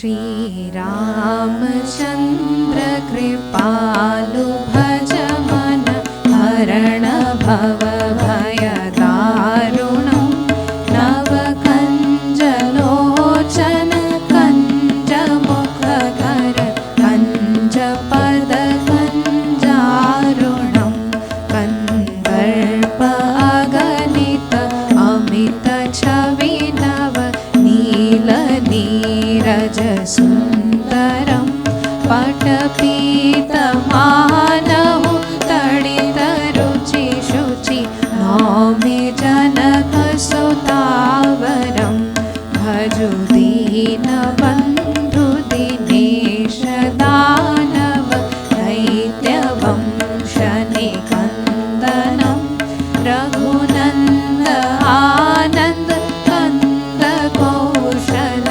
श्रीरामचन्द्र कृपालु भज मन हरण भव भय दारुणं नवकञ्जलोचन कञ्जमुखकर कञ्जपद कञ्जारुणं कन्दर्प अगणित अमित छवि नव नील नीरज सुन्दरं पटपीतमानहु तडित रुचि शुचि नौमि जनकसुतावरं भजु दीनबन्धु दिनेश दानव दैत्यवंशनिकन्दनं रघुनन्द आनन्द कन्द कौशल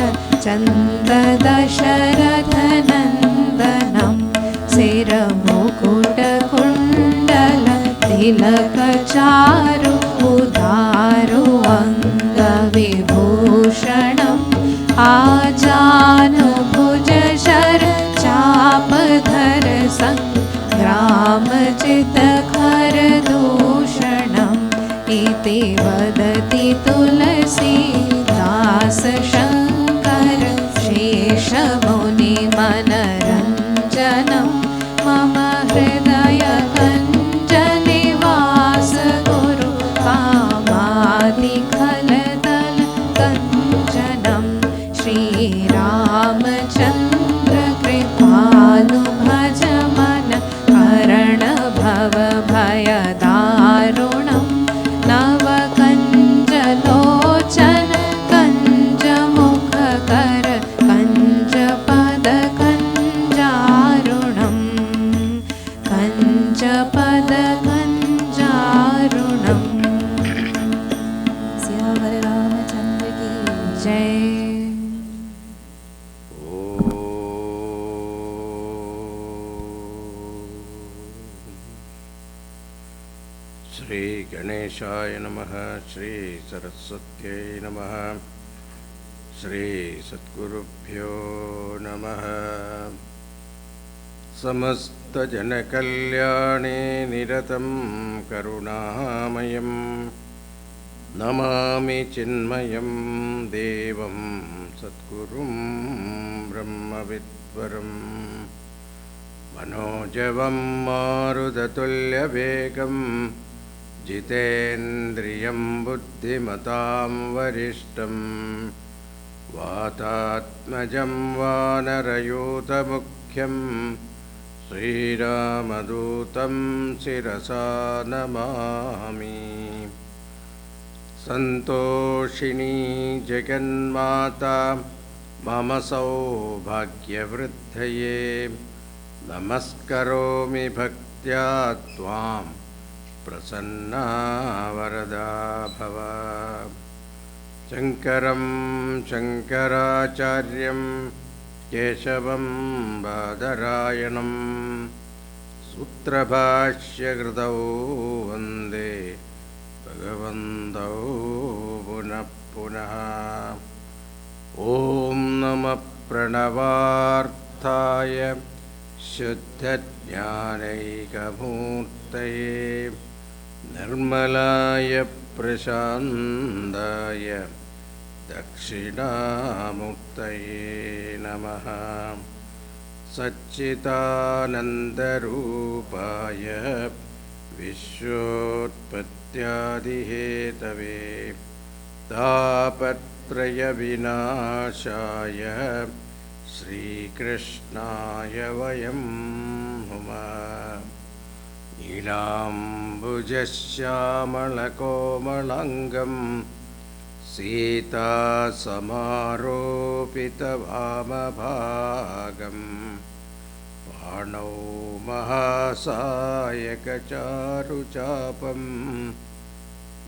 चन्द दशरथनन्दनं शिरमुकुटकुण्डल तिलकचारु उदारु अङ्गविभूषणम् आजानुभुज शर चापधर सङ्ग्रामचितखर दूषणम् इति वदति तुलसीदास शङ्कर शेषमुनिमनरञ्जनं मम हृदय कञ्जनिवास गुरु कामादिखलदल कञ्चनं श्रीरामचन्द्र कृपालु भज मन हरण भव भय दारुणं नवकञ्जलोचन कञ्जमुखकर कञ्जपद कञ्जारुणं कञ्जपद कञ्जारुणम्। सियावर रामचंद्र की जय। श्री गणेशाय नमः। श्री सरस्वत्यै नमः। श्री सद्गुरुभ्यो नमः। समस्त जनकल्याणे निरतं करुणामयं नमामि चिन्मयं देवं सद्गुरुं ब्रह्मविद्वरं मनोजवं मारुततुल्यवेगं जितेन्द्रियं बुद्धिमतां वरिष्ठं वातात्मजं वानरयूतमुख्यं श्रीरामदूतं शिरसा नमामि। सन्तोषिणी जगन्माता मम सौभाग्यवृद्धये नमस्करोमि भक्त्या त्वां प्रसन्ना वरदा भव। शङ्करं शङ्कराचार्यं केशवं बादरायणं सूत्रभाष्यकृतौ वन्दे भगवन्तौ पुनः पुनः। ॐ नमः प्रणवार्थाय शुद्धज्ञानैकमूर्तये निर्मलाय प्रशान्ताय दक्षिणामूर्तये नमः। सच्चिदानन्दरूपाय विश्वोत्पत्त्यादिहेतवे तापत्रयविनाशाय श्रीकृष्णाय वयं नुमः। नीलाम्बुजश्यामलकोमलाङ्गं सीतासमारोपितवामभागं पाणौ महासायकचारुचापं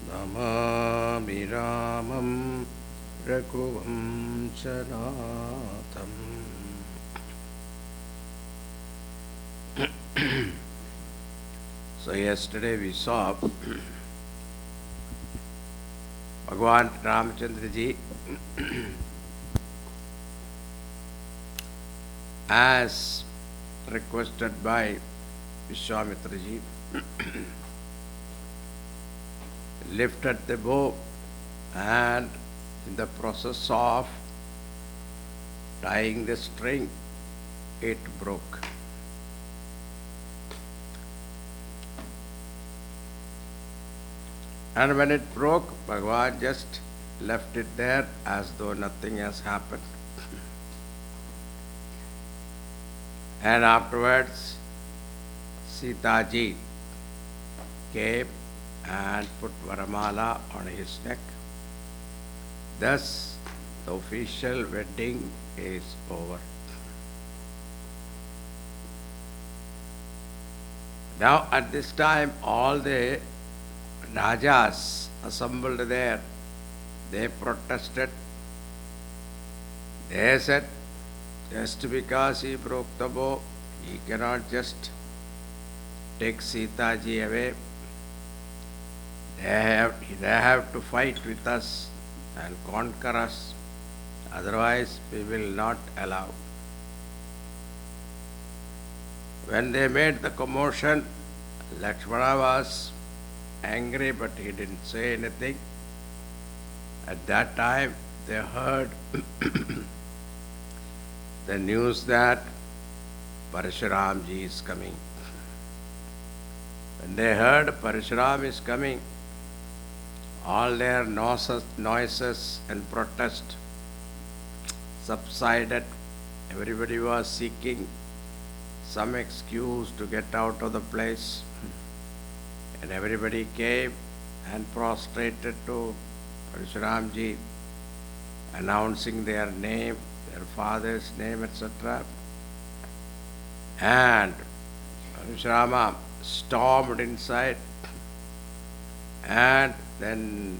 नमामि रामं रघुवंशनाथम्। So yesterday we saw Bhagavan Ramachandraji as requested by Vishwamitraji, lifted the bow, and in the process of tying the string, it broke. And when it broke, Bhagavan just left it there as though nothing has happened. And afterwards, Sitaji came and put Varamala on his neck. Thus, the official wedding is over. Now, at this time, all the Rajas assembled there, they protested. They said, just because he broke the bow, he cannot just take Sitaji away. They have to fight with us and conquer us. Otherwise, we will not allow. When they made the commotion, Lakshmana was angry, but he didn't say anything. At that time, they heard the news that Parshuramji is coming. When they heard Parshuram is coming, all their noises and protest subsided. Everybody was seeking some excuse to get out of the place. And everybody came and prostrated to Parshuramji, announcing their name, their father's name, etc. And Parashurama stormed inside, and then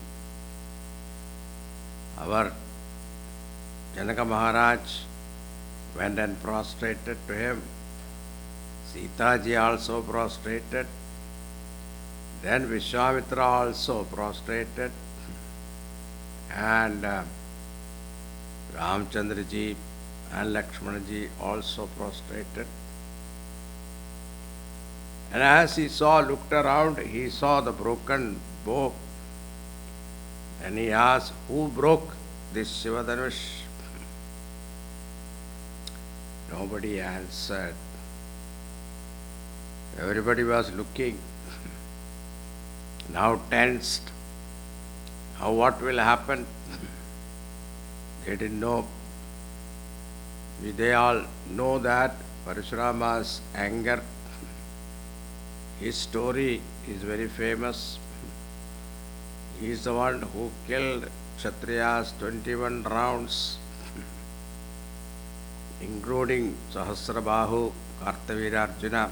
our Janaka Maharaj went and prostrated to him. Sitaji also prostrated. Then Vishwamitra also prostrated, and Ramchandraji and Lakshmanaji also prostrated. And as he looked around, he saw the broken bow. And he asked, who broke this Shivadhanush? Nobody answered. Everybody was looking, now tensed. Now what will happen? They didn't know. They all know that Parashurama's anger, his story is very famous. He is the one who killed Kshatriyas 21 rounds, including Sahasrabahu, Kartavira Arjuna.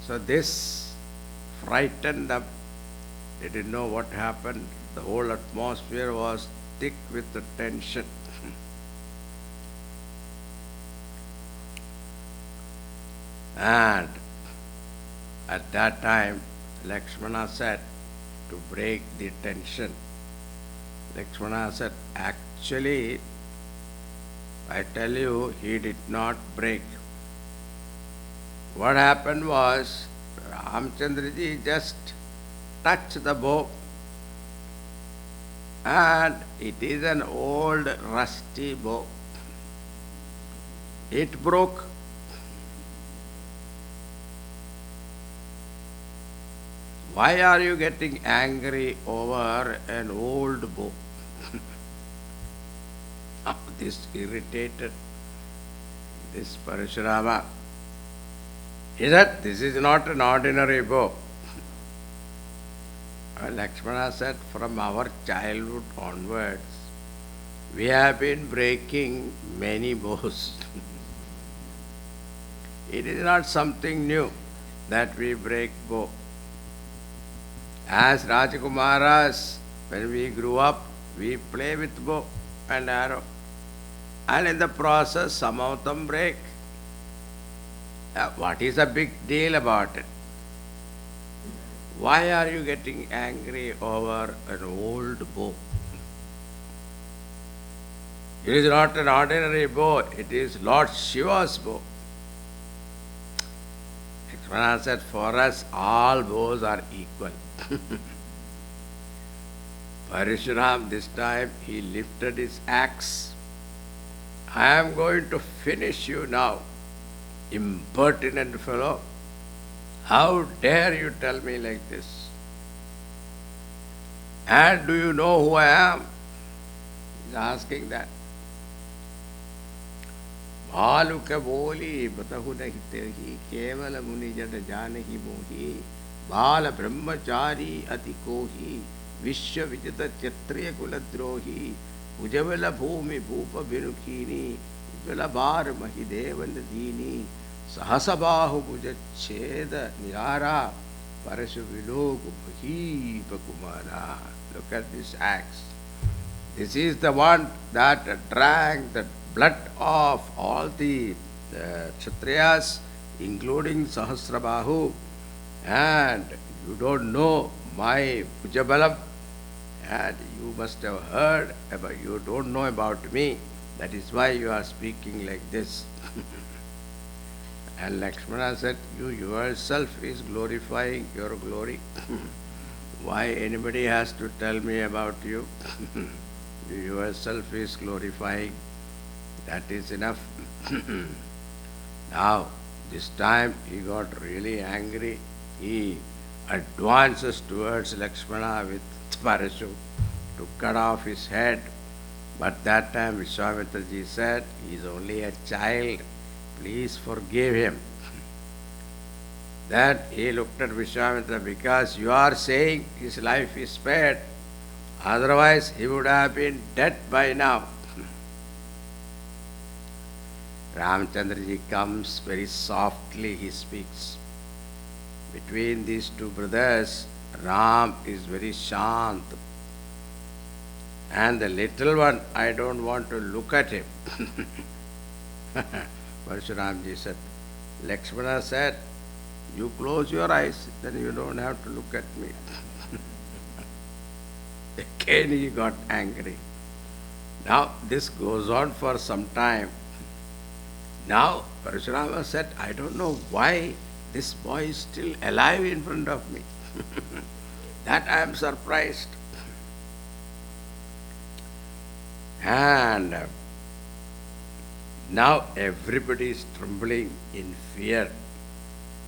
So this frightened them. They didn't know what happened. The whole atmosphere was thick with the tension. And at that time, Lakshmana said, to break the tension, Lakshmana said, actually, I tell you, he did not break. What happened was, Ramchandraji just touched the bow, and it is an old rusty bow. It broke. Why are you getting angry over an old bow? This irritated this Parashurama. He said, this is not an ordinary bow. Lakshmana said, from our childhood onwards, we have been breaking many bows. It is not something new that we break bow. As Rajakumaras, when we grew up, we play with bow and arrow. And in the process, some of them break. What is the big deal about it? Why are you getting angry over an old bow? It is not an ordinary bow, it is Lord Shiva's bow. Lakshmana said, for us all bows are equal. Parishuram, this time he lifted his axe. I am going to finish you now, impertinent fellow. How dare you tell me like this? And do you know who I am? He's asking that. Baluka boli batahu nahi tehi kevala muni jada janahi mohi bala brahmachari ati kohi vishya vijata chatriya kuladrohi ujavala bhumi bhupa binukhini ujvala bar mahidevan dini sahasabahu bujacheda nirara parashu viloku bhajipa kumara. Look at this axe. This is the one that drank the blood of all the Kshatriyas, including Sahasrabahu, and you don't know my Pujabalam, and you must have heard about, you don't know about me, that is why you are speaking like this. And Lakshmana said, you yourself is glorifying your glory. Why anybody has to tell me about you? You yourself is glorifying. That is enough. Now, this time he got really angry. He advances towards Lakshmana with parashu to cut off his head. But that time Vishwamitraji said, he is only a child. Please forgive him. Then he looked at Vishwamitra, because you are saying his life is spared. Otherwise he would have been dead by now. Ramchandraji comes very softly, he speaks. Between these two brothers, Ram is very shant. And the little one, I don't want to look at him. Parshuramji said, Lakshmana said, you close your eyes, then you don't have to look at me. Again he got angry. Now this goes on for some time. Now Parashurama said, I don't know why this boy is still alive in front of me. That I am surprised. And now everybody is trembling in fear,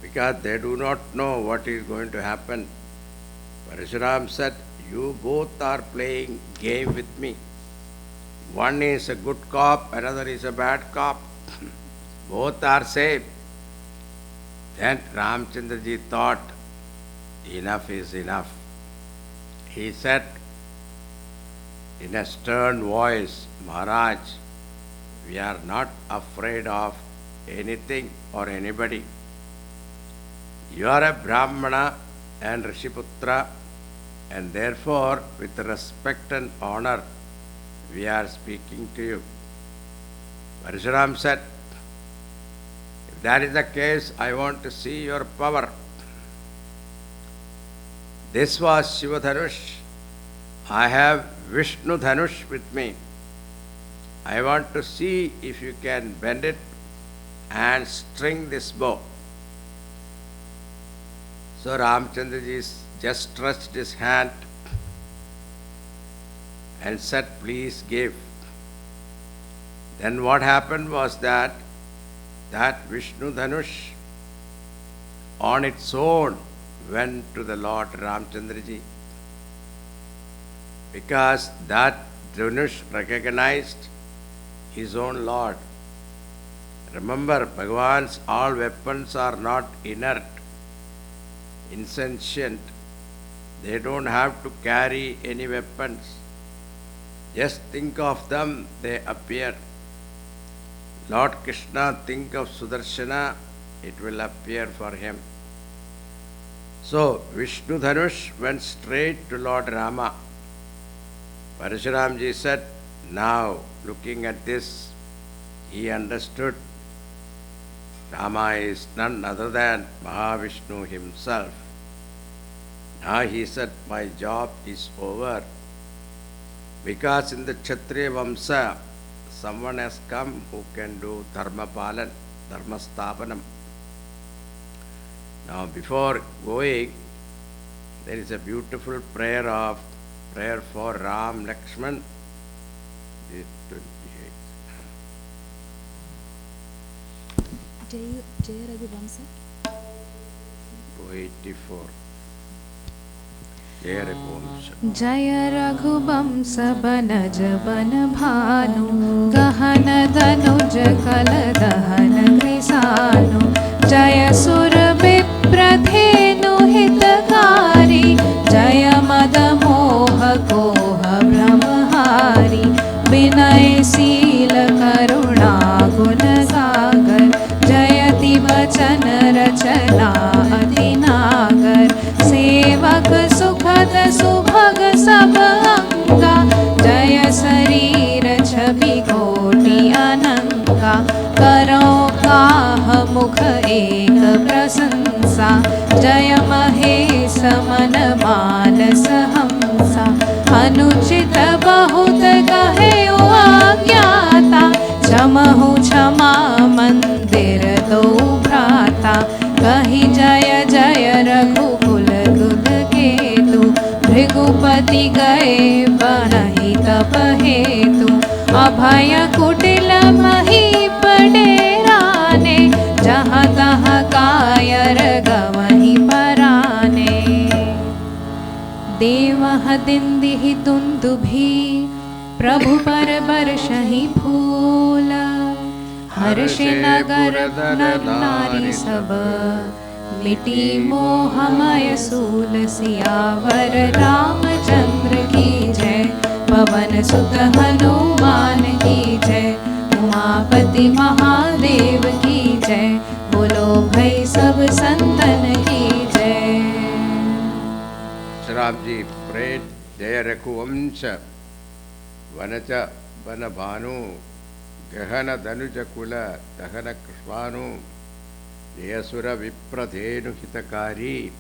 because they do not know what is going to happen. Parshuram said, you both are playing game with me. One is a good cop, another is a bad cop. Both are same. Then Ramchandraji thought, enough is enough. He said in a stern voice, Maharaj, we are not afraid of anything or anybody. You are a Brahmana and Rishiputra, and therefore with respect and honor we are speaking to you. Parshuram said, if that is the case, I want to see your power. This was Shiva Dhanush. I have Vishnu Dhanush with me. I want to see if you can bend it and string this bow. So Ramchandraji just stretched his hand and said, please give. Then what happened was that Vishnu Dhanush on its own went to the Lord Ramchandraji, because that Dhanush recognized his own Lord. Remember, Bhagavan's all weapons are not inert, insentient. They don't have to carry any weapons. Just think of them, they appear. Lord Krishna, think of Sudarshana, it will appear for him. So Vishnu Dhanush went straight to Lord Rama. Parshuramji said, now looking at this, he understood Rama is none other than Mahavishnu himself. Now he said, my job is over. Because in the Kshatriya Vamsa, someone has come who can do dharma palan, dharma sthapanam. Now before going, there is a beautiful prayer for Ram Lakshman. The 28. Jaya Raghuvamsa. 284. Jaya Raghuvamsa. जय रघुवंश बनज बन भानु गहन धनुज कल दहन कृसानु जय सुर विप्रधेनु हितकारी जय मद मोह कोह ब्रह्महारी विनय शील करुणा गुण सागर जयति वचन रचना अति नागर सेवक सुखद सुभग सब अंगा जय शरीर छवि कोटि अनंगा करो काह मुख एक प्रशंसा जय महेश मन मानस हमसा अनुचित बहुत कहे आज्ञाता क्षमहु क्षमा मंदिर दो भ्राता कही जय जय रघुकुल गुद केतु भृगुपति गए बनहि तप हेतु अभय कुटिल महीप डेराने जहाँ तहाँ कायर गवहि पराने देवह दिन्दिहि दुन्दुभि प्रभु पर बरसहि फूल हर्ष नगर नर नारी सब मिटी मोहमय सूल सियावर रामचंद्र की जय पवन सुत हनुमान की जय उमापति महादेव की जय बोलो भाई सब संतन की जय. Sramji prayed Jaya Raghuvamsa Vanacha Vanabhanu Gahana Dhanuja Kula Dahana Krishvanu Jayasura Vipradhenu Hitakari.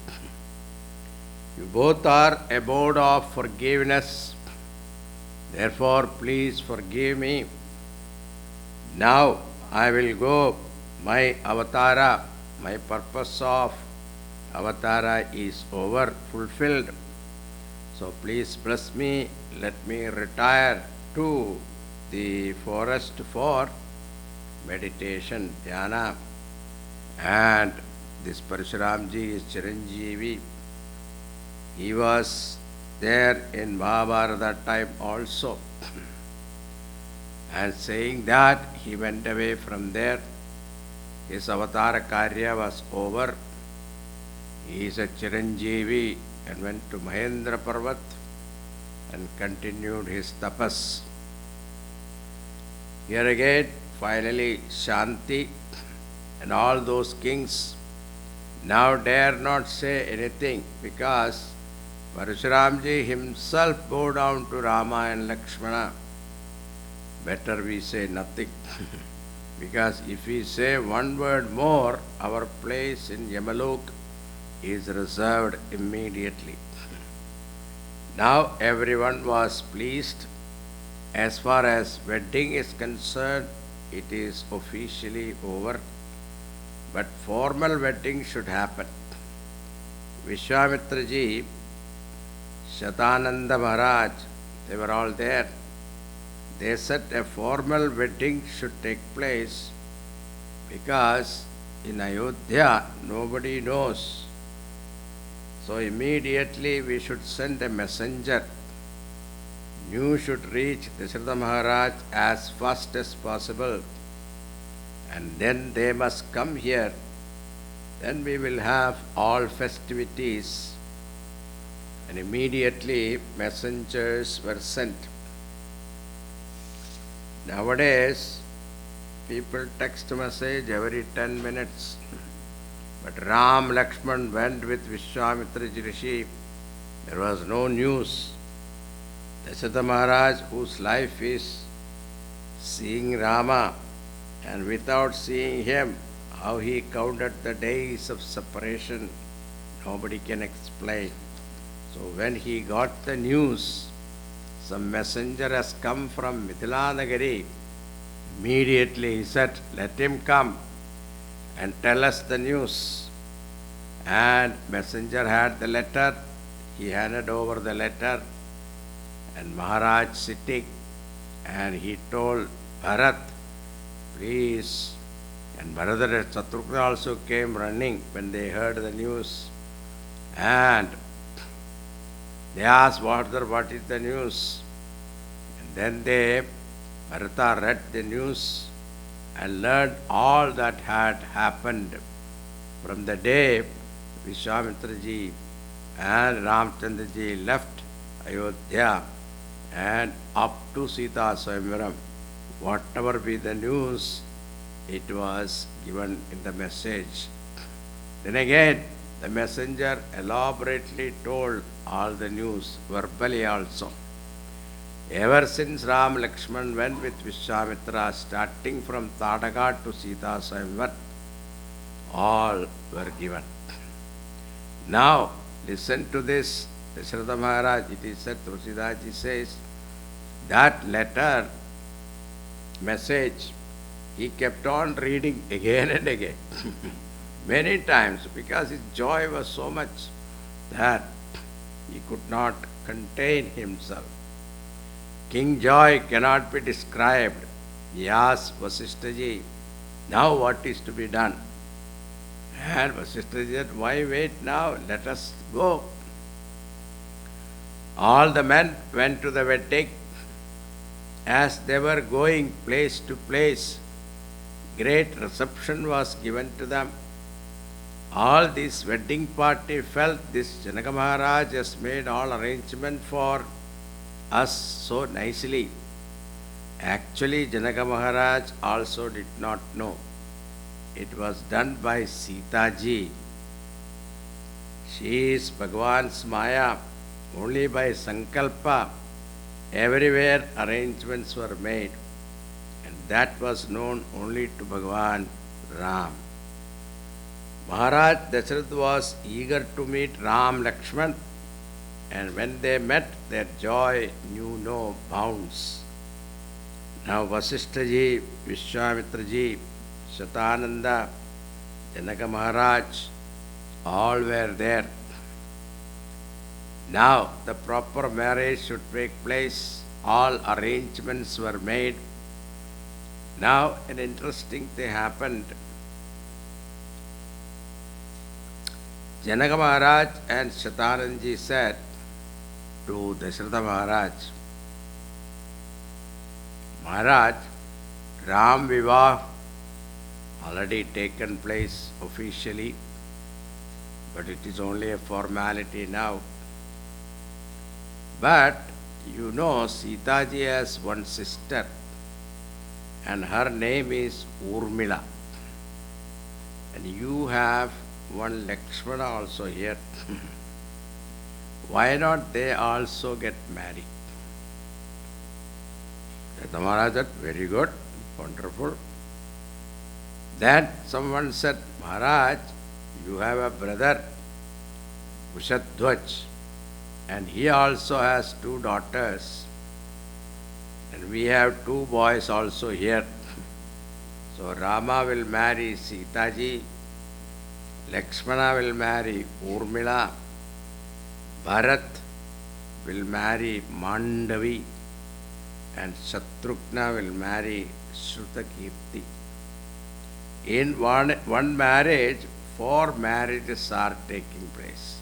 You both are abode of forgiveness, therefore please forgive me. Now I will go. My avatara, my purpose of avatara is over, fulfilled. So please bless me, let me retire to the forest for meditation, dhyana. And this Parshuramji is Chiranjeevi. He was there in Mahabharata time also. And saying that, he went away from there. His avatara karya was over. He is a Chiranjeevi and went to Mahendra Parvat and continued his tapas. Here again, finally, Shanti and all those kings now dare not say anything because Parshuramji himself bowed down to Rama and Lakshmana. Better we say nothing because if we say one word more, our place in Yamalok is reserved immediately. Now everyone was pleased. As far as wedding is concerned, it is officially over. But formal wedding should happen. Vishwamitraji, Shatananda Maharaj, they were all there. They said a formal wedding should take place because in Ayodhya nobody knows. So immediately we should send a messenger. News should reach Dasharatha Maharaj as fast as possible. And then they must come here. Then we will have all festivities. And immediately messengers were sent. Nowadays, people text message every 10 minutes. But Ram Lakshman went with Vishwamitra Rishi. There was no news. Dasharatha Maharaj, whose life is seeing Rama, and without seeing him, how he counted the days of separation, nobody can explain. So when he got the news, some messenger has come from Mithilanagari Immediately he said, let him come and tell us the news. And messenger had the letter. He handed over the letter, and Maharaj sitting, and he told Bharat, please. And Bharat and Shatrugna also came running when they heard the news. And they asked, what is the news? And then Bharata read the news and learned all that had happened from the day Vishwamitraji and Ramchandraji left Ayodhya and up to Sita Swayamvaram. Whatever be the news, it was given in the message. Then again, the messenger elaborately told all the news, verbally also. Ever since Ram Lakshman went with Vishwamitra, starting from Tadaka to Sita Swayamvar, all were given. Now, listen to this. Dasharatha Maharaj, it is said, Tulsidaji says, that letter, message, he kept on reading again and again, many times, because his joy was so much that he could not contain himself. King joy cannot be described. He asked Vasishtaji, now what is to be done? And Vasishtaji said, why wait now? Let us go. All the men went to the wedding. As they were going place to place, great reception was given to them. All this wedding party felt this Janaka Maharaj has made all arrangement for us so nicely. Actually, Janaka Maharaj also did not know. It was done by Sita ji. She is Bhagavan's Maya. Only by Sankalpa, everywhere arrangements were made. And that was known only to Bhagavan Ram. Maharaj Dasharatha was eager to meet Ram Lakshman, and when they met, their joy knew no bounds. Now Vasishtha ji, Vishwamitra ji, Shatananda, Janaka Maharaj, all were there. Now the proper marriage should take place. All arrangements were made. Now an interesting thing happened. Janaka Maharaj and Shatanandaji said to Dasharatha Maharaj, Maharaj, Ram Vivah already taken place officially, but it is only a formality now. But you know, Sita ji has one sister, and her name is Urmila. And you have one Lakshmana also here. Why not they also get married? The Maharaj said, very good, wonderful. Then someone said, Maharaj, you have a brother, Kushadhwaj, and he also has 2 daughters. And we have 2 boys also here. So Rama will marry Sita ji, Lakshmana will marry Urmila, Bharat will marry Mandavi, and Shatrugna will marry Shrutakirti. In one marriage, 4 marriages are taking place.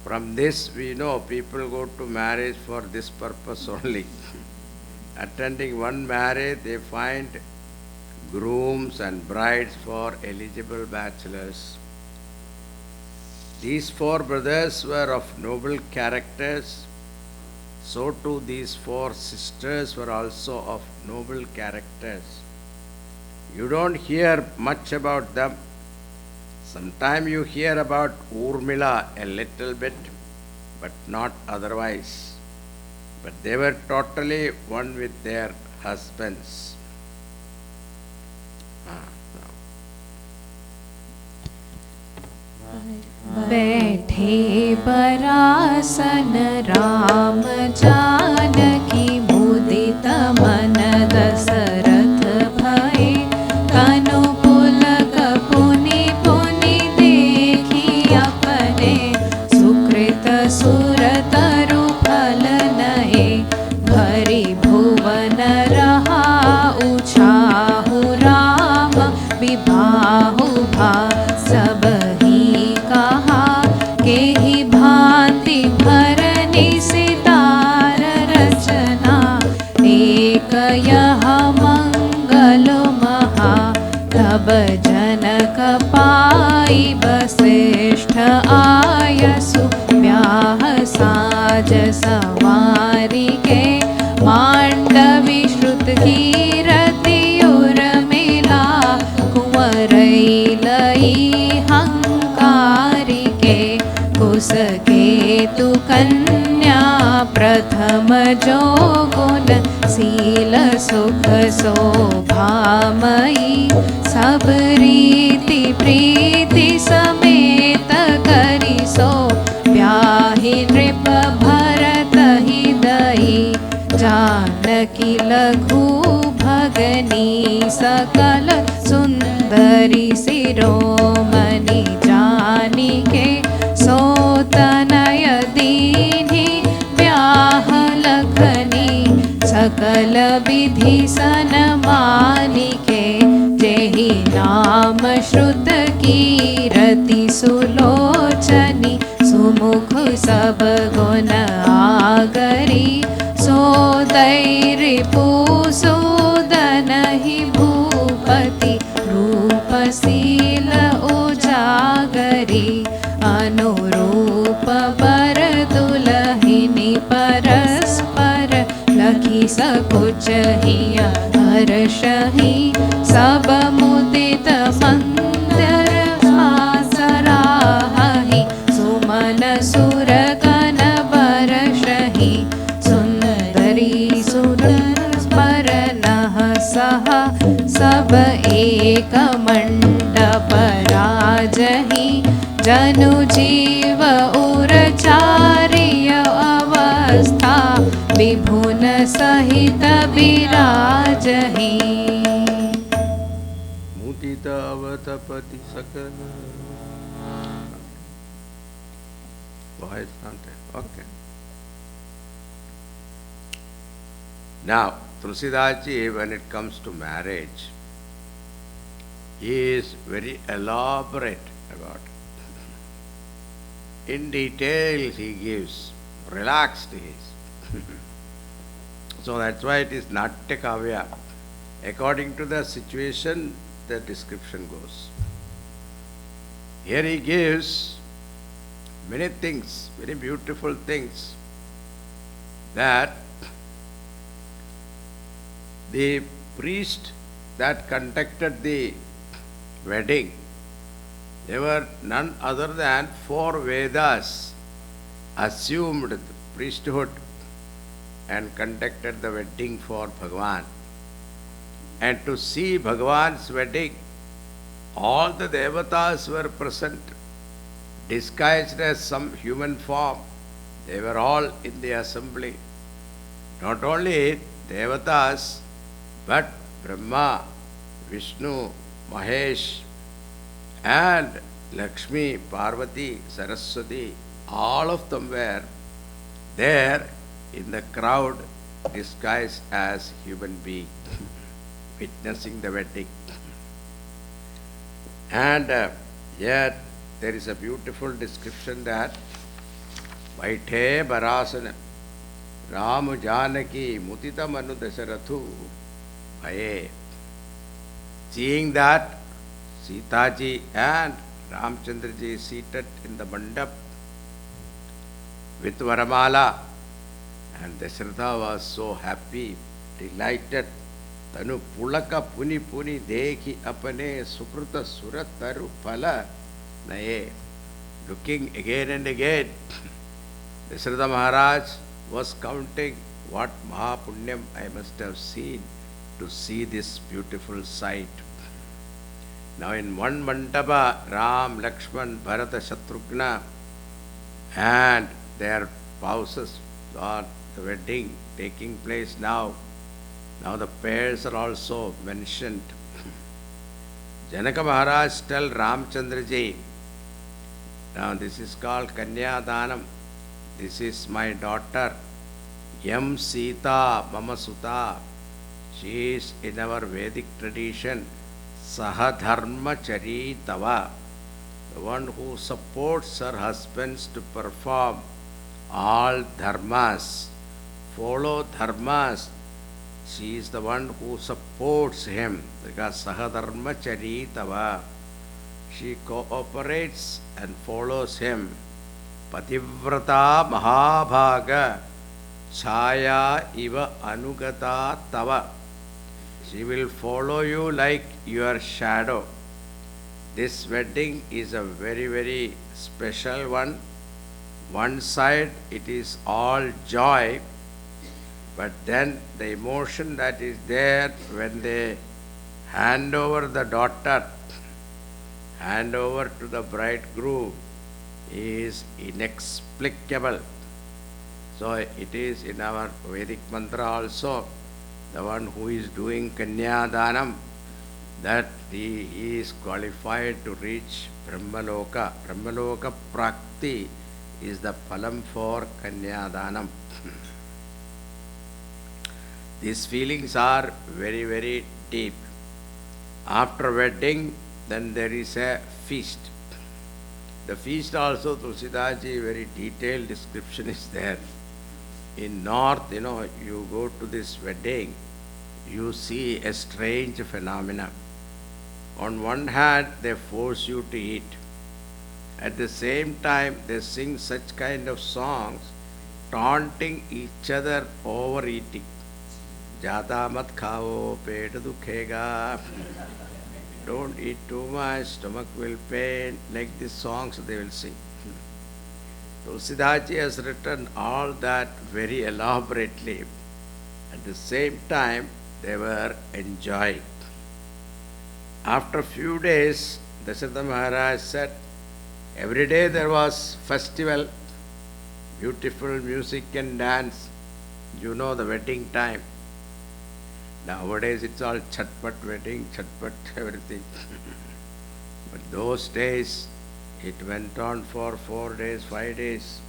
From this we know people go to marriage for this purpose only. Attending one marriage, they find grooms and brides for eligible bachelors. These 4 brothers were of noble characters. So too these 4 sisters were also of noble characters. You don't hear much about them. Sometimes you hear about Urmila a little bit, but not otherwise. But they were totally one with their husbands. बैठे बरासन राम जानकी मुदित मन दशरथ सब जनक पाई बश्रेष्ठ आयसु ब्याह साज सवारी के मांडवी श्रुत कीरति उर्मिला कुंवरई लई हंकारी के कुस केतु कन्या प्रथम जो गुण शील सुख शोभामयी सब रीति प्रीति समेत करी सो ब्याहि नृप भरत हिदई जानकी लघु भगनी सकल सुंदरी शिरोमणि जानिके सोतनय दीन्हि ब्याह लखनी सकल विधि सनमानिके जेहि नाम श्रुत कीरति सुलोचनी सुमुख सब गुण आगरी सो दैरिपु सूदन हि भूपति रूपशील उजागरी अनुरूप वर दुलहिनी परस्पर लखी सकुच हिय हर्षहि सब मुदित मंदिर सराहि सुमन सुर गण बरषहि सुंदरी सुंदर स्मरणः सह सब एक मंडप राजहि जनु जीव उरचार्य अवस्था विभुन सहित विराजहि मुदित अवतपति सकल. Voice content. Okay. Now, Tulsidaji, when it comes to marriage, he is very elaborate about it. In detail he gives, relaxed he is. So that's why it is Natya Kavya. According to the situation, the description goes. Here he gives many things, very beautiful things, that the priest that conducted the wedding, they were none other than 4 Vedas assumed the priesthood and conducted the wedding for Bhagavan. And to see Bhagavan's wedding, all the devatas were present, disguised as some human form. They were all in the assembly. Not only devatas, but Brahma, Vishnu, Mahesh, and Lakshmi, Parvati, Saraswati, all of them were there in the crowd, disguised as human beings, witnessing the wedding. And yet there is a beautiful description that Vaithe Barasana Ram Janaki Mutita Manu Dasharathu Bhaye. Seeing that Sitaji and Ramchandraji is seated in the mandap with Varamala, and Dasharatha was so happy, delighted. Tanu Pulaka Puni Puni Dekhi Apane Sukruta Surataru Phala Naye. Looking again and again, Dasharatha Maharaj was counting what Mahapunyam I must have seen to see this beautiful sight. Now in one mandapa, Ram, Lakshman, Bharata, Shatrughna and their spouses are the wedding taking place now. Now the pairs are also mentioned. Janaka Maharaj tell Ramchandraji, now this is called Kanya Danam. This is my daughter, Yam Sita Mama Suta. She is in our Vedic tradition, Sahadharma Charitava, the one who supports her husbands to perform all dharmas, follow dharmas, She is the one who supports him because Sahadharma Charitava. She cooperates and follows him. Pativrata Mahabhaga Chaya Iva Anugata Tava. She will follow you like your shadow. This wedding is a very, very special one. One side it is all joy, but then the emotion that is there when they hand over the daughter, hand over to the bridegroom, is inexplicable. So it is in our Vedic mantra also, the one who is doing Kanyadanam, that he is qualified to reach Brahmaloka. Brahmaloka Prakti is the phalam for Kanyadanam. These feelings are very, very deep. After wedding, then there is a feast. The feast also, Tulsidaji, very detailed description is there. In north, you go to this wedding, you see a strange phenomena. On one hand, they force you to eat. At the same time, they sing such kind of songs, taunting each other over eating. Jata mat khao, peta dukhega. Don't eat too much, stomach will pain. Like these songs they will sing. Tulsidaji has written all that very elaborately. At the same time, they were enjoying. After a few days, Dasharatha Maharaj said, every day there was festival, beautiful music and dance. You know the wedding time. Nowadays it's all chatpat wedding, chatpat everything. But those days, it went on for 4 days, 5 days.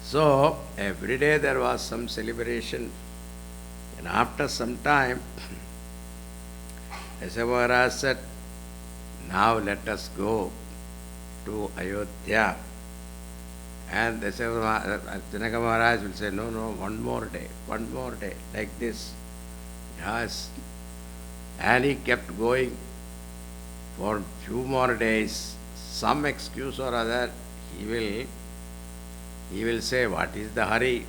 So, every day there was some celebration. And after some time, Dasharatha Maharaj said, now let us go to Ayodhya. And Janaka Maharaj will say, no, one more day, like this. Yes. And he kept going for few more days. Some excuse or other, he will say, what is the hurry?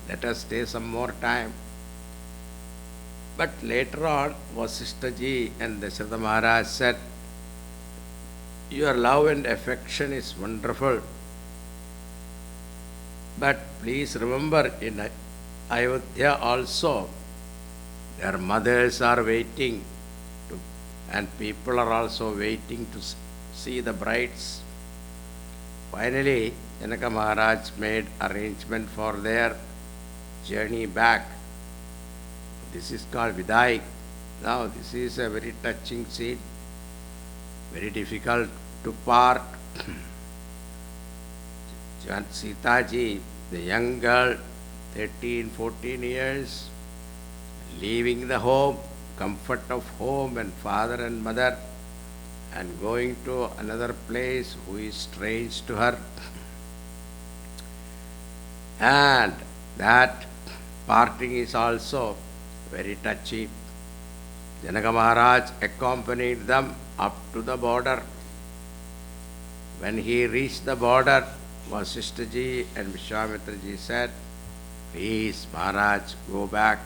Let us stay some more time. But later on, Vasishthaji and Dasharatha Maharaj said, your love and affection is wonderful. But please remember, in Ayodhya also, their mothers are waiting, and people are also waiting to see the brides. Finally, Janaka Maharaj made arrangement for their journey back. This is called Vidai. Now, this is a very touching scene, very difficult to part. Sitaji, the young girl, 13, 14 years, leaving the home, comfort of home and father and mother, and going to another place who is strange to her. And that parting is also very touchy. Janaka Maharaj accompanied them up to the border. When he reached the border, Vasishthaji and Vishwamitraji said, please Maharaj, go back.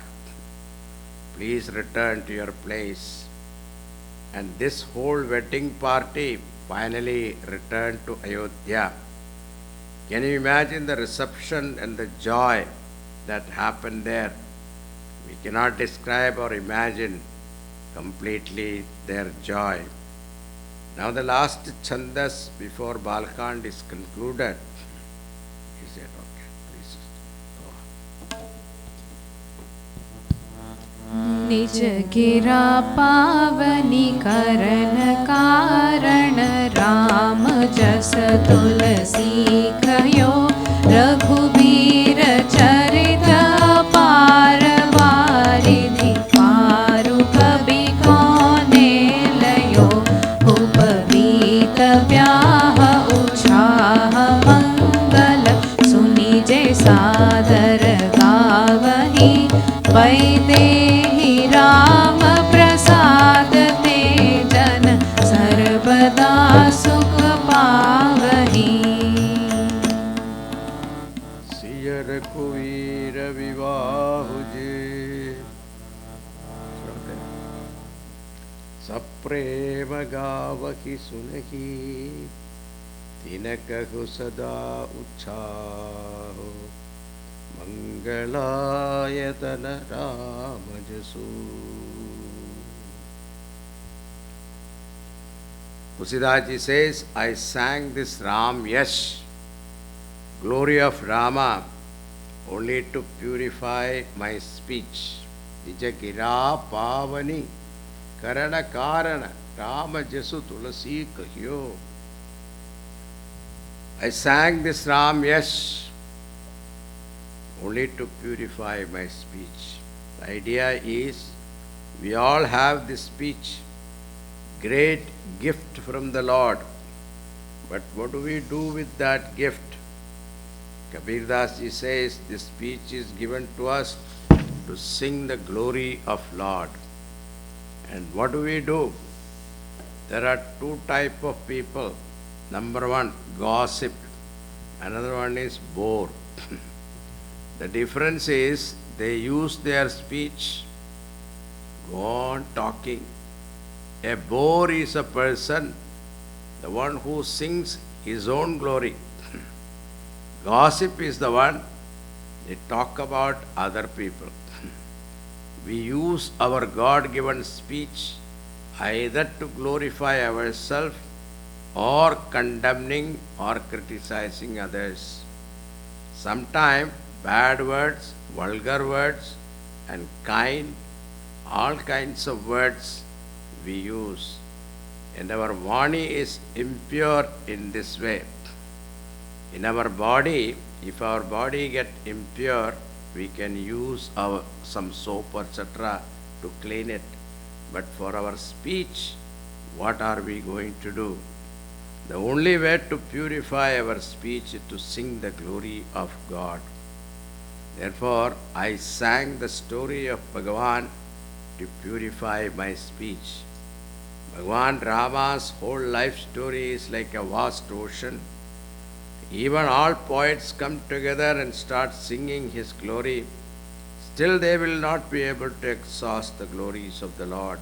Please return to your place. And this whole wedding party finally returned to Ayodhya. Can you imagine the reception and the joy that happened there? We cannot describe or imagine completely their joy. Now the last chandas before Balkhand is concluded. He said, okay, please go on. निज गिरा पावनी करण कारण राम जस तुलसी कयो रघुबीर चरित पार वारिधि पारु कवि कौने लयो उपवीत व्याह उछाह मंगल सुनि जे सादर गावही वैदे सप्रेम गावहि सुनहि तिनकहु सदा उत्साहो मंगलायतन राम जसु. Tusidaji says, I sang this Ram Yash, glory of Rama, only to purify my speech. Nijagira Pavani Karana Karana Rama Jasu Tulasi Kahyo. I sang this Ram Yash only to purify my speech. The idea is we all have this speech, great gift from the Lord. But what do we do with that gift? Kabir Das ji says this speech is given to us to sing the glory of Lord. And what do we do? There are two types of people. Number one, gossip. Another one is bore. The difference is they use their speech, go on talking. A bore is a person, the one who sings his own glory. Gossip is the one, they talk about other people. We use our God-given speech either to glorify ourselves or condemning or criticizing others. Sometimes bad words, vulgar words, and all kinds of words we use. And our Vani is impure in this way. In our body, if our body get impure, we can use some soap etc. to clean it. But for our speech, what are we going to do? The only way to purify our speech is to sing the glory of God. Therefore, I sang the story of Bhagavan to purify my speech. Bhagavan Rama's whole life story is like a vast ocean. Even all poets come together and start singing his glory, still they will not be able to exhaust the glories of the Lord.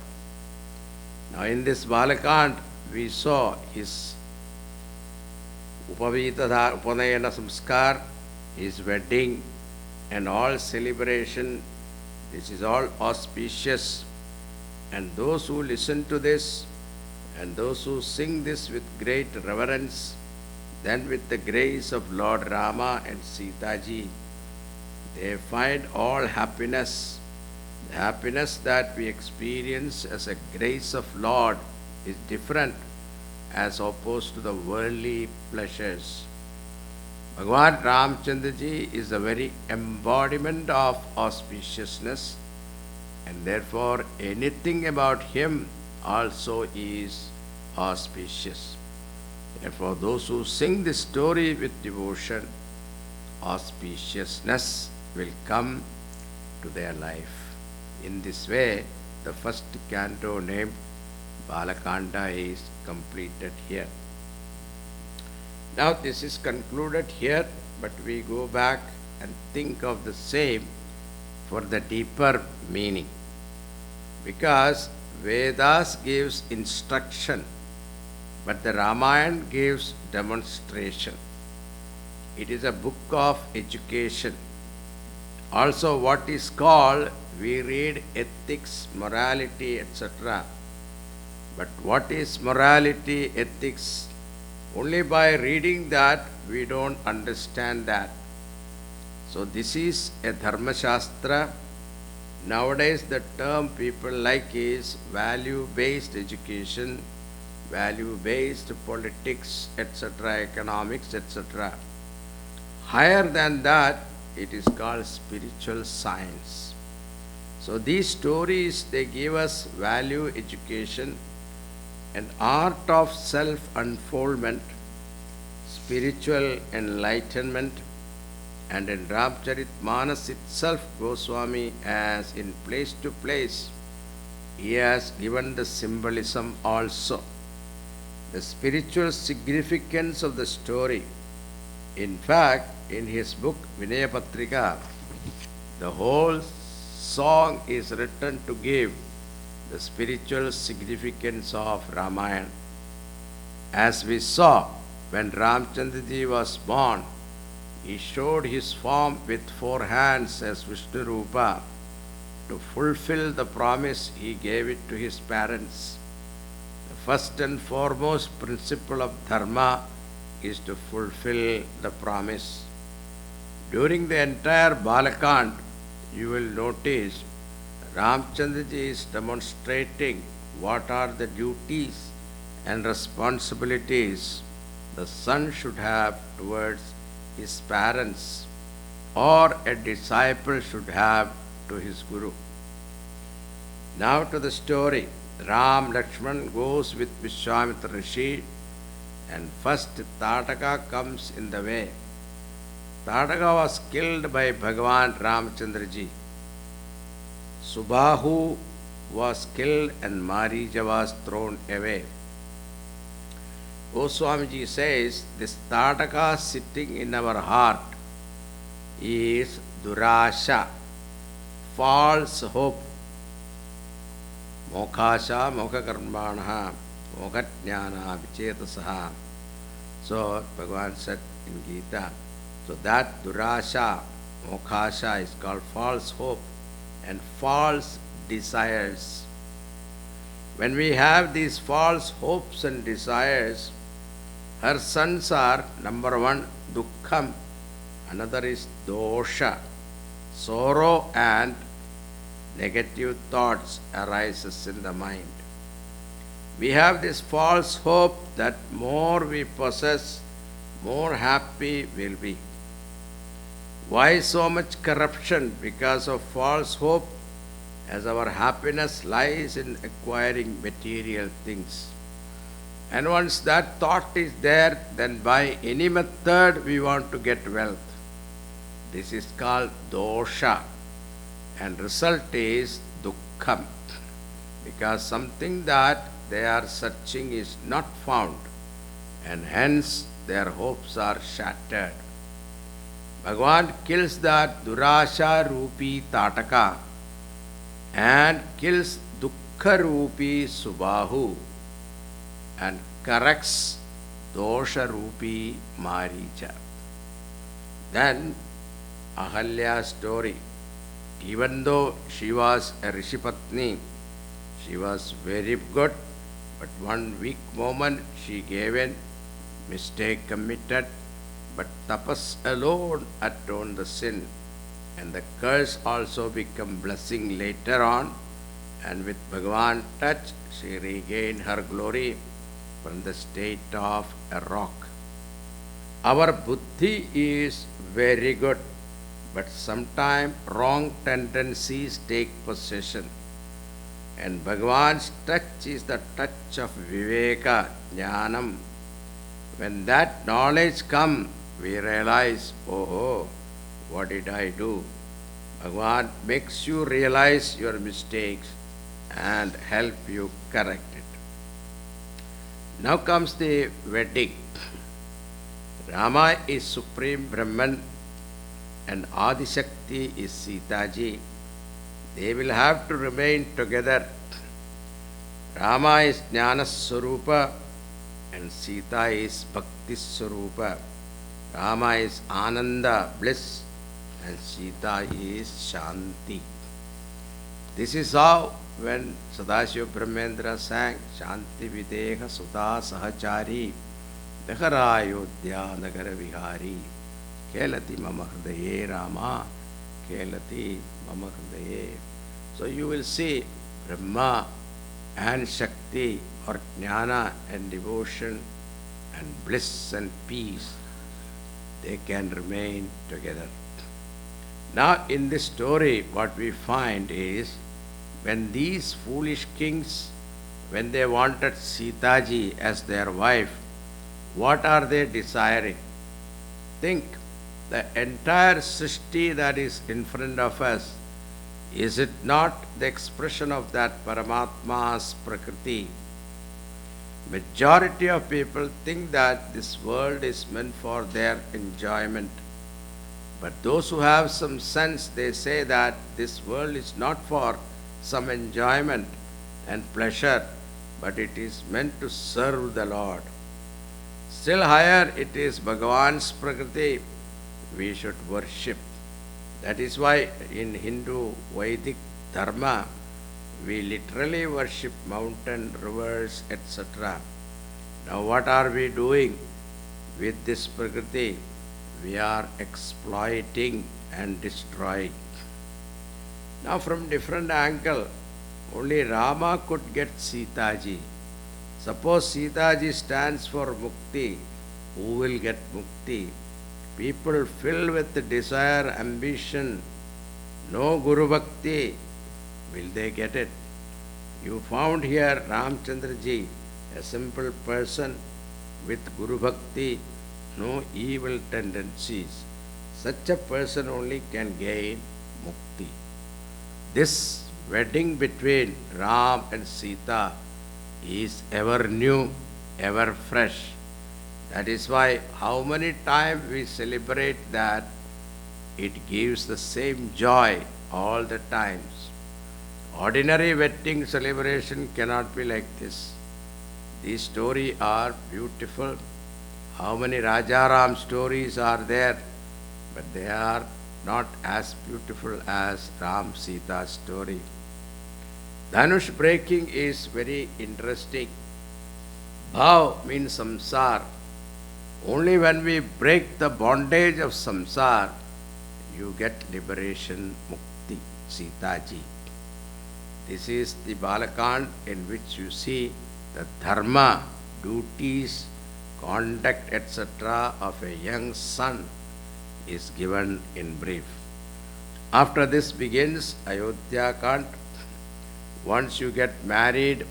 Now in this Balakand, we saw his Upanayana Samskar, his wedding, and all celebration. This is all auspicious. And those who listen to this, and those who sing this with great reverence, then with the grace of Lord Rama and Sita ji, they find all happiness. The happiness that we experience as a grace of Lord is different as opposed to the worldly pleasures. Bhagavan Ramchandra ji is the very embodiment of auspiciousness, and therefore anything about him also is auspicious. Therefore those who sing this story with devotion, auspiciousness will come to their life. In this way, the first canto named Balakanda is completed here. Now this is concluded here, but we go back and think of the same for the deeper meaning. Because Vedas gives instruction, but the Ramayana gives demonstration. It is a book of education. Also what is called, we read ethics, morality, etc. But what is morality, ethics? Only by reading that we don't understand that. So this is a Dharma Shastra. Nowadays the term people like is value-based education, value-based politics, etc., economics, etc. Higher than that, it is called spiritual science. So these stories, they give us value education and art of self-unfoldment, spiritual enlightenment, and in Ramcharitmanas itself, Goswami has in place to place, he has given the symbolism also. The spiritual significance of the story. In fact, in his book Vinaya Patrika, the whole song is written to give the spiritual significance of Ramayana. As we saw, when Ramchandraji was born, he showed his form with 4 hands as Vishnu Rupa to fulfill the promise he gave it to his parents. The first and foremost principle of Dharma is to fulfill the promise. During the entire Balakand, you will notice Ramchandraji is demonstrating what are the duties and responsibilities the son should have towards his parents or a disciple should have to his guru. Now to the story. Ram Lakshman goes with Vishwamitra Rishi, and first Tataka comes in the way. Tataka was killed by Bhagavan Ramchandraji. Subahu was killed and Marija was thrown away. Goswamiji says this Tataka sitting in our heart is Durasha, false hope. Mokhasha, Mokhakarmanaha, Mokhajnana, Vichetasaha. So Bhagavan said in Gita, so that Durasha, Mokhasha is called false hope and false desires. When we have these false hopes and desires, her sons are number 1, Dukkham, another is Dosha, sorrow and negative thoughts arises in the mind. We have this false hope that more we possess, more happy we'll be. Why so much corruption? Because of false hope, as our happiness lies in acquiring material things. And once that thought is there, then by any method we want to get wealth. This is called dosha. And result is dukkham. Because something that they are searching is not found. And hence their hopes are shattered. Bhagavan kills that Durasha Rupi Tataka and kills Dukkha Rupi Subahu and corrects Dosha Rupi Maricha. Then Ahalya's story. Even though she was a Rishipatni, she was very good, but one weak moment she gave in, mistake committed, but tapas alone atoned the sin, and the curse also became blessing later on, and with Bhagavan touch she regained her glory from the state of a rock. Our buddhi is very good, but sometimes wrong tendencies take possession. And Bhagavan's touch is the touch of Viveka, Jnanam. When that knowledge comes, we realize, oh, what did I do? Bhagavan makes you realize your mistakes and help you correct it. Now comes the wedding. Rama is Supreme Brahman and Adishakti is Sitaji. They will have to remain together. Rama is Jnana Swarupa and Sita is Bhakti Swarupa. Rama is Ananda, bliss, and Sita is Shanti. This is how when Sadashiva Brahmendra sang Shanti Videha Sudha Sahachari Daharayodhya Nagara Vihari Kelati Mama Hridaye Rama Kelati Mama Hridaye. So you will see Brahma and Shakti or Jnana and devotion and bliss and peace, they can remain together. Now in this story what we find is when these foolish kings, when they wanted Sitaji as their wife, what are they desiring? Think, the entire Srishti that is in front of us, is it not the expression of that Paramatma's Prakriti? Majority of people think that this world is meant for their enjoyment. But those who have some sense, they say that this world is not for some enjoyment. and pleasure, but it is meant to serve the Lord. Still higher, it is Bhagavan's Prakriti we should worship. That is why in Hindu Vedic Dharma, we literally worship mountain, rivers, etc. Now what are we doing with this Prakriti? We are exploiting and destroying. Now from different angle, only Rama could get Sita ji. Suppose Sita ji stands for Mukti, who will get Mukti? People filled with desire, ambition, no Guru Bhakti, will they get it? You found here Ramchandra ji, a simple person with Guru Bhakti, no evil tendencies. Such a person only can gain Mukti. This wedding between Ram and Sita is ever new, ever fresh. That is why how many times we celebrate that, it gives the same joy all the times. Ordinary wedding celebration cannot be like this. These stories are beautiful. How many Rajaram stories are there? But they are not as beautiful as Ram Sita story. Dhanush breaking is very interesting. Bhav means samsar. Only when we break the bondage of samsar, you get liberation, mukti, Sita ji. This is the Balakand in which you see the dharma, duties, conduct, etc. of a young son is given in brief. After this begins Ayodhya Kand. Once you get married,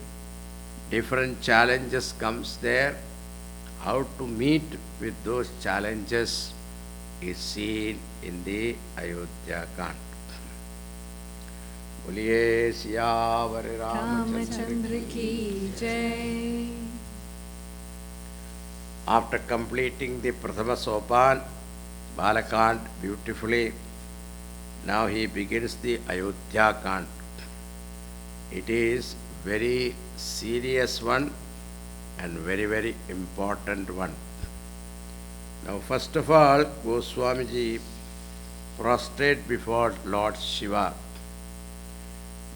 different challenges comes there. How to meet with those challenges is seen in the Ayodhya Kand. Boliye Siyavar Ramachandra ki jai. After completing the Prathama Sopan, Balakand beautifully, now he begins the Ayodhya Kand. It is very serious one and very, very important one. Now first of all, Goswamiji prostrate before Lord Shiva.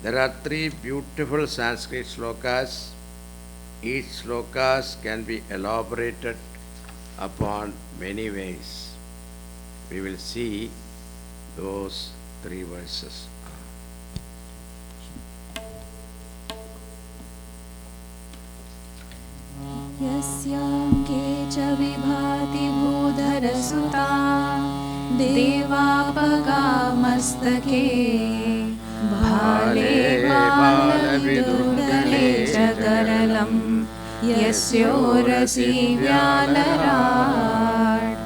There are 3 beautiful Sanskrit slokas. Each slokas can be elaborated upon many ways. We will see those 3 verses. यस्यांगे च विभाति भूधरसुता देवापगामस्तके भाले बालविदुर्गले च करलं यस्योरसि व्यालराट्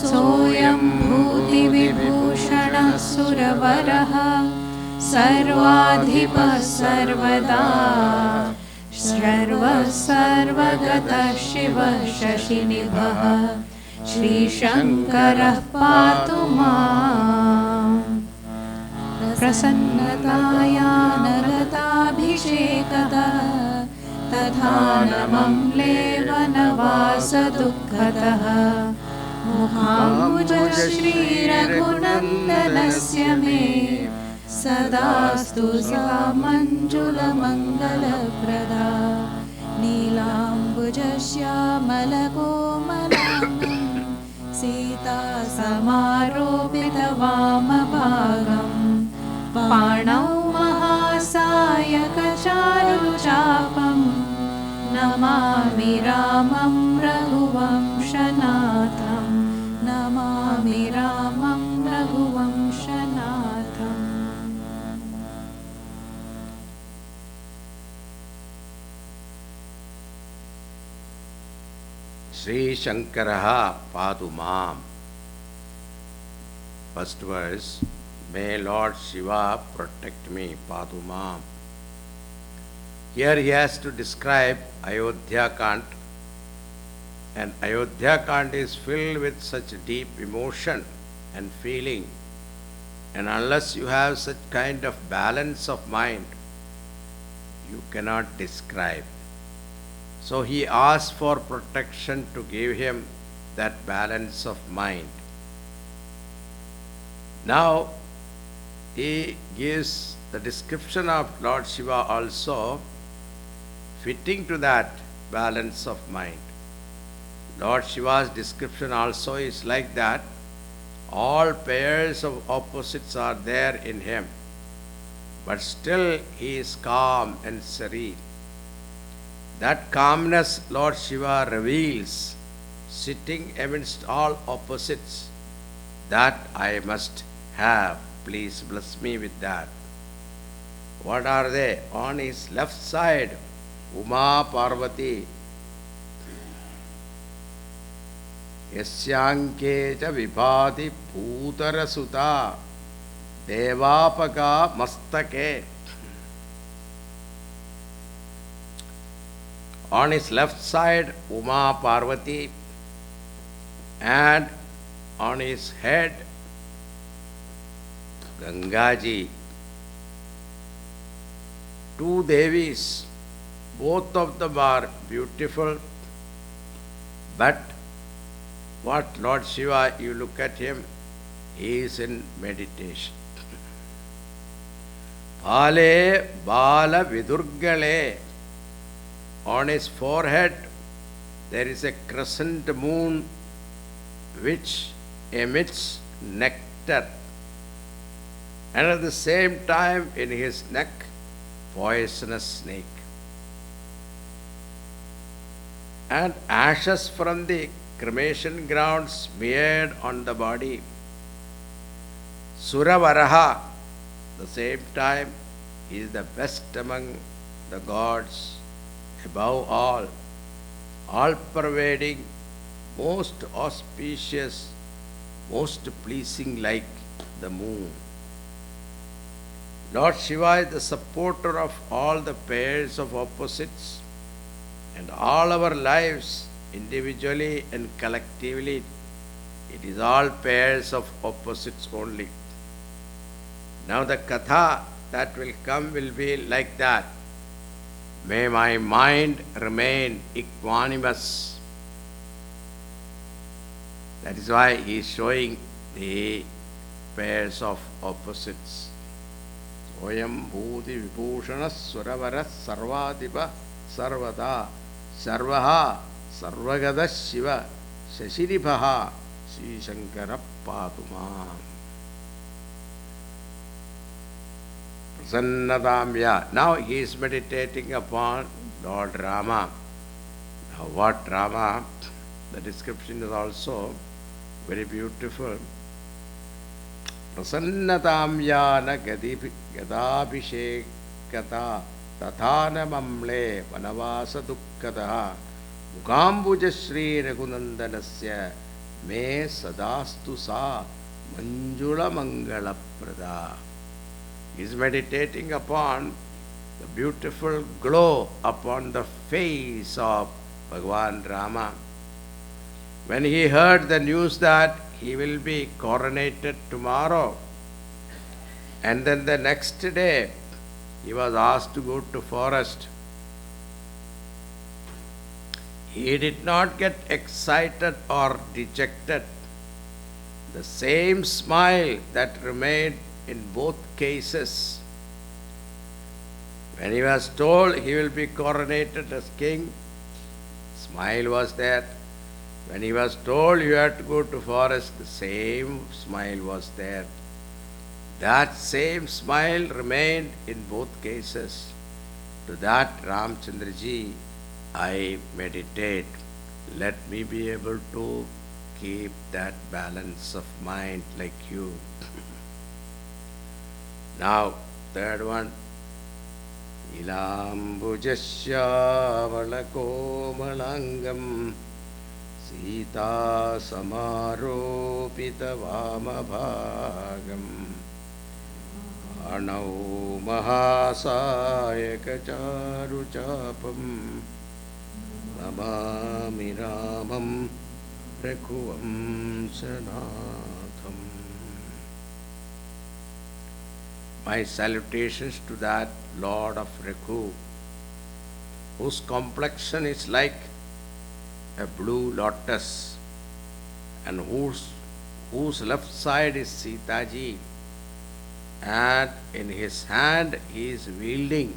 सोऽयं भूतिविभूषणः सुरवरः सर्वाधिपः सर्वदा सर्वः सर्वगतः शिवः शशिनिभः श्रीशङ्करः पातु माम् प्रसन्नताया नरताभिषेकतः तथा नमं लेवनवासदुःखतः मुखाम्बुजः श्रीरघुनन्दनस्य मे सदास्तु सा मञ्जुलमङ्गलप्रदा नीलाम्बुजश्यामलकोमलाङ्गं सीता समारोपितवामभागं पाणौ महासायकचारुचापं नमामि रामं रघुवंशनाथं नमामि रामं रघुवंशनाथम्. Sri Shankaraha Padu Mam. First verse, may Lord Shiva protect me, Padu Mam. Here he has to describe Ayodhya Kand, and Ayodhya Kand is filled with such deep emotion and feeling, and unless you have such kind of balance of mind, you cannot describe. So he asked for protection to give him that balance of mind. Now he gives the description of Lord Shiva also fitting to that balance of mind. Lord Shiva's description also is like that. All pairs of opposites are there in him, but still he is calm and serene. That calmness Lord Shiva reveals, sitting amidst all opposites, that I must have. Please bless me with that. What are they? On his left side, Uma Parvati, Yasyanke cha vibhati bhutara sutta devapaka mastake. On his left side, Uma Parvati, and on his head, Gangaji. Two Devis, both of them are beautiful, but what Lord Shiva, you look at him, he is in meditation. Bale Bala Vidurgale, on his forehead there is a crescent moon which emits nectar, and at the same time in his neck poisonous snake. And ashes from the cremation ground smeared on the body. Suravaraha, the same time, he is the best among the gods, above all pervading, most auspicious, most pleasing like the moon. Lord Shiva is the supporter of all the pairs of opposites, and all our lives, individually and collectively, it is all pairs of opposites only. Now the katha that will come will be like that. May my mind remain equanimous. That is why he is showing the pairs of opposites. Soyam bhuti vibhushana suravara sarvadipa sarvada sarvaha sarvagada shiva shashiripaha Sri Shankara Paduma. Prasannadamya. Now he is meditating upon Lord Rama. Now what Rama? The description is also very beautiful. Prasannatamyana gadabhishekata tathana mamle vanavasa dukkataha mukambuja Shri Raghunandanasya me sadastu sa manjula mangala prada. He is meditating upon the beautiful glow upon the face of Bhagavan Rama. When he heard the news that he will be coronated tomorrow, and then the next day he was asked to go to forest, he did not get excited or dejected. The same smile that remained in both cases. When he was told he will be coronated as king, smile was there. When he was told you have to go to forest, the same smile was there. That same smile remained in both cases. To that Ramchandraji I meditate. Let me be able to keep that balance of mind like you. Now, third one. Ilambujasya valakomalangam Sita samaropita vamabhagam Anau mahasayaka charu chapam Namami Ramam Rekhuvam Sanatham. My salutations to that Lord of Rekhu, whose complexion is like a blue lotus, and whose left side is Sitaji, and in his hand he is wielding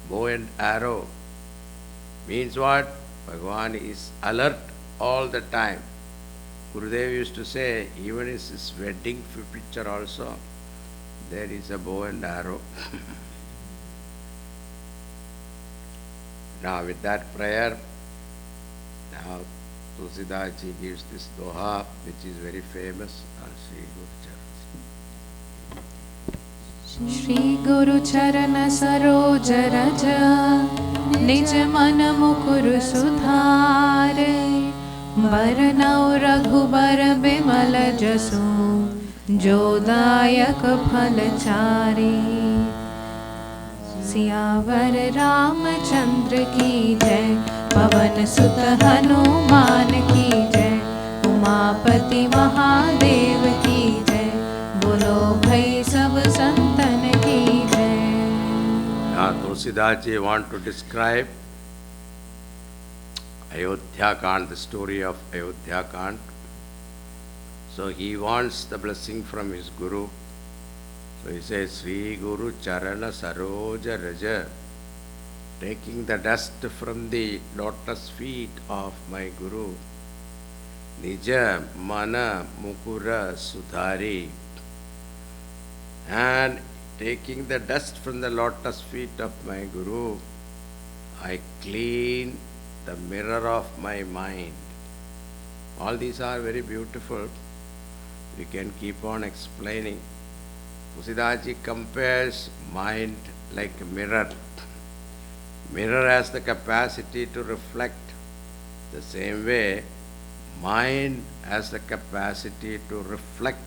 bow and arrow. Means what? Bhagavan is alert all the time. Gurudev used to say, even in his wedding picture also, there is a bow and arrow. Now with that prayer, now Tulsidaji gives this doha, which is very famous. Shri Guru Charana Saroj Raja Nij Man Mukur Sudhare Baranau Raghubar Bimal Jasu Jodayak Phalachari Siyavar Ramchandra ki jai Pavan Sut Hanuman ki jai Umapati Mahadev ki jai Bolo bhai sab santan ki jai. Now Tulsidaji want to describe Ayodhya Kand, the story of Ayodhya Kand. So he wants the blessing from his Guru. So he says, Sri Guru Charana Saroja Raja, taking the dust from the lotus feet of my Guru, Nija Mana Mukura Sudhari, and taking the dust from the lotus feet of my Guru, I clean the mirror of my mind. All these are very beautiful. We can keep on explaining. Tulsidaji compares mind like a mirror. Mirror has the capacity to reflect. The same way, mind has the capacity to reflect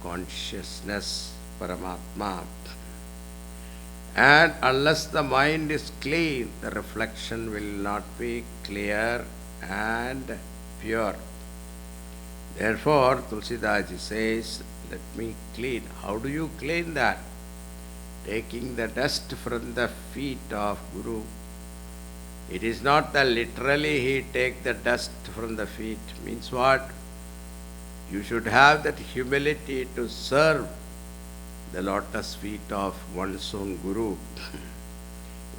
consciousness, Paramatma. And unless the mind is clean, the reflection will not be clear and pure. Therefore, Tulsidaji says, let me clean. How do you clean that? Taking the dust from the feet of Guru. It is not that literally he take the dust from the feet. Means what? You should have that humility to serve the lotus feet of one's own Guru.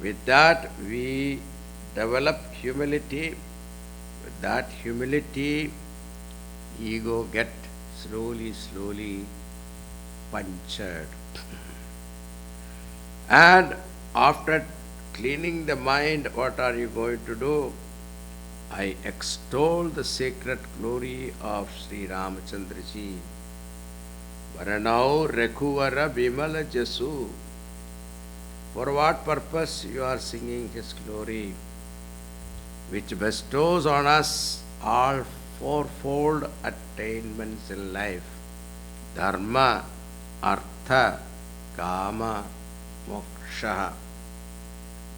With that, we develop humility. With that humility, ego get slowly punctured. And after cleaning the mind, what are you going to do? I extol the sacred glory of Sri Ramachandraji. Varanau Rekhuvara Bimala Jasu. For what purpose you are singing his glory, which bestows on us all fourfold attainments in life: Dharma, Artha, Kama, Moksha.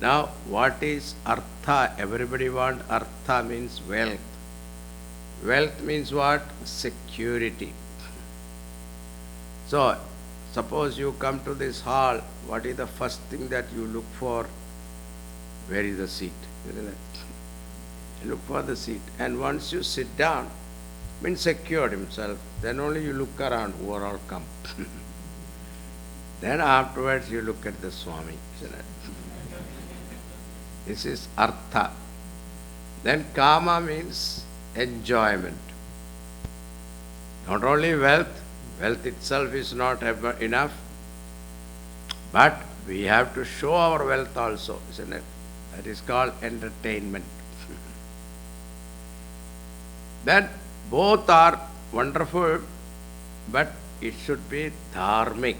Now, what is Artha? Everybody wants Artha, means wealth. Wealth means what? Security. So, suppose you come to this hall, what is the first thing that you look for? Where is the seat? Isn't it? You look for the seat. And once you sit down, means secured himself, then only you look around who are all come. Then afterwards you look at the Swami, isn't it? This is Artha. Then Kama means enjoyment. Not only wealth, wealth itself is not ever enough, but we have to show our wealth also, isn't it? That is called entertainment. Then both are wonderful, but it should be dharmic.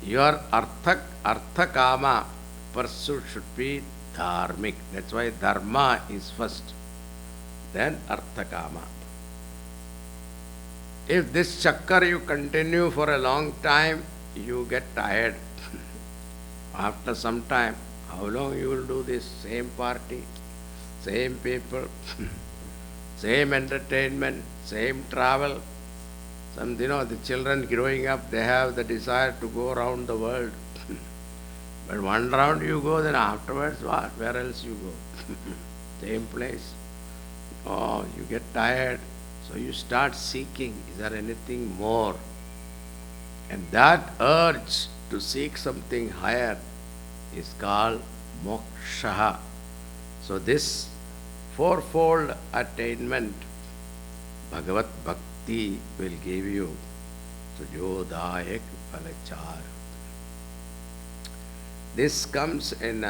Your artha kama pursuit should be dharmic. That's why dharma is first, then artha kama. If this chakkar you continue for a long time, you get tired. After some time, how long you will do this? Same party, same people, same entertainment, same travel. The children growing up, they have the desire to go around the world. But one round you go, then afterwards what? Where else you go? Same place. Oh, you get tired. So you start seeking, is there anything more? And that urge to seek something higher is called moksha. So this fourfold attainment, Bhagavat Bhakti will give you. So Jodayak Palachar. This comes in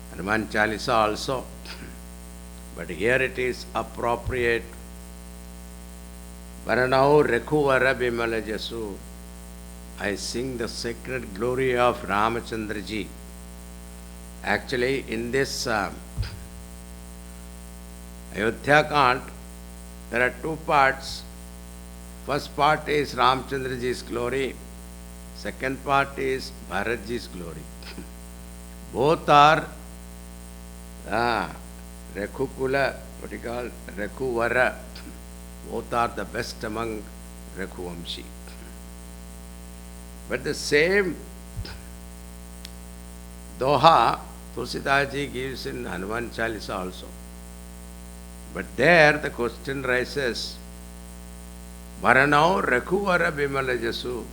Hanuman Chalisa also. But here it is appropriate. Varanau Rekhuvara Bimala Jasu. I sing the sacred glory of Ramachandraji. Actually, in this Ayodhya Kant, there are two parts. First part is Ramachandraji's glory. Second part is Bharatji's glory. Both are Rekhukula, what you call Rekhuvara. Both are the best among Rekhuvamshi. But the same Doha, Tulsidaji gives in Hanuman Chalisa also. But there the question rises, Varanau Rekhuvara Bimala Jasu.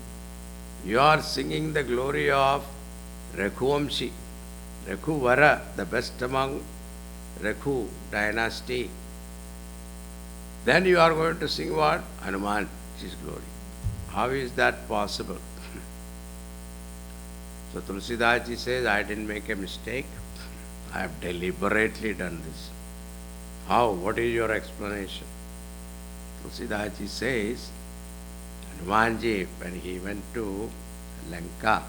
You are singing the glory of Rekhuvamshi. Rekhuvara, the best among Rekhu dynasty. Then you are going to sing what? Hanumanji's glory. How is that possible? So Tulsidaji says, I didn't make a mistake. I have deliberately done this. How? What is your explanation? Tulsidaji says, Hanumanji, when he went to Lanka,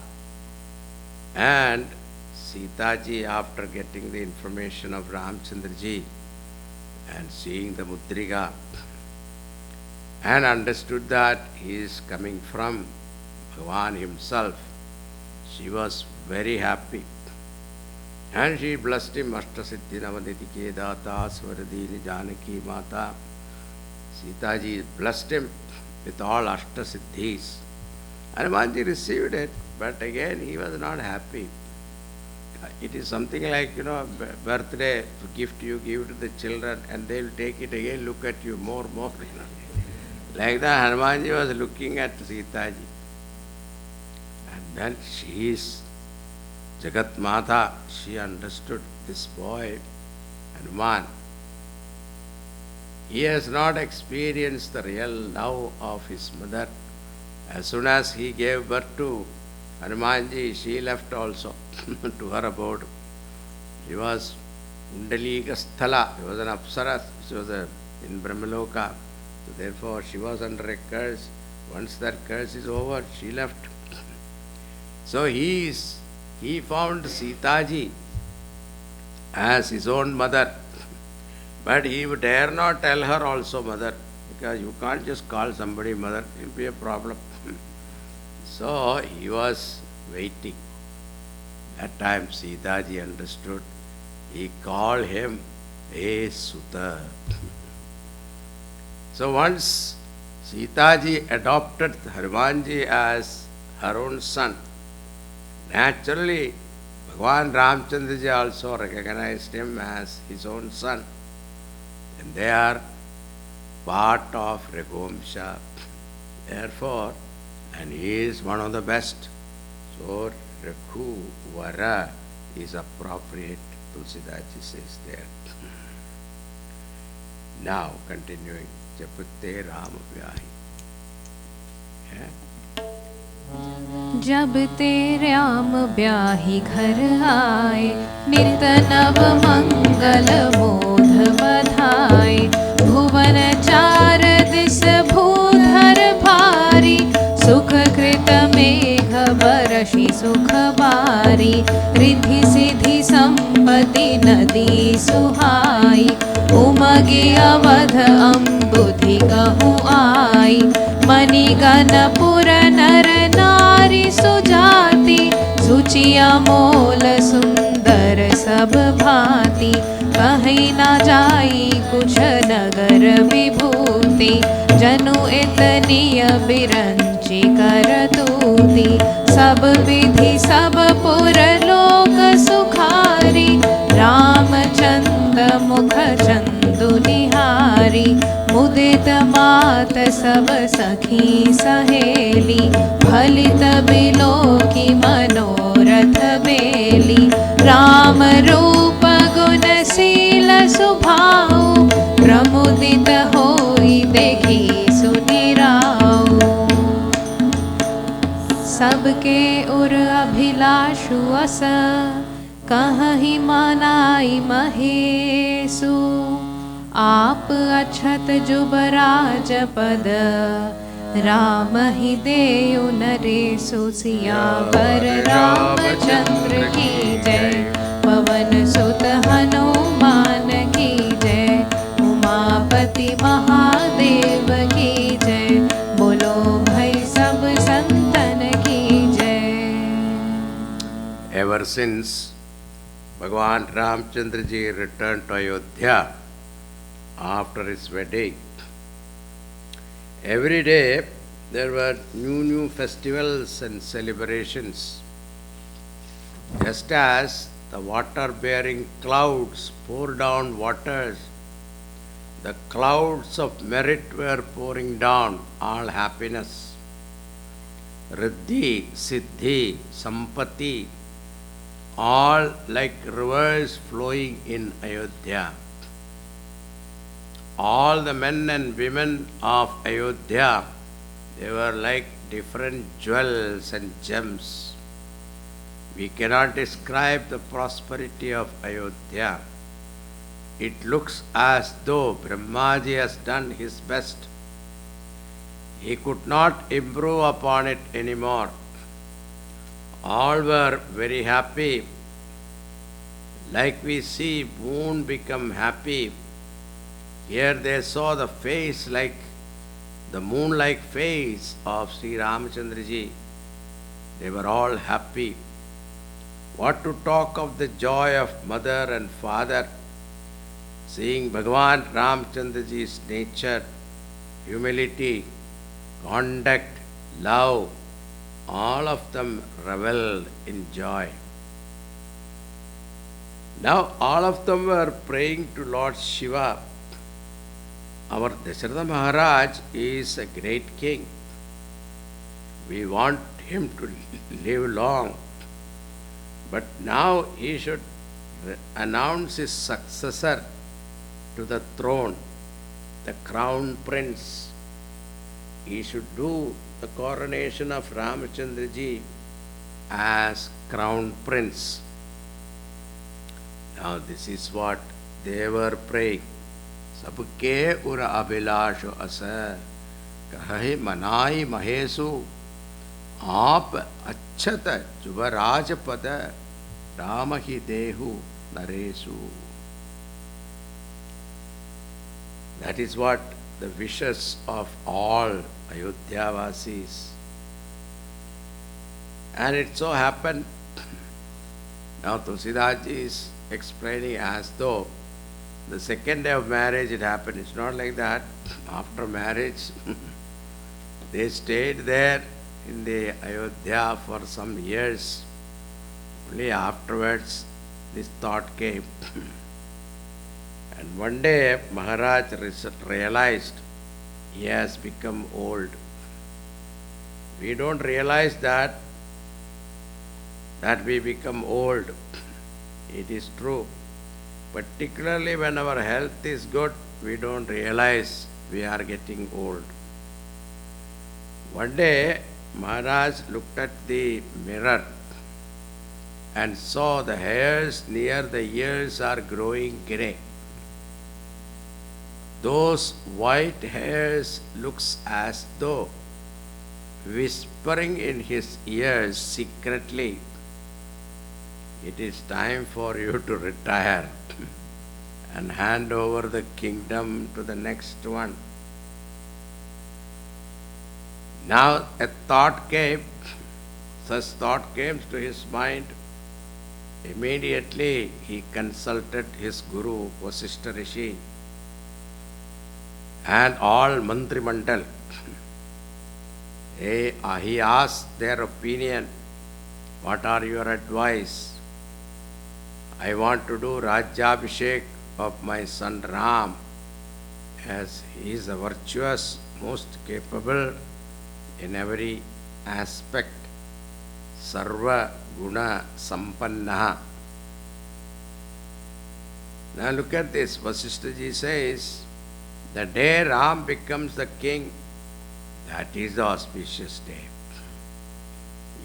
and Sitaji, after getting the information of Ramchandraji and seeing the Mudriga, and understood that he is coming from Bhagavan himself, she was very happy. And she blessed him, Ashtasiddhi Navaditi Kedata Svaradini Janaki Mata. Sitaji blessed him with all Ashtasiddhis. Hanumanji received it, but again he was not happy. It is something like, birthday gift you give to the children and they will take it again, look at you more. Like that, Hanumanji was looking at Sitaji. And then she is Jagat Mata. She understood this boy, Hanuman. He has not experienced the real love of his mother. As soon as he gave birth to Hanumanji, she left also to her abode. She was Undalika Sthala. She was an Apsara. She was in Brahmaloka. So therefore, she was under a curse. Once that curse is over, she left. So he found Sitaji as his own mother. But he would dare not tell her also mother, because you can't just call somebody mother, it will be a problem. So he was waiting. That time Sitaji understood. He called him a Sutta. So once Sitaji adopted Hanumanji as her own son, naturally Bhagavan Ramchandraji also recognized him as his own son. And they are part of Raghuvamsha. Therefore, and he is one of the best. So Raghuvara is appropriate, Tulsidaji says there. Now, continuing. Japutte Rama Vyahi. जब ते राम ब्याही घर आए, नित नव मंगल मोध बधाए। भुवन चार this भूधर भारी, सुख कृत मेघ बरषि सुख बारी। रिद्धि सिद्धि संपत्ति नदी सुहाई, उमगे अवध अम्बुधि कहूँ आई। मणिगण पुर नर नारी सुजाति, सुचि अमोल सुंदर सब भांति। कहीं न जाई कुछ नगर विभूति, जनु इतनी बिरंचि कर तू स्तुति सब विधि सब पुर लोक सुखारी रामचंद्र मुख चंदु निहारी मुदित मात सब सखी सहेली फलित बिलोकी मनोरथ बेली राम रूप गुण शील सुभाऊ प्रमुदित होई देखी सुनिराऊ सबके उर अभिलाषु अस कहि मनाई महेशु आप अक्षत जुबराज पद राम ही देउ नरेशु सियावर रामचंद्र की जय पवन सुत हनुमान की जय उमापति महादेव की जय बोलो भाई सब संतन की जय। Ever since Bhagavan Ramchandra ji returned to Ayodhya after his wedding, every day there were new festivals and celebrations. Just as the water-bearing clouds pour down waters, the clouds of merit were pouring down all happiness. Riddhi, Siddhi, Sampati, all like rivers flowing in Ayodhya. All the men and women of Ayodhya, they were like different jewels and gems. We cannot describe the prosperity of Ayodhya. It looks as though Brahmaji has done his best. He could not improve upon it anymore. All were very happy. Like we see moon become happy, here they saw the face like the moon-like face of Sri Ramachandraji. They were all happy. What to talk of the joy of mother and father, seeing Bhagavan Ramachandraji's nature, humility, conduct, love, all of them reveled in joy. Now all of them were praying to Lord Shiva. Our Dasharatha Maharaj is a great king. We want him to live long. But now he should announce his successor to the throne, the crown prince. He should do the coronation of Ramachandraji as crown prince. Now this is what they were praying. Sabke ura abhilasho asa kahe manai mahesu aap achata juvaraj pada ramahi dehu naresu. That is what the wishes of all Ayodhyavasis. And it so happened, now Tulsidas is explaining as though the second day of marriage it happened. It's not like that. After marriage, they stayed there in the Ayodhya for some years. Only afterwards this thought came. And one day Maharaj realized he has become old. We don't realize that we become old. It is true. Particularly when our health is good, we don't realize we are getting old. One day, Maharaj looked at the mirror and saw the hairs near the ears are growing grey. Those white hairs looks as though whispering in his ears secretly, it is time for you to retire and hand over the kingdom to the next one. Now a thought came, such thought came to his mind. Immediately he consulted his guru, Vasishtha Rishi, and all Mantri Mandal. He asked their opinion. What are your advice? I want to do Rajyabhishek of my son Ram, as he is a virtuous, most capable in every aspect, Sarva Guna Sampanna. Now look at this. Vasishthaji says, the day Ram becomes the king, that is the auspicious day.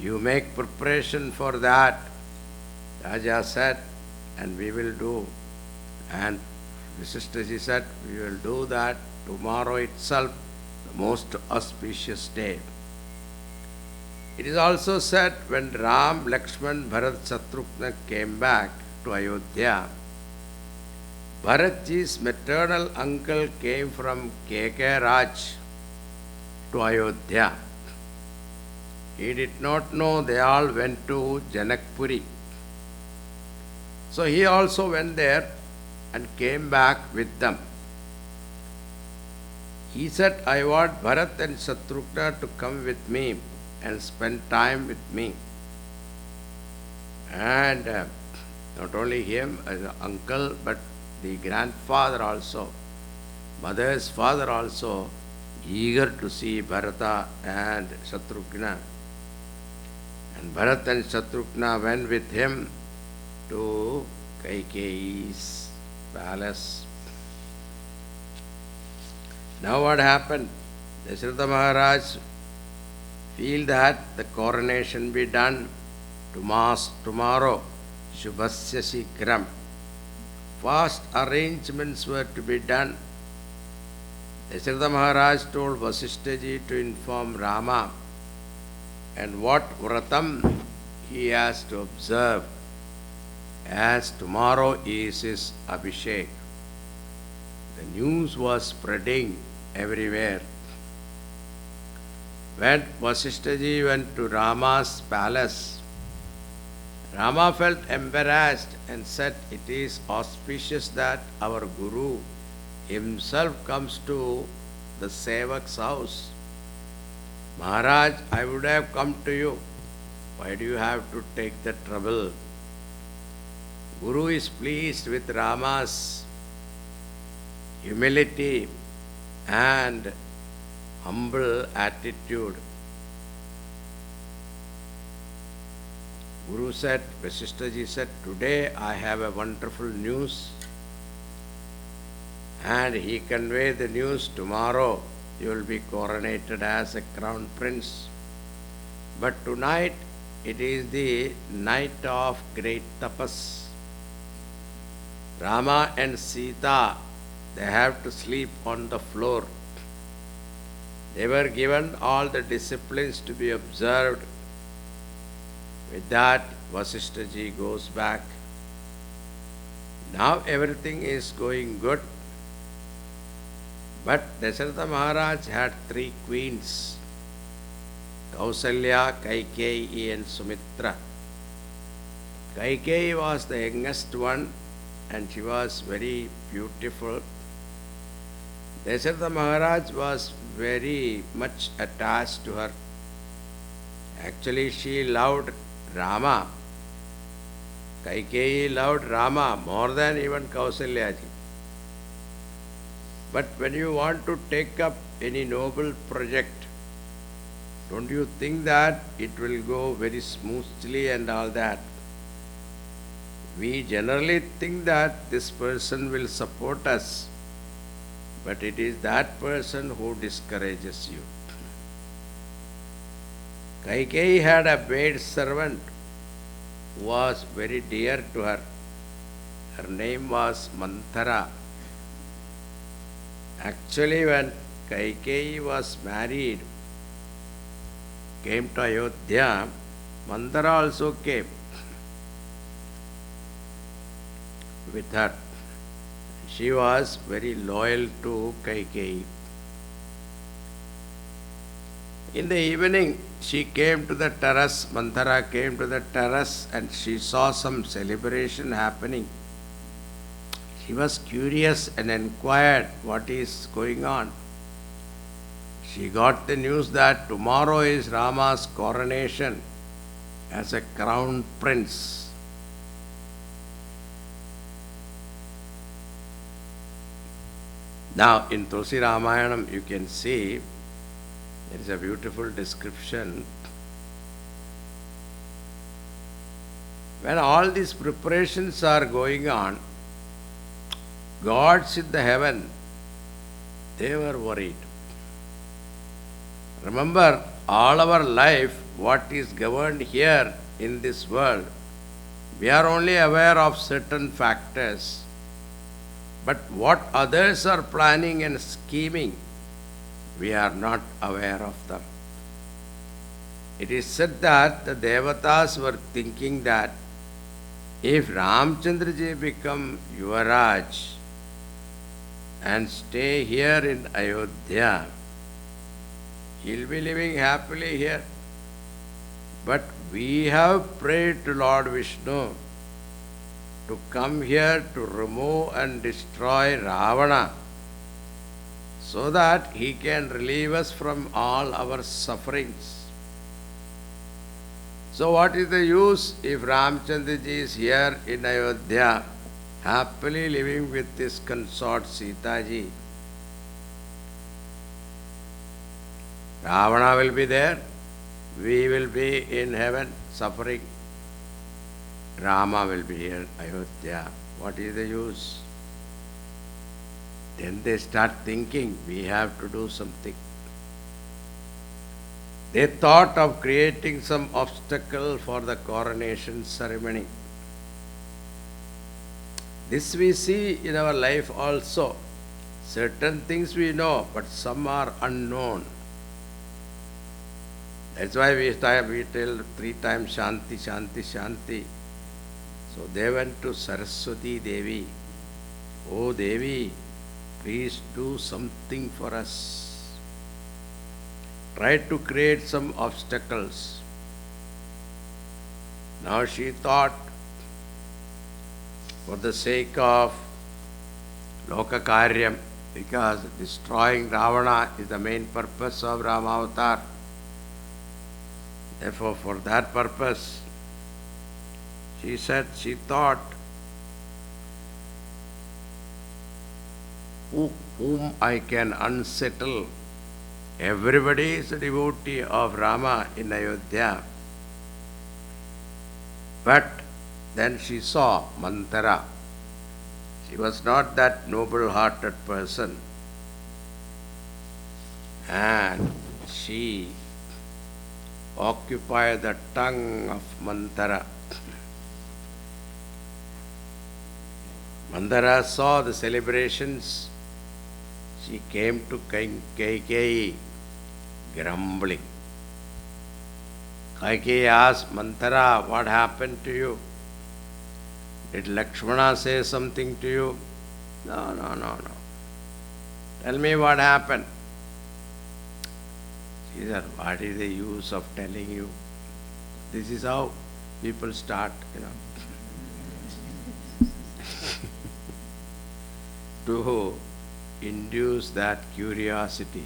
You make preparation for that. Raja said, and we will do. And Vasishthaji said, we will do that tomorrow itself, the most auspicious day. It is also said when Ram, Lakshman, Bharat, Shatrugna came back to Ayodhya, Bharatji's maternal uncle came from K.K. Raj to Ayodhya. He did not know they all went to Janakpuri. So he also went there and came back with them. He said, I want Bharat and Shatrugna to come with me and spend time with me. And not only him as an uncle, but the grandfather also, mother's father also, eager to see Bharata and Shatrugna. And Bharat and Shatrugna went with him to Kaikeyi's palace. Now what happened? Dasharatha Maharaj feel that the coronation be done tomorrow, Shubhasya Shikram. Fast arrangements were to be done. Dasharatha Maharaj told Vasishthaji to inform Rama and what vratam he has to observe, as tomorrow is his Abhishek. The news was spreading everywhere. When Vasishthaji went to Rama's palace, Rama felt embarrassed and said, it is auspicious that our Guru himself comes to the Sevak's house. Maharaj, I would have come to you. Why do you have to take the trouble? Guru is pleased with Rama's humility and humble attitude. Guru said, Vasishthaji said, today I have a wonderful news. And he conveyed the news, tomorrow you will be coronated as a crown prince. But tonight it is the night of great tapas. Rama and Sita, they have to sleep on the floor. They were given all the disciplines to be observed. With that, Vasishthaji goes back. Now everything is going good. But Dasharatha Maharaj had 3 queens, Kausalya, Kaikeyi and Sumitra. Kaikeyi was the youngest one and she was very beautiful. Dasharatha Maharaj was very much attached to her. Actually, she loved Rama. Kaikeyi loved Rama more than even Kausalyaji. But when you want to take up any noble project, don't you think that it will go very smoothly and all that? We generally think that this person will support us, but it is that person who discourages you. Kaikeyi had a maid servant who was very dear to her. Her name was Manthara. Actually, when Kaikeyi was married, came to Ayodhya, Manthara also came with her. She was very loyal to Kaikeyi. In the evening, she came to the terrace, Manthara came to the terrace and she saw some celebration happening. She was curious and inquired what is going on. she got the news that tomorrow is Rama's coronation as a crown prince. Now, in Tulsi Ramayanam, you can see there is a beautiful description. When all these preparations are going on, gods in the heaven, they were worried. Remember, all our life, what is governed here in this world, we are only aware of certain factors. But what others are planning and scheming, we are not aware of them. It is said that the Devatas were thinking that if Ramchandraji become Yuvaraj and stay here in Ayodhya, he will be living happily here. But we have prayed to Lord Vishnu to come here to remove and destroy Ravana so that he can relieve us from all our sufferings. So what is the use if Ramchandraji is here in Ayodhya, happily living with his consort Sitaji? Ravana will be there, we will be in heaven suffering. Rama will be here in Ayodhya. What is the use? Then they start thinking, we have to do something. They thought of creating some obstacle for the coronation ceremony. This we see in our life also. Certain things we know, but some are unknown. That's why we tell 3 times Shanti, Shanti, Shanti. So they went to Saraswati Devi. Oh Devi, please do something for us. Try to create some obstacles. Now she thought, for the sake of Lokakaryam, because destroying Ravana is the main purpose of Ramavatar. Therefore, for that purpose, she thought, whom I can unsettle. Everybody is a devotee of Rama in Ayodhya. But then she saw Mantara. She was not that noble-hearted person. And she occupied the tongue of Mantara. Mandara saw the celebrations. She came to Kaikeyi, grumbling. Kaikeyi asked Mantara, what happened to you? Did Lakshmana say something to you? No. Tell me what happened. She said, what is the use of telling you? This is how people start, to induce that curiosity.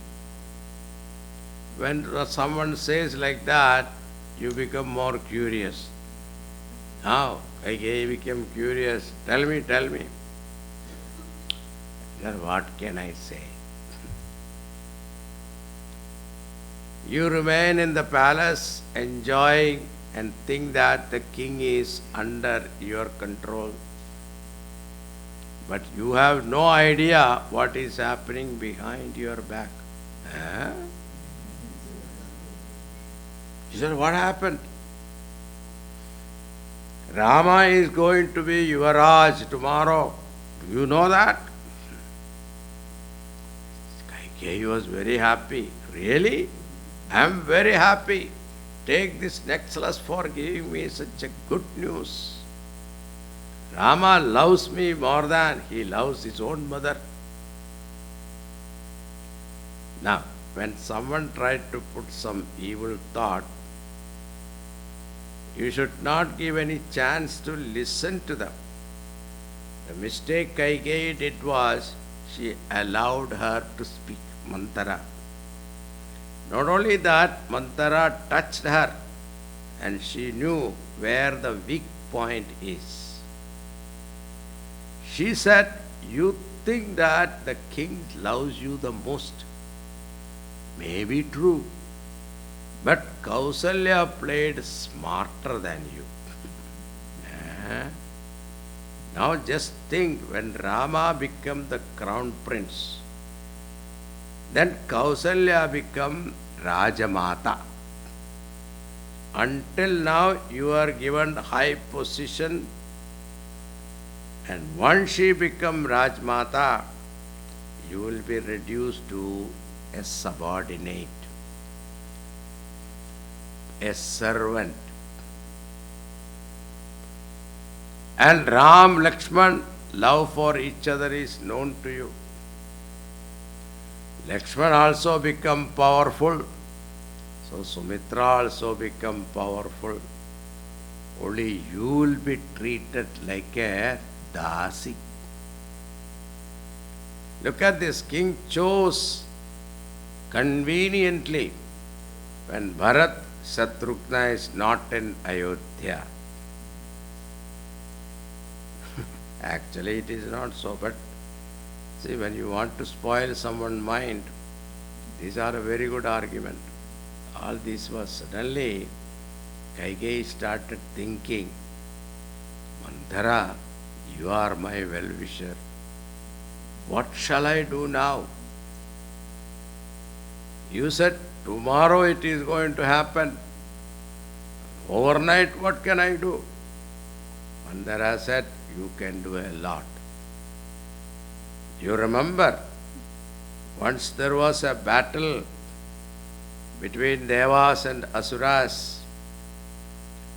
When someone says like that, you become more curious. Now, I became curious. Tell me. Then what can I say? You remain in the palace enjoying and think that the king is under your control. But you have no idea what is happening behind your back. He said, what happened? Rama is going to be Yuvaraj tomorrow. Do you know that? Kaikeyi was very happy. Really? I am very happy. Take this necklace for giving me such a good news. Rama loves me more than he loves his own mother. Now, when someone tried to put some evil thought, you should not give any chance to listen to them. The mistake Kaikeyi did was, she allowed her to speak, Mantara. Not only that, Manthara touched her and she knew where the weak point is. She said, "You think that the king loves you the most. May be true, but Kausalya played smarter than you." Eh? Now just think, when Rama became the crown prince, then Kausalya became Rajamata. Until now you are given high position, and once she become Rajmata, you will be reduced to a subordinate, a servant. And Ram, Lakshman, love for each other is known to you. Lakshman also become powerful. So Sumitra also become powerful. Only you will be treated like a dasi. Look at this, king chose conveniently when Bharat Shatrugna is not in Ayodhya. Actually it is not so, but see, when you want to spoil someone's mind, these are a very good argument. All this was suddenly, Kaikeyi started thinking, Manthara, you are my well-wisher. What shall I do now? You said tomorrow it is going to happen. Overnight, what can I do? Manthara said, you can do a lot. You remember, once there was a battle between Devas and Asuras,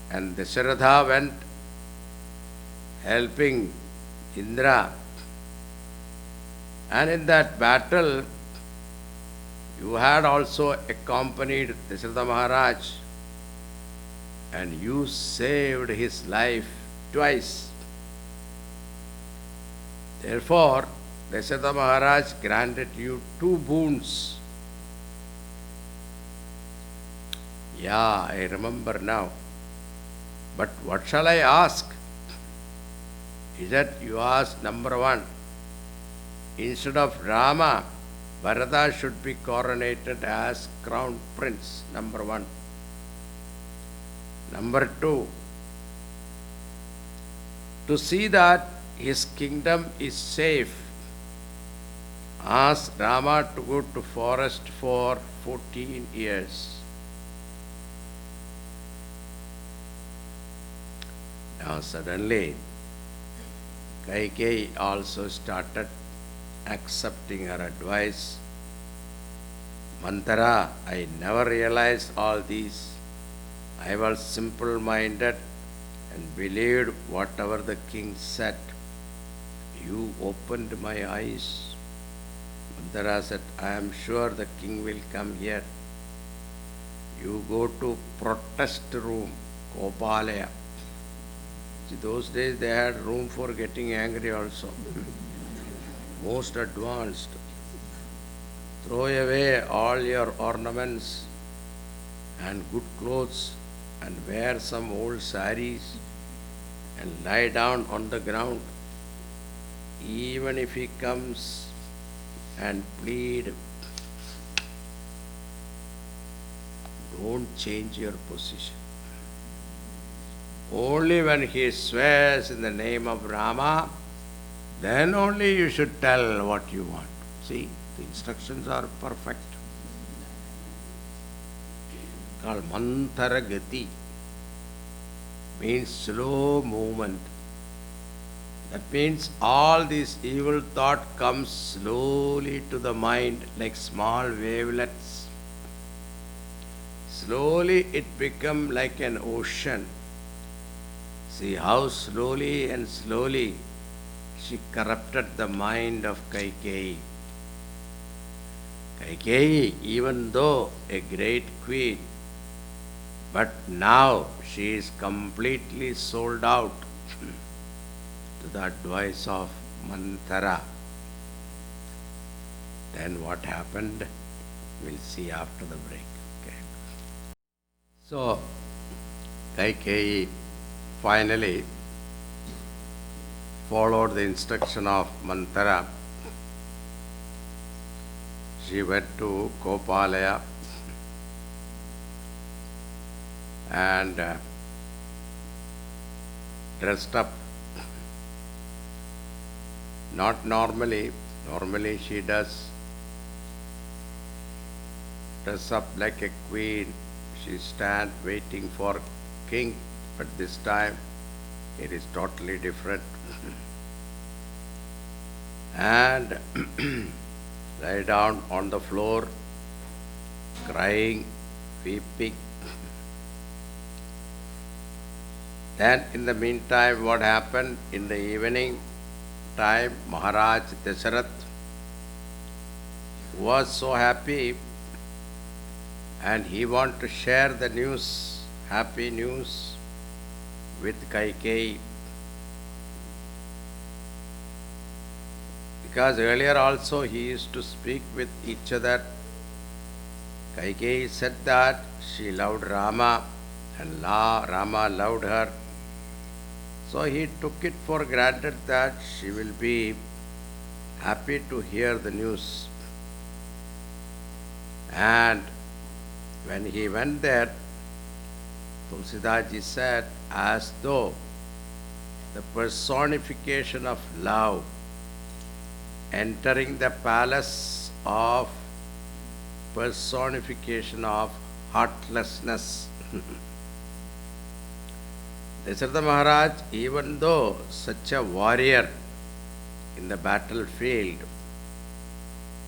and Dasharatha went helping Indra. And in that battle, you had also accompanied Dasharatha Maharaj, and you saved his life twice. Therefore, Dasharatha Maharaj granted you 2 boons. Yeah, I remember now. But what shall I ask? He said, you ask number 1. Instead of Rama, Bharata should be coronated as crown prince, number 1. Number 2, to see that his kingdom is safe, ask Rama to go to forest for 14 years. Now suddenly, Kaikeyi also started accepting her advice. Manthara, I never realized all these. I was simple-minded and believed whatever the king said. You opened my eyes. Manthara said, I am sure the king will come here. You go to protest room, Kopalaya. See, those days they had room for getting angry also. Most advanced. Throw away all your ornaments and good clothes and wear some old saris and lie down on the ground. Even if he comes and plead, don't change your position. Only when he swears in the name of Rama, then only you should tell what you want. See, the instructions are perfect. Called Manthara Gati, means slow movement. That means all this evil thought comes slowly to the mind like small wavelets. Slowly it becomes like an ocean. See how slowly and slowly she corrupted the mind of Kaikeyi. Kaikeyi, even though a great queen, but now she is completely sold out to the advice of Manthara. Then what happened? We'll see after the break. Okay. So, Kaikeyi finally followed the instruction of Manthara. She went to Kopalaya and dressed up. Not normally she does dress up like a queen. She stands waiting for king, but this time it is totally different. And lie down on the floor, crying, weeping. Then in the meantime, what happened? In the evening time, Maharaj Dasarath was so happy and he wanted to share the news, happy news, with Kaikeyi. Because earlier also he used to speak with each other. Kaikeyi said that she loved Rama and Rama loved her. So he took it for granted that she will be happy to hear the news. And when he went there, Tulsidaji said, as though the personification of love entering the palace of personification of heartlessness. Dasharatha Maharaj, even though such a warrior in the battlefield,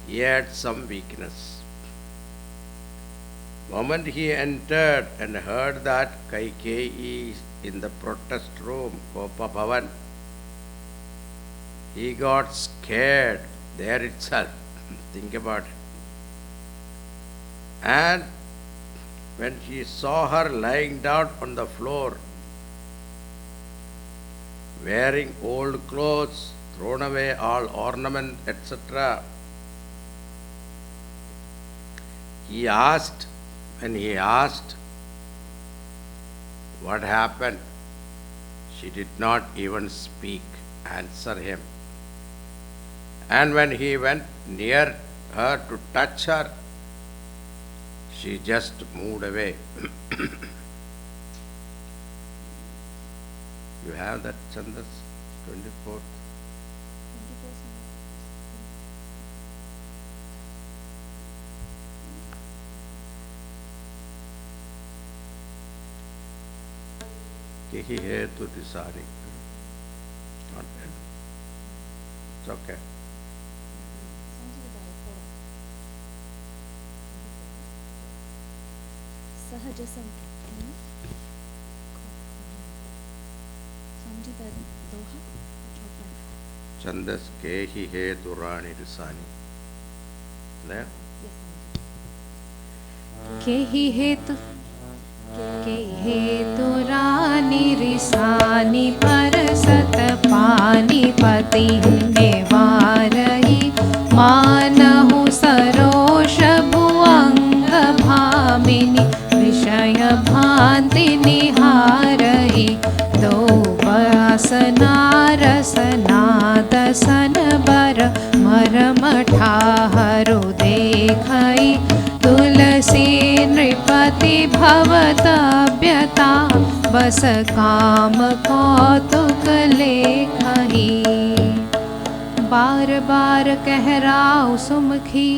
he had some weakness. The moment he entered and heard that Kaikeyi is in the protest room, Kopa Bhavan, he got scared there itself. Think about it. And when he saw her lying down on the floor, wearing old clothes, thrown away all ornament, etc., when he asked what happened, she did not even answer him. And when he went near her to touch her, she just moved away. You have that Chandas 24th? Kehi hetu disani. Not bad. It's okay. Chandas kehi hetu rani disani. There? केहि हेतु रानी रिसानी परसत पानी पति के वारही मानहु सरोष भुअंग भामिनी विषय भांति निहारही दो वासना रसना दसन बर मरम ठाहरु देखई तुलसी नृपति भवतव्यता बस काम कौतुक लेखही बार बार कहराउ सुमुखी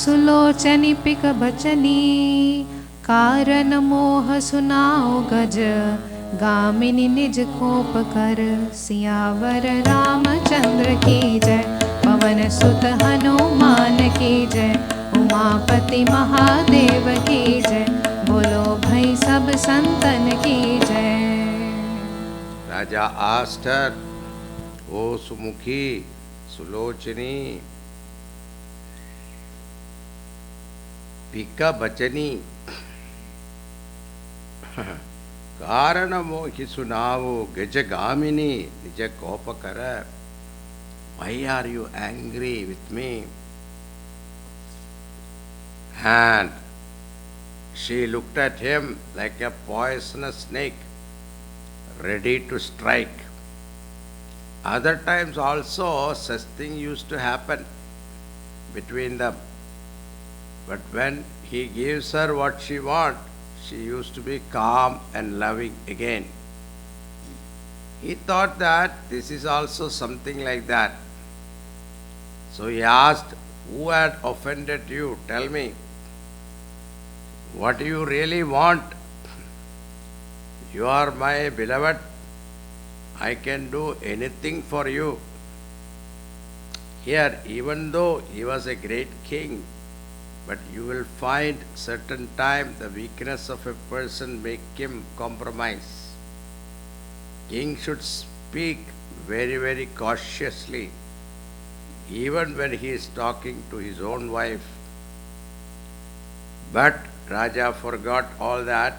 सुलोचनी पिक बचनी कारण मोह सुनाओ गज गामिनी निज कोप कर सियावर रामचंद्र की जय पवन सुत हनुमान की जय उमापति महादेव की जय बोलो भाई सब संतन की जय. Raja asked her, O Sumukhi, Sulochani, Pika Bachani, Karana Mohi Sunavu, Gajagamini, Nija Kopakara, why are you angry with me? And she looked at him like a poisonous snake, ready to strike. Other times also such thing used to happen between them. But when he gives her what she wants, she used to be calm and loving again. He thought that this is also something like that. So he asked, who had offended you? Tell me. What do you really want? You are my beloved. I can do anything for you. Here, even though he was a great king, but you will find certain time the weakness of a person make him compromise. King should speak very, very cautiously, even when he is talking to his own wife. But Raja forgot all that.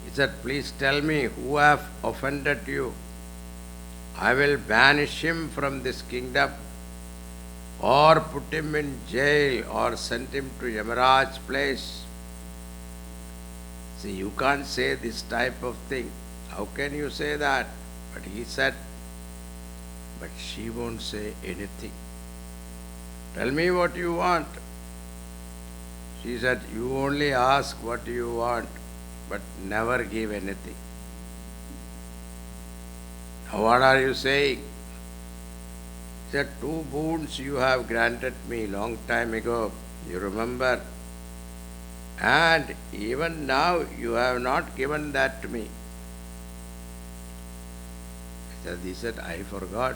He said, please tell me who have offended you. I will banish him from this kingdom, or put him in jail, or send him to Yamaraj's place. See, you can't say this type of thing. How can you say that? But he said, but she won't say anything. Tell me what you want. She said, you only ask what you want, but never give anything. Now what are you saying? He said, 2 boons you have granted me long time ago, you remember? And even now you have not given that to me. He said, I forgot.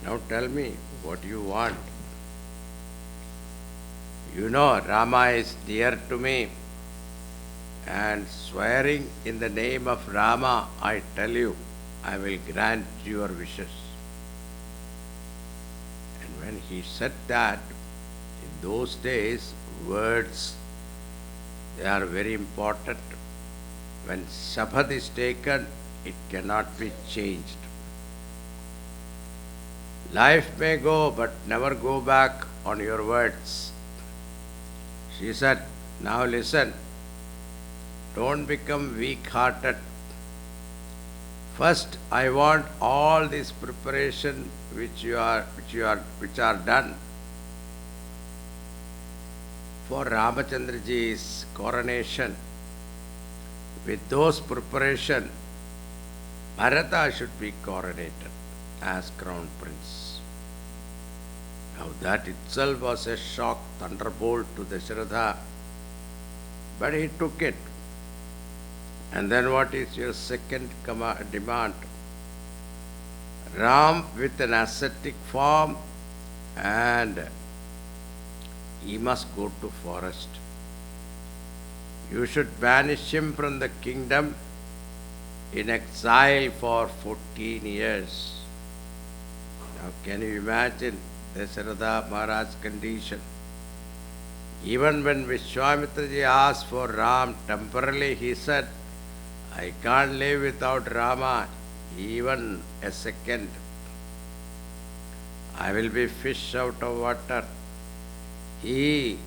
Now tell me what you want. You know, Rama is dear to me, and swearing in the name of Rama, I tell you, I will grant your wishes. And when he said that, in those days, words, they are very important. When Shabad is taken, it cannot be changed. Life may go, but never go back on your words. She said, now listen, don't become weak-hearted. First, I want all this preparation which are done for Ramachandraji's coronation. With those preparation, Bharata should be coronated as crown prince. Now that itself was a shock, thunderbolt to Dasharatha, but he took it. And then what is your second demand? Ram with an ascetic form, and he must go to forest. You should banish him from the kingdom in exile for 14 years. Now can you imagine Dasharatha Maharaj's condition? Even when Vishwamitraji asked for Ram temporarily, he said, I can't live without Rama even a second. I will be fish out of water. He,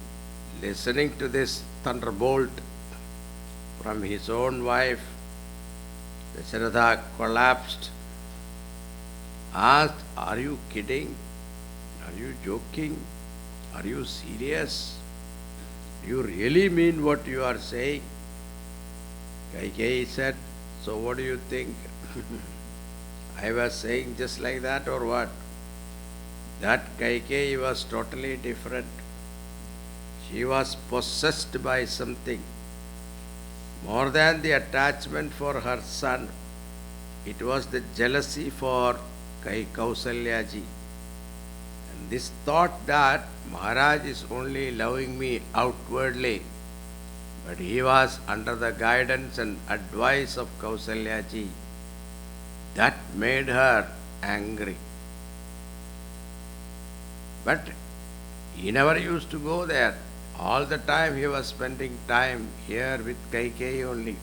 listening to this thunderbolt from his own wife, Dasharatha collapsed, asked, are you kidding? Are you joking? Are you serious? Do you really mean what you are saying? Kaikeyi said, so what do you think? I was saying just like that or what? That Kaikeyi was totally different. She was possessed by something. More than the attachment for her son, it was the jealousy for Kausalyaji. And this thought that Maharaj is only loving me outwardly, but he was under the guidance and advice of Kausalyaji. That made her angry. But he never used to go there. All the time he was spending time here with Kaikeyi only.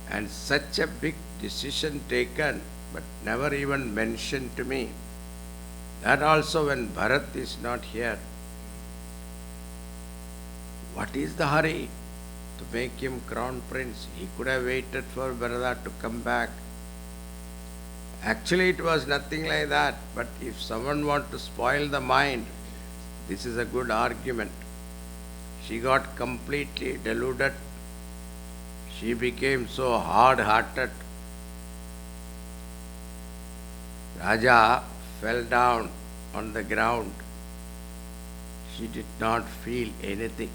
And such a big decision taken, but never even mentioned to me. That also when Bharat is not here. What is the hurry to make him crown prince? He could have waited for Bharata to come back. Actually, it was nothing like that. But if someone wants to spoil the mind, this is a good argument. She got completely deluded. She became so hard-hearted. Raja fell down on the ground. She did not feel anything.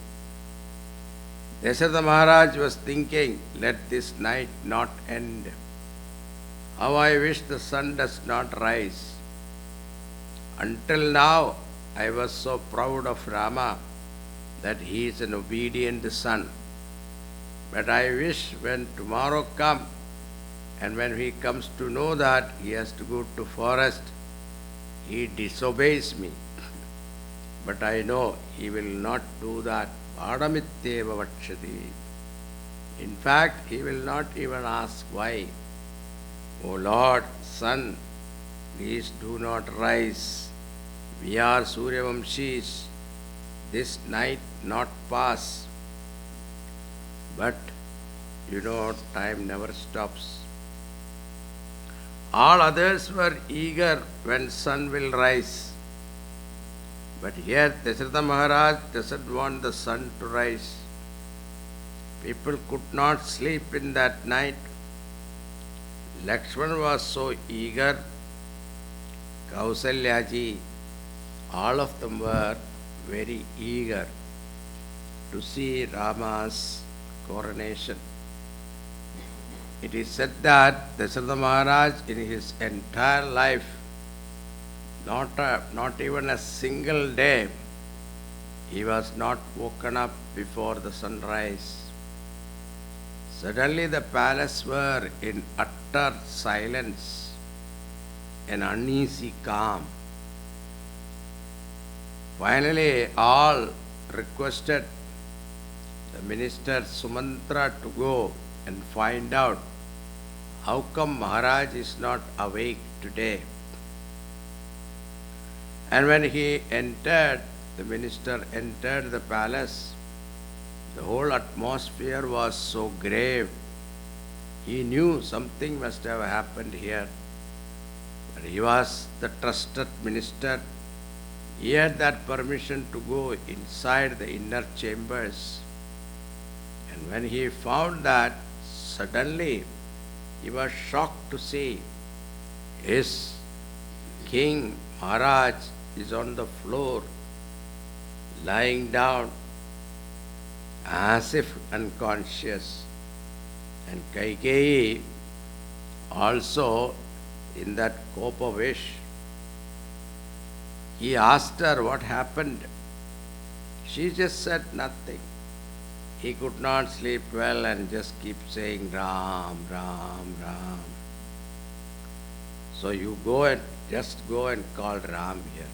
Dasharatha Maharaj was thinking, let this night not end. How I wish the sun does not rise. Until now, I was so proud of Rama that he is an obedient son. But I wish when tomorrow comes, and when he comes to know that he has to go to forest, he disobeys me. But I know he will not do that. Padamityeva vakshati. In fact, he will not even ask why. O Lord, sun, please do not rise. We are Suryavamshis. This night not pass. But you know, time never stops. All others were eager when sun will rise. But here Dasharatha Maharaj doesn't want the sun to rise. People could not sleep in that night. Lakshmana was so eager. Kausalyaji, all of them were very eager to see Rama's coronation. It is said that Dasharatha Maharaj in his entire life, not even a single day, he was not woken up before the sunrise. Suddenly the palace were in utter silence, an uneasy calm. Finally, all requested the minister Sumantra to go and find out how come Maharaj is not awake today. And when he entered, the minister entered the palace, the whole atmosphere was so grave. He knew something must have happened here. But he was the trusted minister. He had that permission to go inside the inner chambers. And when he found that, suddenly he was shocked to see his king Maharaj is on the floor, lying down as if unconscious. And Kaikeyi also in that Kopa-wish, he asked her what happened. She just said nothing. He could not sleep well and just keep saying Ram, Ram, Ram. So you just go and call Ram here.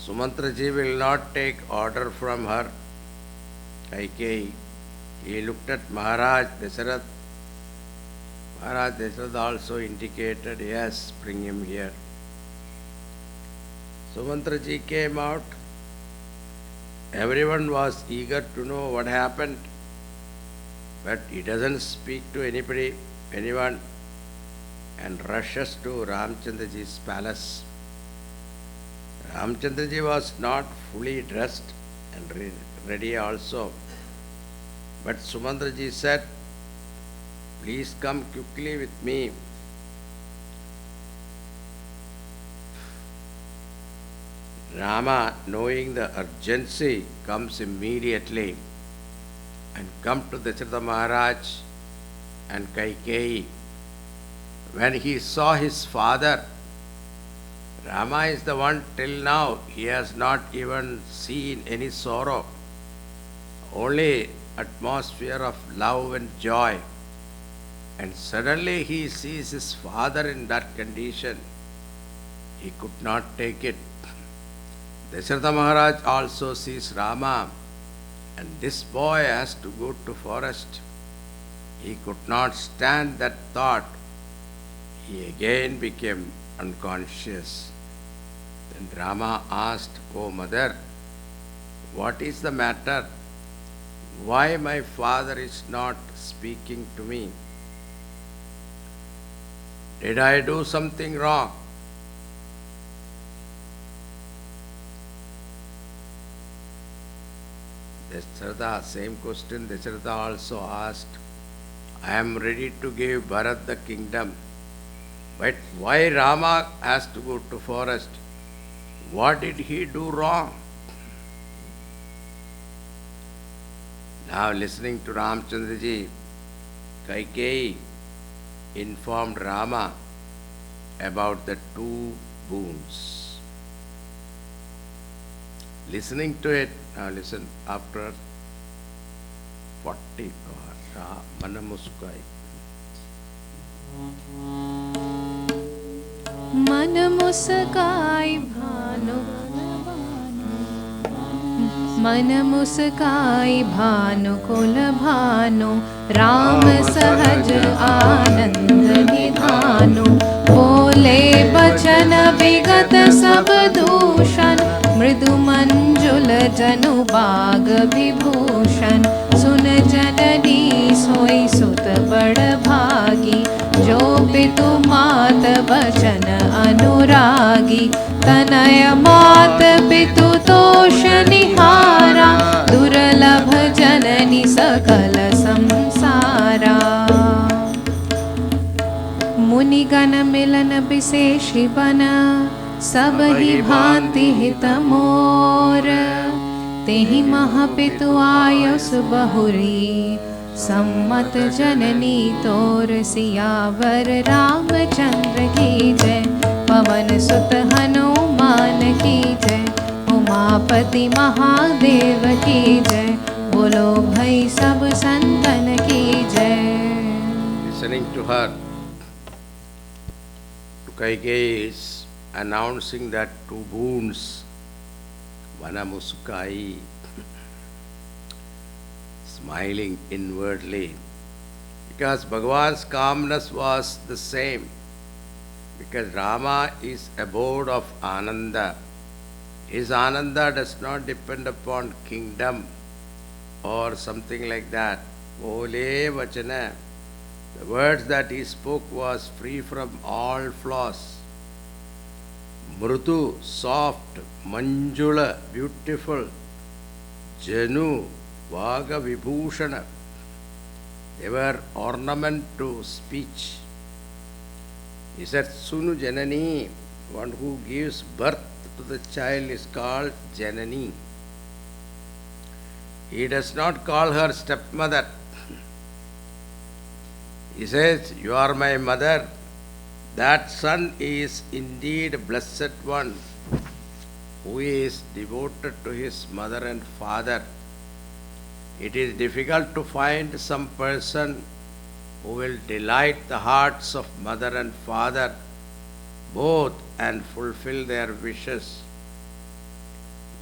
Sumantraji will not take order from her. Kaikeyi. He looked at Maharaj Dasharatha. Maharaj Dasharatha also indicated, yes, bring him here. Sumantraji came out. Everyone was eager to know what happened. But he doesn't speak to anyone, and rushes to Ramchandraji's palace. Ramchandraji was not fully dressed and ready also. But Sumantraji said, please come quickly with me. Rama, knowing the urgency, comes immediately and come to Dasharatha Maharaj and Kaikeyi. When he saw his father, Rama is the one till now, he has not even seen any sorrow, only atmosphere of love and joy. And suddenly he sees his father in that condition. He could not take it. Dasharatha Maharaj also sees Rama, and this boy has to go to forest. He could not stand that thought. He again became unconscious. Then Rama asked, "O mother, what is the matter? Why my father is not speaking to me? Did I do something wrong? Dasharatha, same question Dasharatha also asked. I am ready to give Bharat the kingdom. But why Rama has to go to forest? What did he do wrong? Now listening to Ramchandraji, Kaikeyi informed Rama about the two boons. Listening to it, now listen, after 40 Manamuskai. मन मुस्काई भानु मन मुस्काई भानु कुल भानु राम सहज आनंद निधानु बोले बचन विगत सब दूषण मृदु मंजुल जनु बाग विभूषण सुन जननी सोई सुत बड़ भागी जो पितु मात बचन अनुरागी तनय मात पितु तोष निहारा दुर्लभ जननी सकल संसारा मुनिगण मिलन विशेषि बन सब ही भांति हित मोर तेहि महापितु आयुष बहुरी सम्मत जननी तोर सियावर रामचंद्र की जय पवन सुत हनुमान की जय उमापति महादेव की जय बोलो भाई सब संतन की जय. Listening to her, Kaikeyi is announcing that two boons, Vanamusukai, smiling inwardly, because Bhagavan's calmness was the same, because Rama is abode of Ananda. His Ananda does not depend upon kingdom or something like that. Ole Vachana, the words that he spoke was free from all flaws. Mrutu, soft, Manjula, beautiful, Janu, Vaga Vibhushana. They were ornament to speech. He said, Sunu Janani, one who gives birth to the child is called Janani. He does not call her stepmother. He says, you are my mother. That son is indeed a blessed one who is devoted to his mother and father. It is difficult to find some person who will delight the hearts of mother and father both and fulfill their wishes.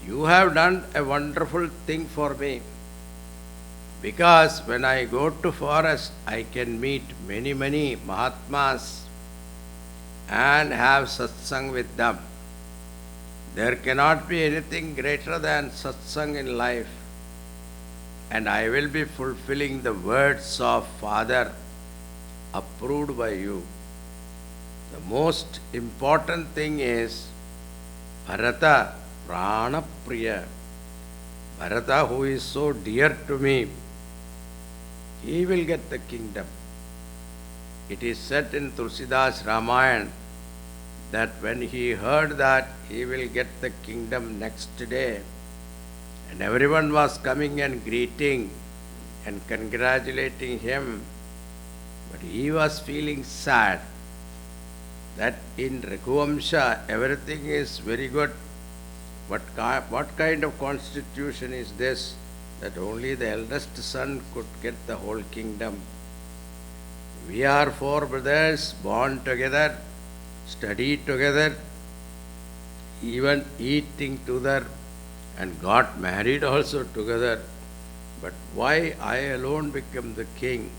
You have done a wonderful thing for me, because when I go to forest, I can meet many Mahatmas and have satsang with them. There cannot be anything greater than satsang in life. And I will be fulfilling the words of Father approved by you. The most important thing is Bharata Prana Priya. Bharata, who is so dear to me, he will get the kingdom. It is said in Tulsidas Ramayana that when he heard that he will get the kingdom next day, and everyone was coming and greeting and congratulating him, but he was feeling sad that in Raghuvamsha everything is very good. What kind of constitution is this, that only the eldest son could get the whole kingdom? We are four brothers born together, studied together, even eating together, and got married also together. But why I alone become the king?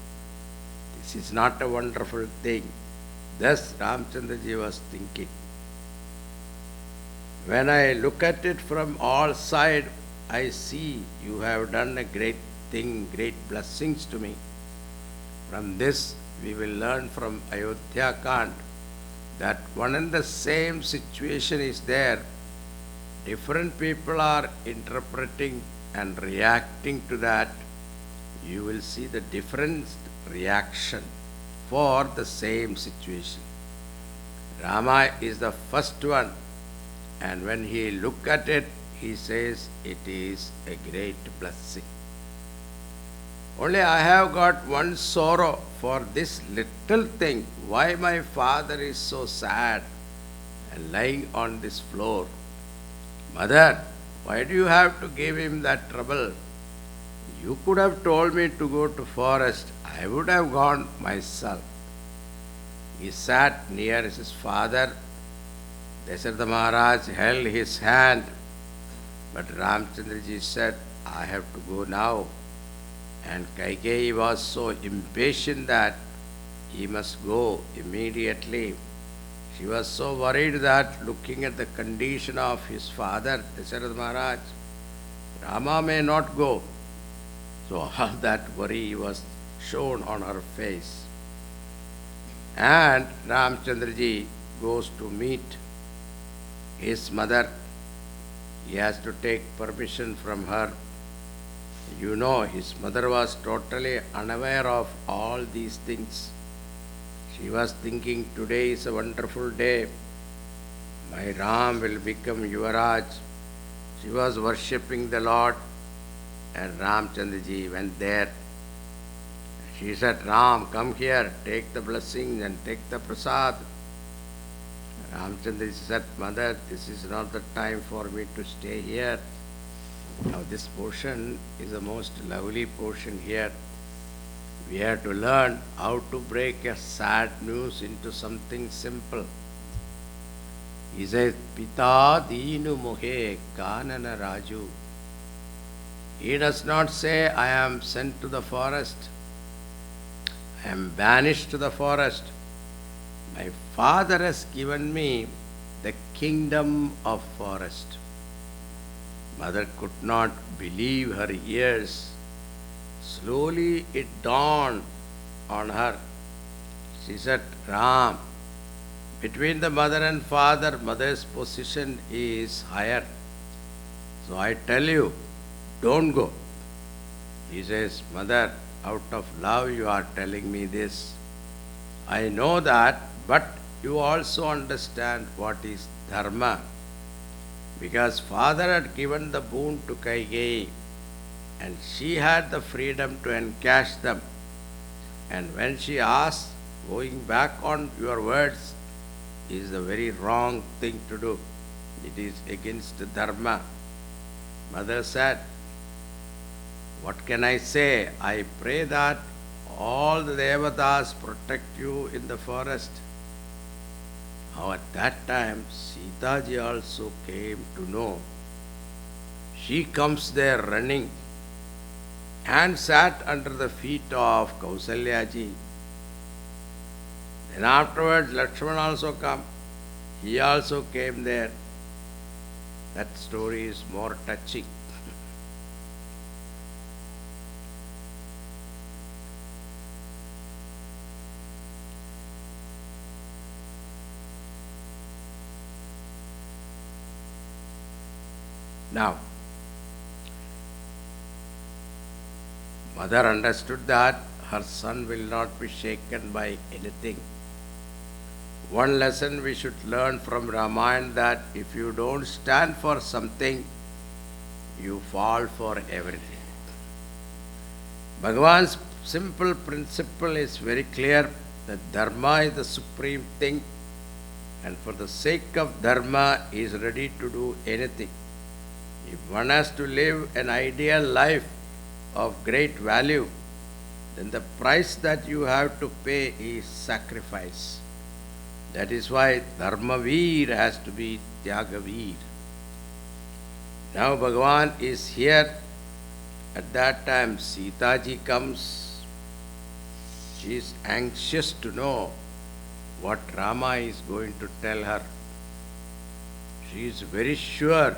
This is not a wonderful thing. Thus Ramchandraji was thinking. When I look at it from all sides, I see you have done a great thing, great blessings to me. From this, we will learn from Ayodhya Kand that one and the same situation is there. Different people are interpreting and reacting to that. You will see the different reaction for the same situation. Rama is the first one, and when he look at it, he says it is a great blessing. Only I have got one sorrow for this little thing. Why my father is so sad and lying on this floor? Mother, why do you have to give him that trouble? You could have told me to go to forest. I would have gone myself. He sat near his father. Dasharatha Maharaj held his hand. But Ramchandraji said, I have to go now. And Kaikeyi was so impatient that he must go immediately. She was so worried that looking at the condition of his father, Dasharatha Maharaj, Rama may not go. So all that worry was shown on her face. And Ramchandraji goes to meet his mother. He has to take permission from her. You know, his mother was totally unaware of all these things. She was thinking, today is a wonderful day. My Ram will become Yuvaraj. She was worshipping the Lord, and Ramchandraji went there. She said, Ram, come here, take the blessings and take the prasad. Ramchandraji said, Mother, this is not the time for me to stay here. Now this portion is the most lovely portion here. We have to learn how to break a sad news into something simple. He says, Pita Deenu Mohe Kanana Raju. He does not say, I am sent to the forest. I am banished to the forest. My father has given me the kingdom of forest. Mother could not believe her ears. Slowly it dawned on her. She said, Ram, between the mother and father, mother's position is higher. So I tell you, don't go. He says, Mother, out of love you are telling me this. I know that, but you also understand what is dharma. Because father had given the boon to Kaikeyi, and she had the freedom to encash them. And when she asked, going back on your words is the very wrong thing to do. It is against dharma. Mother said, what can I say? I pray that all the devatas protect you in the forest. Now at that time, Sita ji also came to know. She comes there running and sat under the feet of Kausalya ji. Then afterwards, Lakshmana also come. He also came there. That story is more touching. Now, mother understood that her son will not be shaken by anything. One lesson we should learn from Ramayana, that if you don't stand for something, you fall for everything. Bhagavan's simple principle is very clear, that dharma is the supreme thing, and for the sake of dharma he is ready to do anything. If one has to live an ideal life of great value, then the price that you have to pay is sacrifice. That is why Dharmaveer has to be Tyagaveer. Now Bhagavan is here. At that time Sita ji comes. She is anxious to know what Rama is going to tell her. She is very sure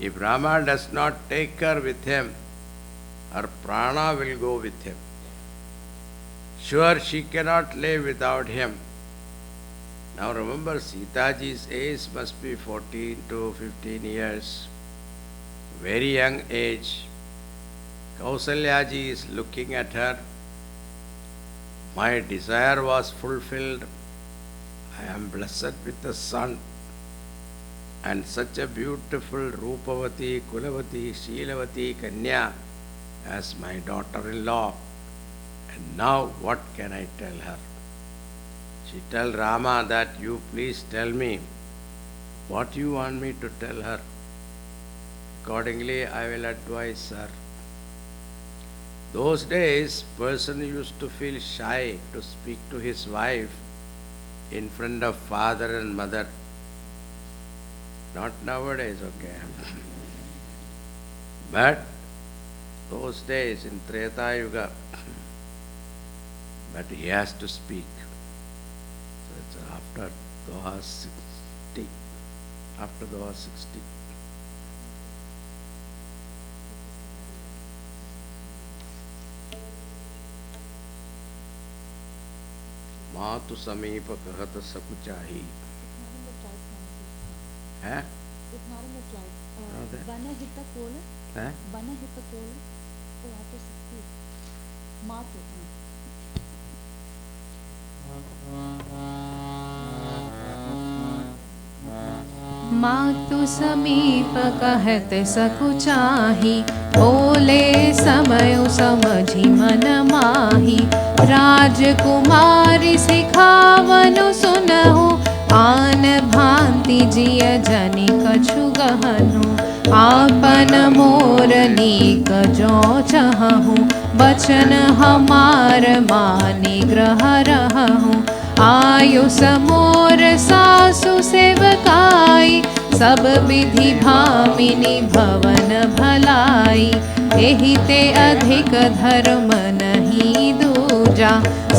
If Rama does not take her with him, her prana will go with him. Sure, she cannot live without him. Now remember, Sitaji's age must be 14 to 15 years. Very young age. Kausalyaji is looking at her. My desire was fulfilled. I am blessed with a son. And such a beautiful Rupavati, Kulavati, Sheelavati, Kanya as my daughter-in-law. And now what can I tell her? She tell Rama that you please tell me what you want me to tell her. Accordingly, I will advise her. Those days, person used to feel shy to speak to his wife in front of father and mother. Not nowadays, okay. But those days in Treta Yuga, but he has to speak. So it's after Doha 60. After Doha 60. मातु समीप कहत सकुचाही है It's not in the slide. Not there. Vanahita Kola. है Vanahita Kola. Oh, after 60. Matu. मातु समीप कहत सकुचाही, बोले समय समझी मन माही। राजकुमारी सिखावनु सुनहु, आन भांति जिय जनि कछु गहनु। आपन मोर नीक जो चहु, बचन हमार मानि ग्रह रहु। आयुष मोर सासु सेवकाई, सब विधि भामिनी भवन भलाई। एहि ते अधिक धर्म नहीं दूजा,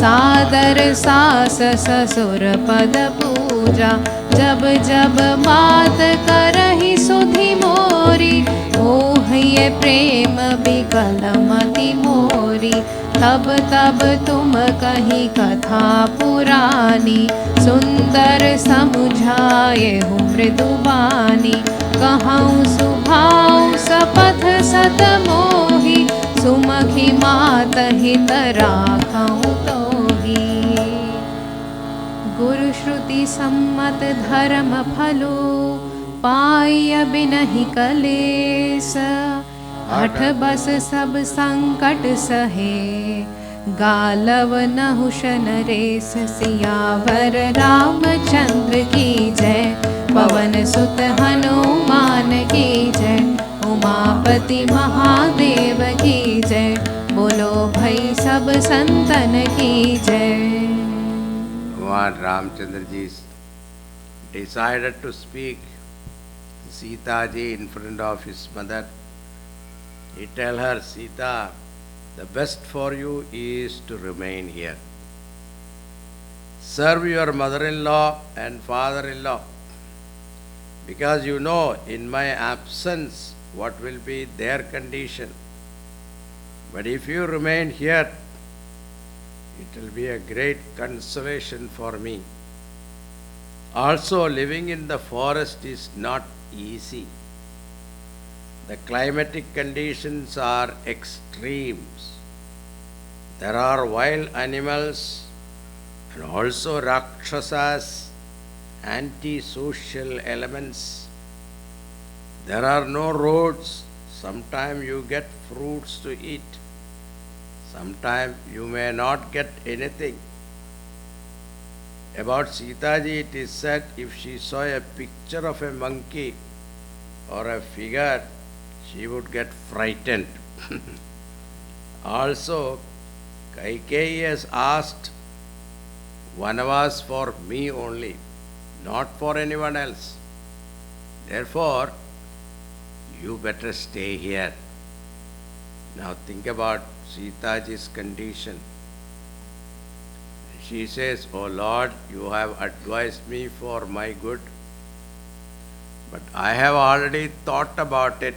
सादर सास ससुर पद पूजा। जब जब मात करहि सुधि मोरी, ओह ये प्रेम बिकल मति मोरी। तब तब तुम कही कथा पुरानी, सुंदर समुझाए हो मृदुबानी। कहूँ सुभाऊ सपथ सत मोहि, सुमखी मात हित राखूँ तोहि। गुरु श्रुति सम्मत धर्म फलो, पाय बिनहि कलेस। हठ बस सब संकट सहे, गालव नहुष नरेश। सियावर रामचंद्र की जय, पवन सुत हनुमान की जय। उमापति महादेव की जय, बोलो भाई सब संतन की जय। Lord Ramchandra ji decided to speak Sita ji in front of his mother. He tell her, Sita, the best for you is to remain here. Serve your mother-in-law and father-in-law, because you know in my absence what will be their condition. But if you remain here, it will be a great consolation for me. Also, living in the forest is not easy. The climatic conditions are extremes. There are wild animals and also rakshasas, anti-social elements. There are no roads. Sometimes you get fruits to eat. Sometimes you may not get anything. About Sita ji, it is said if she saw a picture of a monkey or a figure, she would get frightened. Also, Kaikeyi has asked Vanavas for me only, not for anyone else. Therefore, you better stay here. Now think about Sita ji's condition. She says, "O Lord, you have advised me for my good. But I have already thought about it,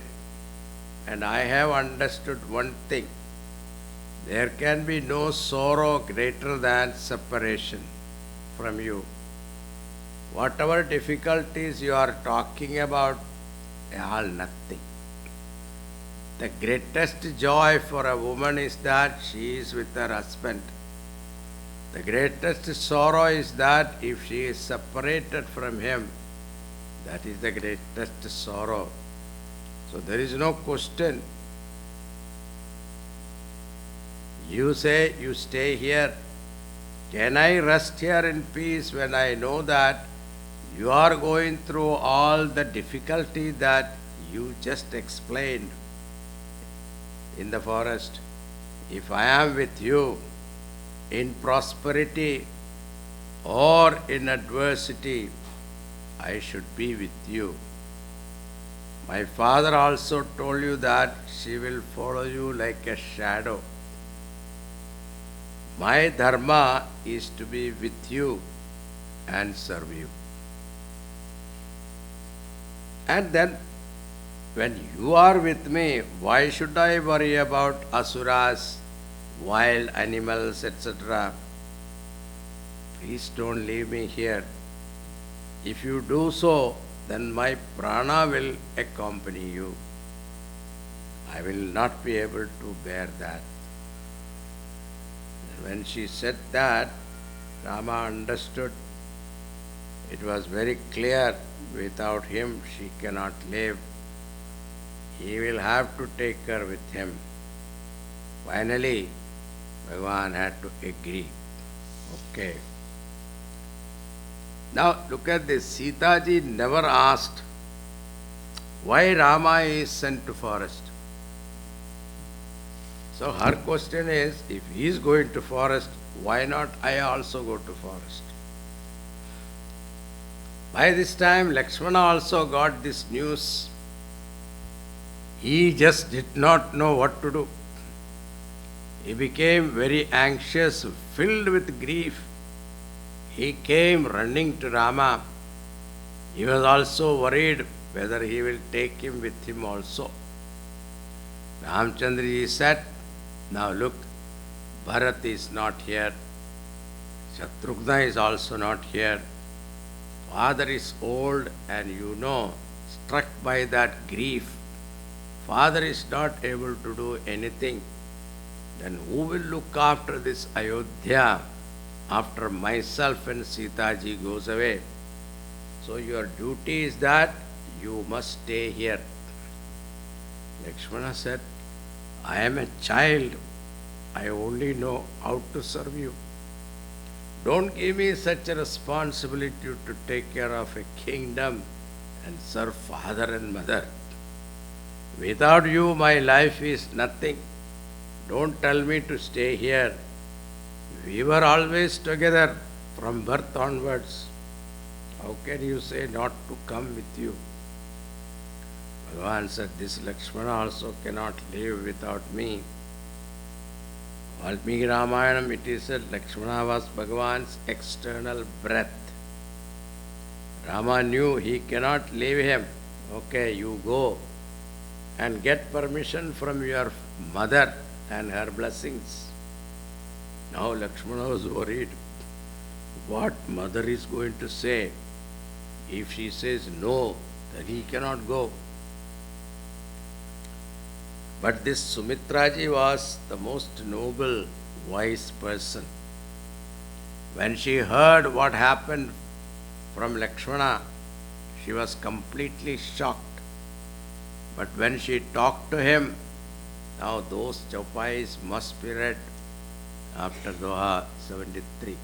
and I have understood one thing. There can be no sorrow greater than separation from you. Whatever difficulties you are talking about, they are all nothing. The greatest joy for a woman is that she is with her husband. The greatest sorrow is that if she is separated from him, that is the greatest sorrow. So there is no question. You say you stay here. Can I rest here in peace when I know that you are going through all the difficulty that you just explained in the forest? If I am with you in prosperity or in adversity, I should be with you. My father also told you that she will follow you like a shadow. My dharma is to be with you and serve you. And then, when you are with me, why should I worry about asuras, wild animals, etc.? Please don't leave me here. If you do so, then my prana will accompany you. I will not be able to bear that. When she said that, Rama understood. It was very clear, without him she cannot live. He will have to take her with him. Finally, Bhagavan had to agree. Okay. Now look at this. Sita ji never asked why Rama is sent to forest. So her question is, if he is going to forest, why not I also go to forest? By this time, Lakshmana also got this news. He just did not know what to do. He became very anxious, filled with grief. He came running to Rama. He was also worried whether he will take him with him also. Ramchandraji said, now look, Bharat is not here. Shatrughna is also not here. Father is old and struck by that grief. Father is not able to do anything. Then who will look after this Ayodhya after myself and Sita ji goes away? So your duty is that you must stay here. Lakshmana said, I am a child. I only know how to serve you. Don't give me such a responsibility to take care of a kingdom and serve father and mother. Without you, my life is nothing. Don't tell me to stay here. We were always together from birth onwards. How can you say not to come with you? Bhagavan said, this Lakshmana also cannot live without me. Valmiki Ramayanam, it is said Lakshmana was Bhagavan's external breath. Rama knew he cannot leave him. Okay, you go and get permission from your mother and her blessings. Now Lakshmana was worried. What mother is going to say? If she says no, then he cannot go. But this Sumitraji was the most noble, wise person. When she heard what happened from Lakshmana, she was completely shocked. But when she talked to him, now those chaupais must be read after Doha 73.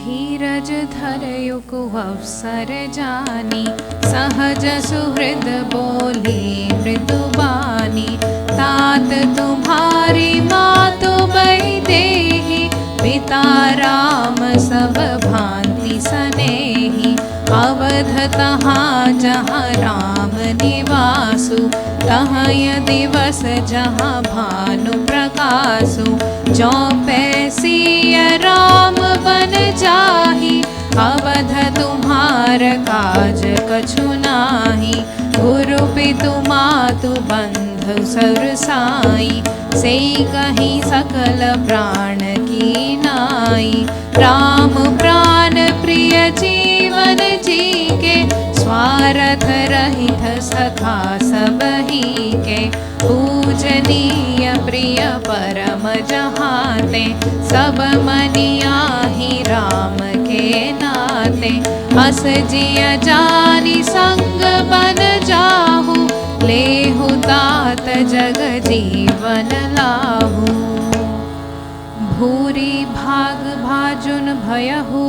धीरज धरयुक अवसर जानी सहज सुहृद बोले मृदुबानी तात तुम्हारी मातु बैदेही पिता राम सब भांति सनेही अवध तहाँ जहाँ राम निवासु तहाँ रहय दिवस जहाँ भानु प्रकाशु, जो पैसिय राम बन जाहि, अवध तुम्हार काज कछु नाही। गुरु पितु मातु बंधु सर साई, से कहीं सकल प्राण की नाई। राम प्राण प्रिय जीवन जी के, स्वार्थ रहित सखा सबही के। पूजनीय प्रिय परम जहाते, सब मनियाहि राम के नाते। हस जिय जानि संग बन जाहु, लेहु तात जग जीवन लाहु। भूरि भाग भाजुन भयहु,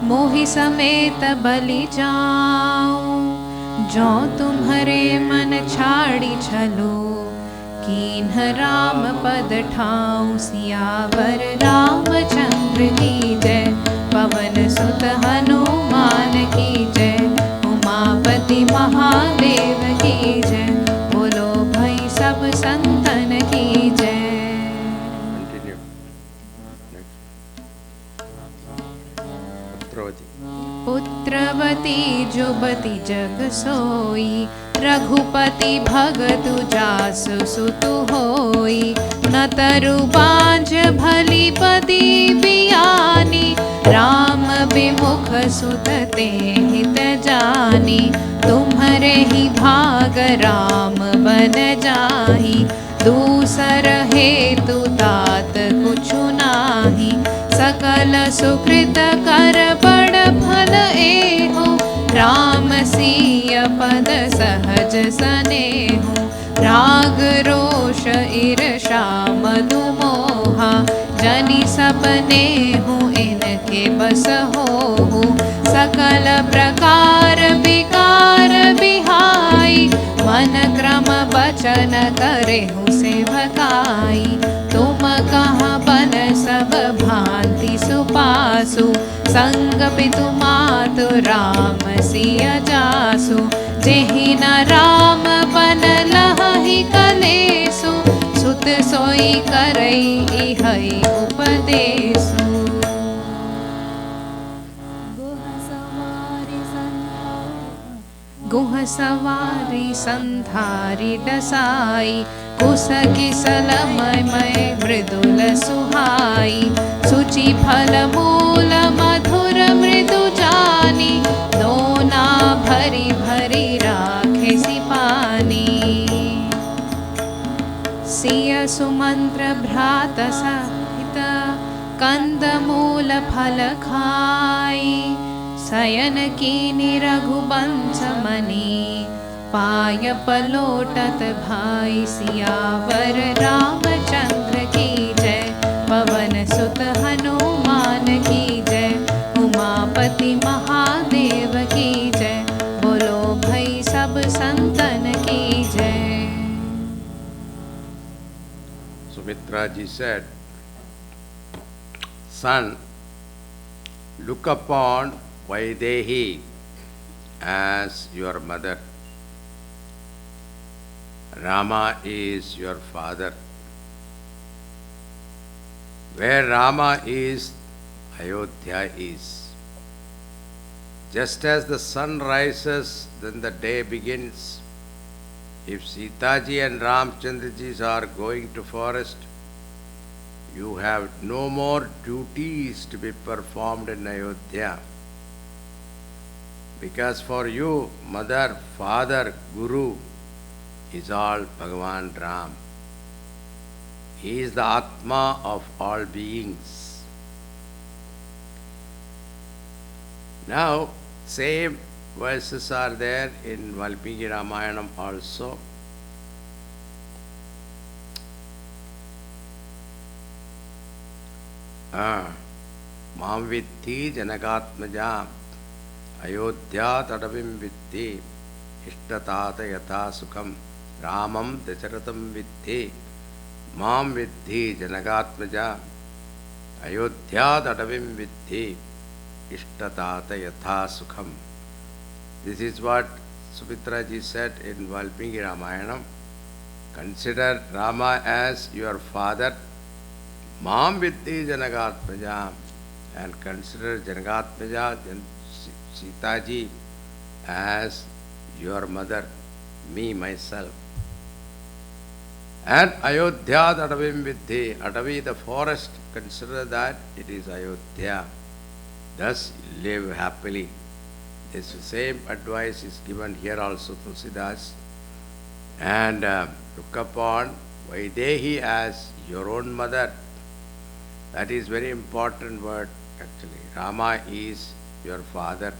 मोहि समेत बलि जाऊं। जो तुम्हारे मन छाड़ी छलो, कीन्ह राम पद ठाऊं। सियावर रामचंद्र की जय, पवन सुत हनुमान की जय। उमापति महादेव की जय, बोलो भाई सब संतन की जय। Continue. Next. पुत्रवती जुबती जग सोई, रघुपति भगतु जासु सुतु होई। न तरु बांझ भली पदी बियानी, राम विमुख सुत ते हित जानी। तुम्हरे ही भाग राम बन जाहि, दूसर हेतु तात कुछु नाही। सकल सुकृत कर बड़ फल एहु, राम सिय पद सहज सनेहु। राग रोष ईर्षा मधु मोहा, जनि सपनेहु इनके बस होहु। सकल प्रकार विकार बिहाई, मन क्रम बचन करेहु सेवकाई। तुम कहाँ बन सब भांति सुपासु, संग पितु मातु राम सिय जासु। जेहि न राम बन लहि कलेसु, सुत सोई करई इहै उपदेसु। गुह सवारी संधारी डसाई, कुस किसल मय मृदुल सुहाई। सुचि फल मूल मधुर मृदु जानी, दोना भरी भरी राखे सिपानी। सिय सुमंत्र भ्रात सहित, कंद मूल फल खाई। शयन कीनि रघुवंश मनि, पाय पलोटत भाई। सियावर रामचंद्र की जय, पवन सुत हनुमान की जय। उमापति महादेव की जय, बोलो भाई सब संतन की जय। Sumitra ji said, son, look upon Vaidehi as your mother. Rama is your father. Where Rama is, Ayodhya is. Just as the sun rises, then the day begins. If Sita ji and Ramchandra ji are going to forest, you have no more duties to be performed in Ayodhya. Because for you, mother, father, guru is all Bhagavan Ram. He is the Atma of all beings. Now, same verses are there in Valmiki Ramayanam also. Mam viddhi janagatmaja Ayodhya tadavim viddhi ishtatata yatha sukham Ramam dacharatam viddhi Mam viddhi janagatmaja Ayodhya tadavim viddhi ishtatata yatha sukham. This is what Sumitra ji said in Valmiki Ramayanam. Consider Rama as your father, Mam Vitti Janagatmaja, and consider Janagatmaja, Sitaji, as your mother, me, myself. And Ayodhya Adavim Viddhi, Adavi the forest, consider that it is Ayodhya. Thus live happily. This same advice is given here also to Siddhas. And look upon Vaidehi as your own mother. That is very important word actually. Rama is your father.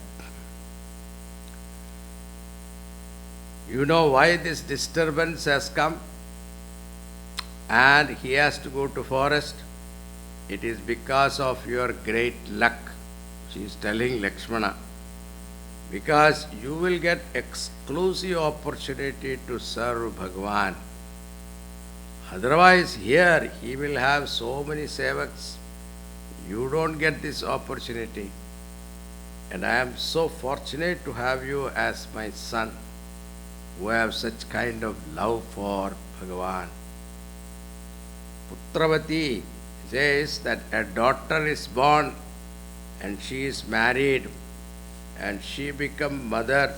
You know why this disturbance has come? And he has to go to forest. It is because of your great luck. She is telling Lakshmana. Because you will get exclusive opportunity to serve Bhagavan. Otherwise here he will have so many sevaks. You don't get this opportunity. And I am so fortunate to have you as my son, who have such kind of love for Bhagavan. Putravati says that a daughter is born and she is married and she become mother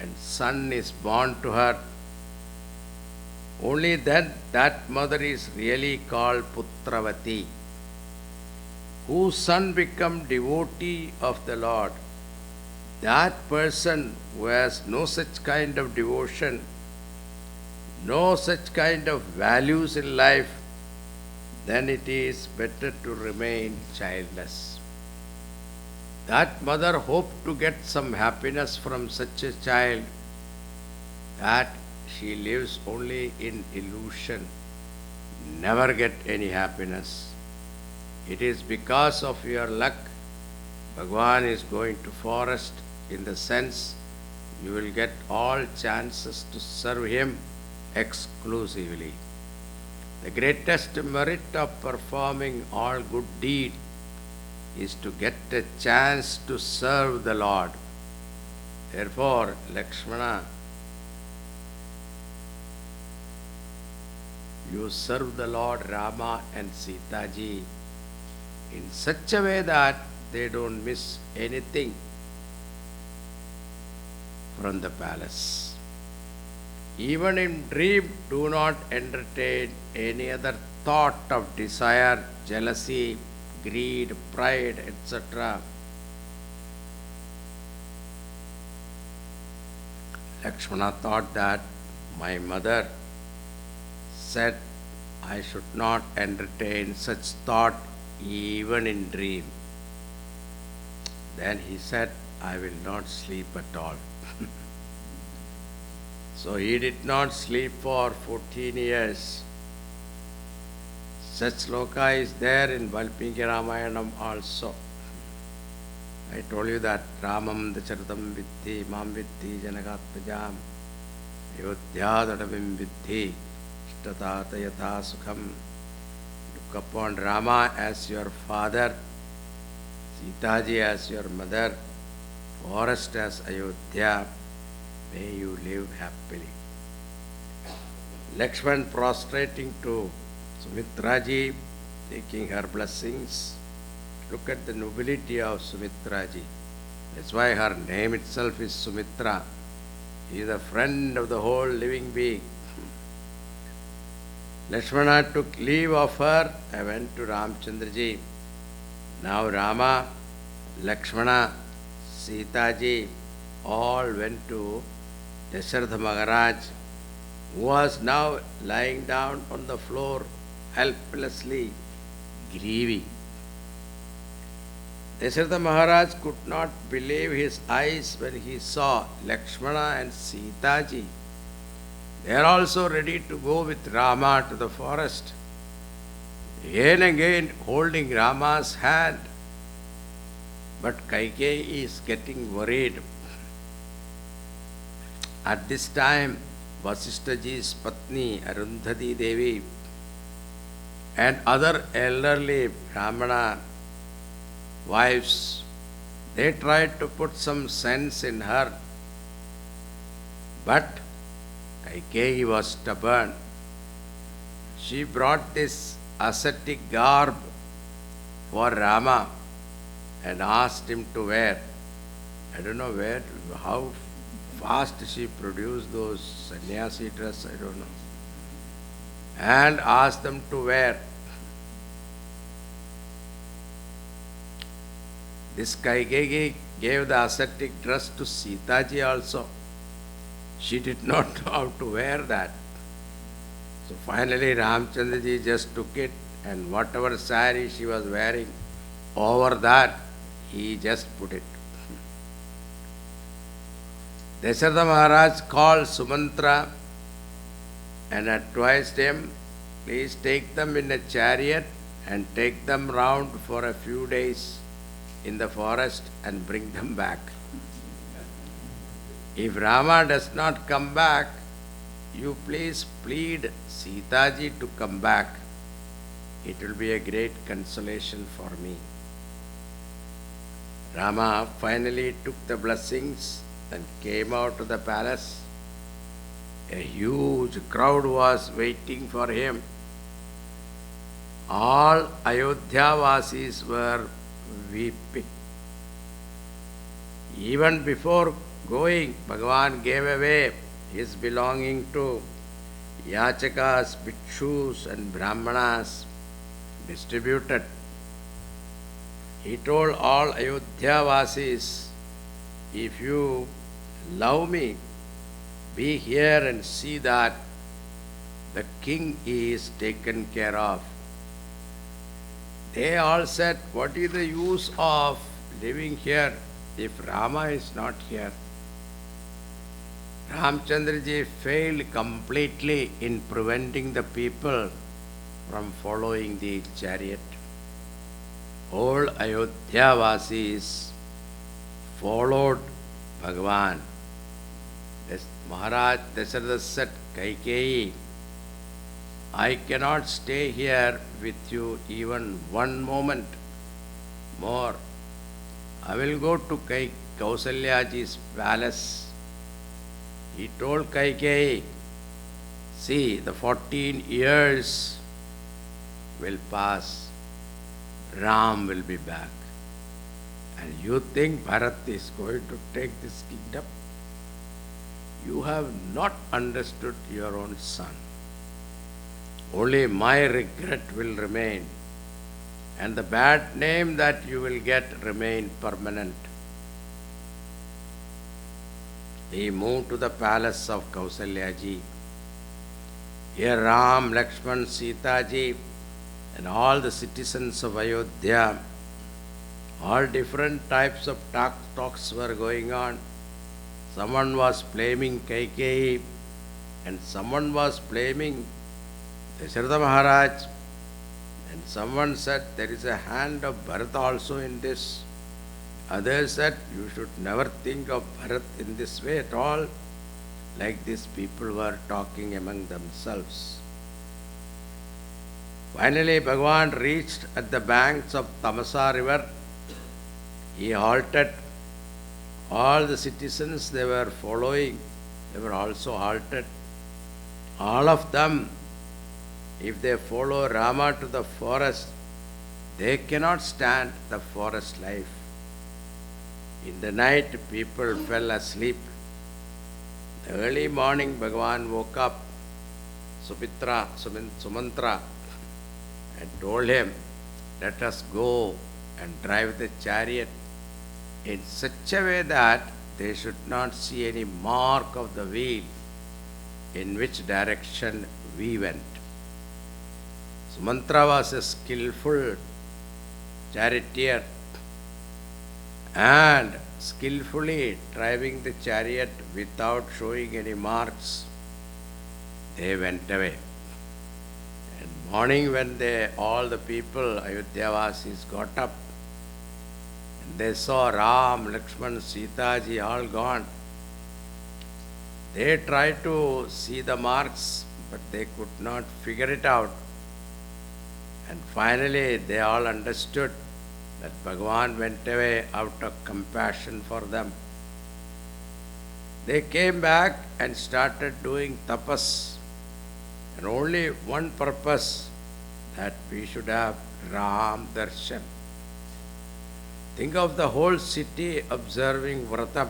and son is born to her. Only then that mother is really called Putravati. Whose son become devotee of the Lord. That person who has no such kind of devotion, no such kind of values in life, then it is better to remain childless. That mother hoped to get some happiness from such a child, that she lives only in illusion, never get any happiness. It is because of your luck, Bhagavan is going to forest, in the sense you will get all chances to serve him exclusively. The greatest merit of performing all good deeds is to get a chance to serve the Lord. Therefore, Lakshmana, you serve the Lord Rama and Sitaji in such a way that they don't miss anything from the palace. Even in dream, do not entertain any other thought of desire, jealousy, greed, pride, etc. Lakshmana thought that my mother said I should not entertain such thought even in dream. Then he said, I will not sleep at all. So he did not sleep for 14 years. Such sloka is there in Valmiki Ramayanam also. I told you that Ramam Dacharatam Vitti, Mam Vitti, Janagatmajam, Ayodhyadadavim Vitti, Ishtatata Yatha Sukham. Look upon Rama as your father, Sitaji as your mother, forest as Ayodhya. May you live happily. Lakshman prostrating to Sumitraji, taking her blessings. Look at the nobility of Sumitraji. That's why her name itself is Sumitra. She is a friend of the whole living being. Lakshmana took leave of her. I went to Ramchandraji. Now Rama, Lakshmana, Sitaji all went to Dasharatha Maharaj, who was now lying down on the floor, helplessly grieving. Dasharatha Maharaj could not believe his eyes when he saw Lakshmana and Sitaji. They are also ready to go with Rama to the forest. Again and again holding Rama's hand. But Kaikeyi is getting worried. At this time, Vasishtaji's Patni, Arundhati Devi, and other elderly Brahmana wives, they tried to put some sense in her. But Kaikeyi was stubborn. She brought this ascetic garb for Rama and asked him to wear. I don't know how fast she produced those sannyasi dress, I don't know. And asked them to wear. This Kaikeyi gave the ascetic dress to Sitaji also. She did not know how to wear that. So finally Ramchandraji just took it, and whatever sari she was wearing, over that he just put it. Dasharatha Maharaj called Sumantra and advised him, please take them in a chariot and take them round for a few days in the forest and bring them back. If Rama does not come back, you please plead Sitaji to come back. It will be a great consolation for me. Rama finally took the blessings and came out to the palace. A huge crowd was waiting for him. All Ayodhya-vasis were weeping. Even before going, Bhagavan gave away his belonging to Yachakas, Bhikshus and Brahmanas, distributed. He told all Ayodhya-vasis, if you love me, be here and see that the king is taken care of. They all said, what is the use of living here if Rama is not here? Ramchandraji failed completely in preventing the people from following the chariot. All Ayodhya-vasis followed Bhagavan. Maharaj Dasharatha said, Kaikeyi, I cannot stay here with you even one moment more. I will go to Kausalyaji's palace. He told Kaikeyi, see, the 14 years will pass. Ram will be back. And you think Bharat is going to take this kingdom? You have not understood your own son. Only my regret will remain, and the bad name that you will get remain permanent. He moved to the palace of Kausalyaji. Here Ram, Lakshman, Sitaji and all the citizens of Ayodhya, all different types of talks were going on. Someone was blaming Kaikeyi and someone was blaming Dasharatha Maharaj, and someone said there is a hand of Bharat also in this. Others said you should never think of Bharat in this way at all. Like this, people were talking among themselves. Finally, Bhagavan reached at the banks of Tamasa river. He halted. All the citizens they were following, they were also halted. All of them, if they follow Rama to the forest, they cannot stand the forest life. In the night, people fell asleep. Early morning, Bhagavan woke up Sumantra and told him, let us go and drive the chariot in such a way that they should not see any mark of the wheel in which direction we went. Sumantra was a skillful charioteer and skillfully driving the chariot without showing any marks. They went away. And morning when all the people, Ayodhya-vasis, got up, and they saw Ram, Lakshman, Sitaji all gone. They tried to see the marks, but they could not figure it out. And finally they all understood that Bhagavan went away out of compassion for them. They came back and started doing tapas. And only one purpose, that we should have Ram Darshan. Think of the whole city observing Vratam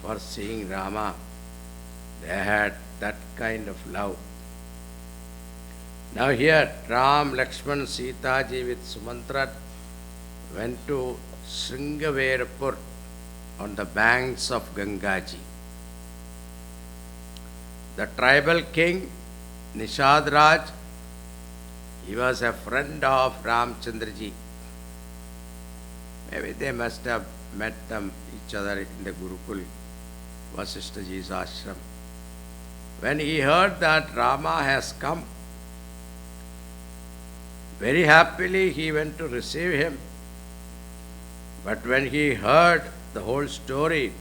for seeing Rama. They had that kind of love. Now here, Ram, Lakshman, Sita ji with Sumantra went to Sringaverapur on the banks of Gangaji. The tribal king, Nishad Raj, he was a friend of Ramchandraji. Maybe they must have met each other in the Gurukul, Vasishta ji's ashram. When he heard that Rama has come, very happily he went to receive him. But when he heard the whole story,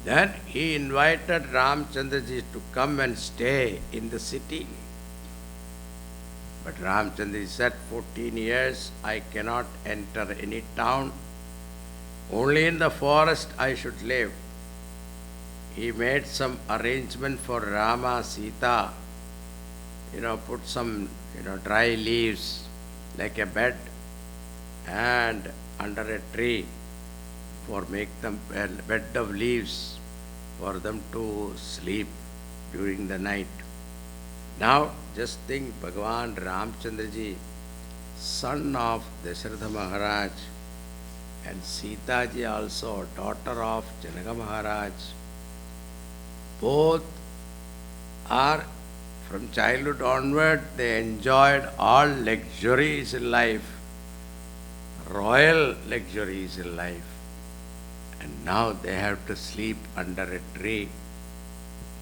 then he invited Ramchandraji to come and stay in the city. But Ramchandraji said, 14 years I cannot enter any town. Only in the forest I should live. He made some arrangement for Rama, Sita, put some, dry leaves like a bed and under a tree for make them a bed of leaves for them to sleep during the night. Now just think, Bhagavan Ramchandraji, son of Dasharatha Maharaj, and Sita ji also, daughter of Janaka Maharaj, both are from childhood onward, they enjoyed all luxuries in life, royal luxuries in life. And now they have to sleep under a tree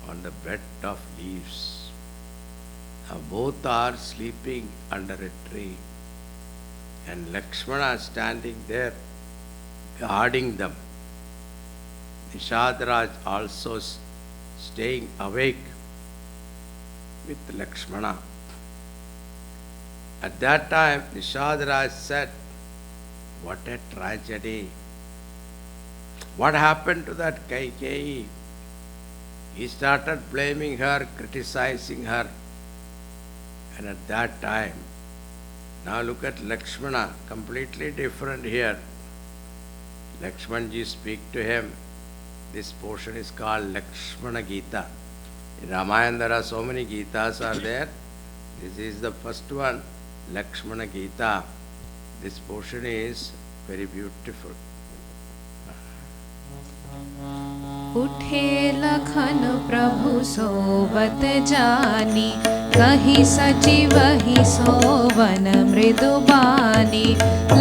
on the bed of leaves. Now both are sleeping under a tree. And Lakshmana standing there guarding them. Nishadraj also staying awake with Lakshmana. At that time, Nishadraj said, what a tragedy. What happened to that Kaikeyi? He started blaming her, criticizing her. And at that time, now look at Lakshmana, completely different here. Lakshmanji speak to him. This portion is called Lakshmana Gita. In Ramayana there are so many Gitas are there. This is the first one, Lakshmana Gita. This portion is very beautiful. उठे लखन प्रभु सोवत जानी, कही सची वही सोवन मृदुबानी।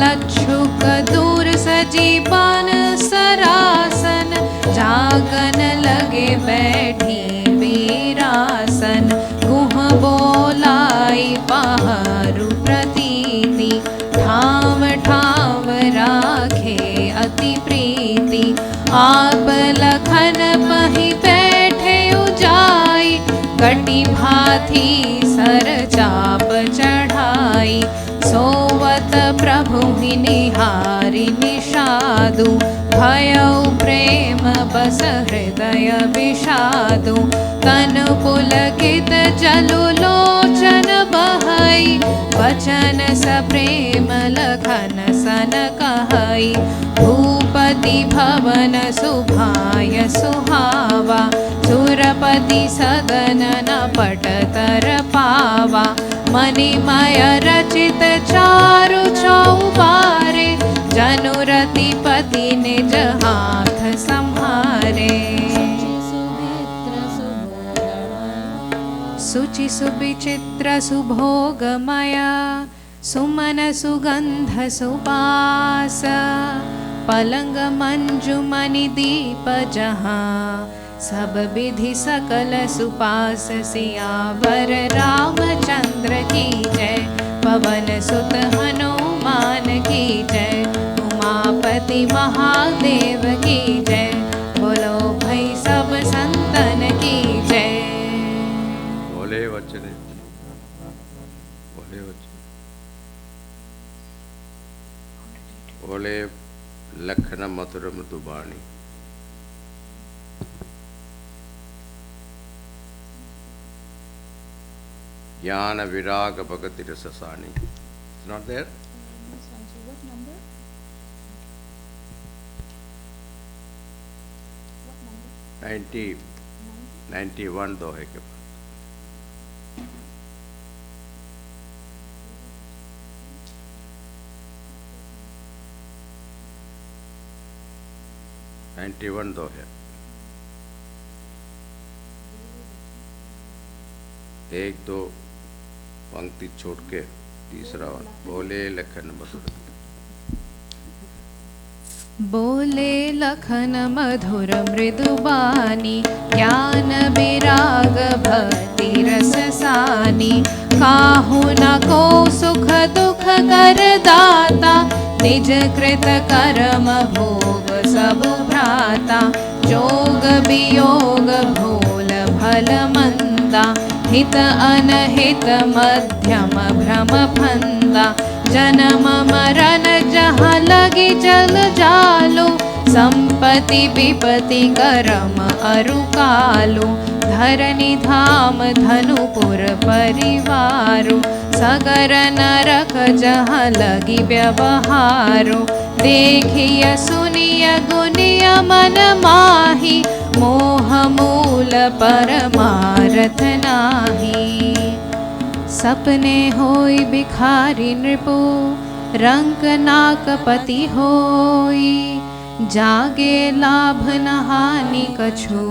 लक्षुक दूर सजीवन सरासन, जागन लगे बैठी वीरासन। गुह बोलाई पहारु प्रतीति, ठाव ठाव राखे अति प्रीति। आप लखन पहि बैठे उजाई, कटी भाथी सर चाप चढ़ाई। सोवत प्रभु ही निहारी निषादु, भयउ प्रेम बस हृदय विषादु। तन पुलकित जलु लोचन बहई, वचन सप्रेम लखन सन कहई। भूपति भवन सुभाय सुहावा, सुरपति सदन न पट तर पावा। मणिमय रचित चारु चौबारे, जनुरति पति निज हाथ संहारे। सुचि सुविचित्र सुभोगमय, सुमन सुगंध सुबास। पलंग मंजु मणि दीप जहाँ, सब विधि सकल सुपास। सियावर रामचंद्र की जय, पवन सुत हनुमान की जय। उमापति महादेव की जय, बोलो भाई सब संतन की जय। बोले वचन, बोले वचन, बोले लखन मधुर मृदुबाणी। Jnana Viraga Bhakti Rasasani. It's not there? No, Swamiji. What number? What number? 90, 91 दोहे के बाद. $91 दोहे. एक दो पंक्ति छोड़ के तीसरा वन. बोले लखन मधुर. बोले लखन मधुर मृदुबानी ज्ञान विराग भक्ति रस सानी काहू न को सुख दुख कर दाता निज कृत कर्म भोग सब भ्राता जोग वियोग भूल भल मंदा हित अनहित मध्यम भ्रम फंदा जन्म मरण जहाँ लगी जल जालू संपत्ति विपत्ति करम अरुकालू धरनी धाम धनुपुर परिवारु सगर नरक जहाँ लगी व्यवहारु देखिय सुनिय गुनिय मन माही मोह मूल परमारथ नाही सपने होई भिखारी नृपो रंक नाकपति होई जागे लाभ न हानि कछु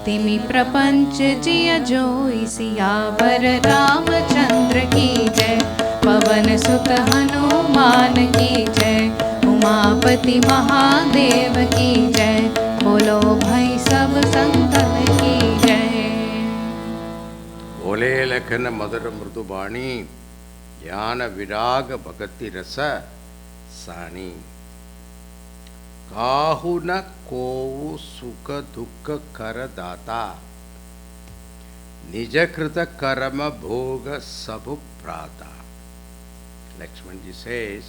तिमि प्रपंच जिय जोई सियावर रामचंद्र की जय पवन सुत हनुमान की जय उमापति महादेव की जय बोलो भाई सब संतन की जय. बोले लखन मधुर मृदुबाणी ज्ञान विराग भक्ति रस सानी काहू न कोऊ सुख दुख कर दाता निज कृत कर्म भोग सब प्राता. Lakshman ji says,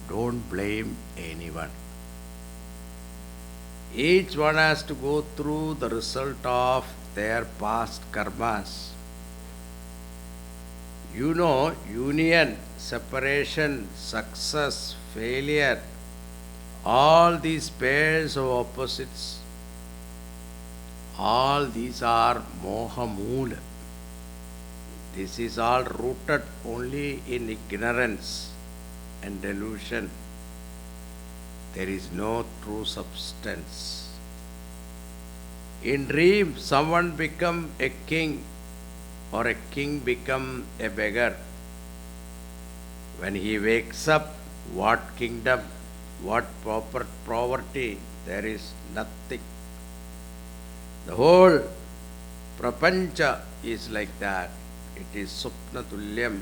don't blame anyone. Each one has to go through the result of their past karmas. You know, union, separation, success, failure, all these pairs of opposites, all these are moha moola. This is all rooted only in ignorance and delusion. There is no true substance. In dream, someone become a king or a king become a beggar. When he wakes up, what kingdom, what poverty, there is nothing. The whole prapancha is like that. It is supna tulyam.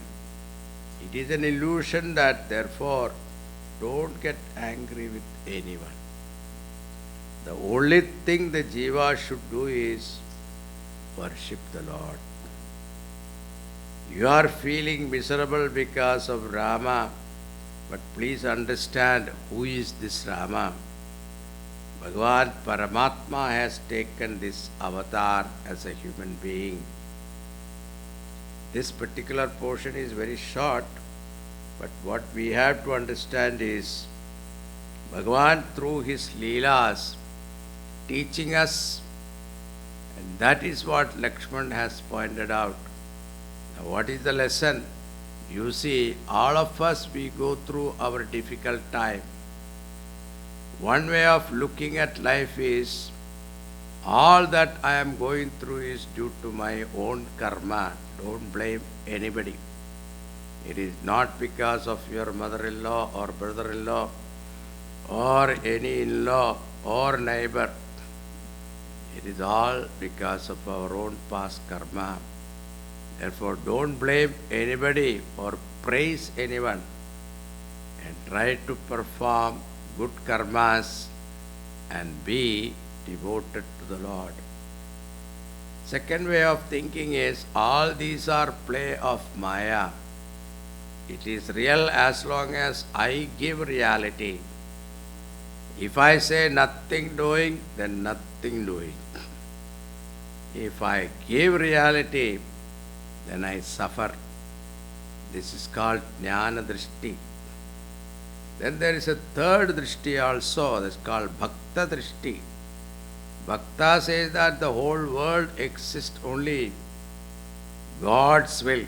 It is an illusion that therefore don't get angry with anyone. The only thing the jiva should do is worship the Lord. You are feeling miserable because of Rama, but please understand who is this Rama. Bhagavan Paramatma has taken this avatar as a human being. This particular portion is very short, but what we have to understand is Bhagavan through his Leelas teaching us, and that is what Lakshman has pointed out. Now, what is the lesson? You see, all of us, we go through our difficult time. One way of looking at life is, all that I am going through is due to my own karma. Don't blame anybody. It is not because of your mother-in-law or brother-in-law or any in-law or neighbor. It is all because of our own past karma. Therefore, don't blame anybody or praise anyone, and try to perform good karmas and be devoted to the Lord. Second way of thinking is, all these are play of Maya. It is real as long as I give reality. If I say nothing doing, then nothing doing. If I give reality, then I suffer. This is called Jnana Drishti. Then there is a third Drishti also, that's called Bhakta Drishti. Bhakta says that the whole world exists only God's will.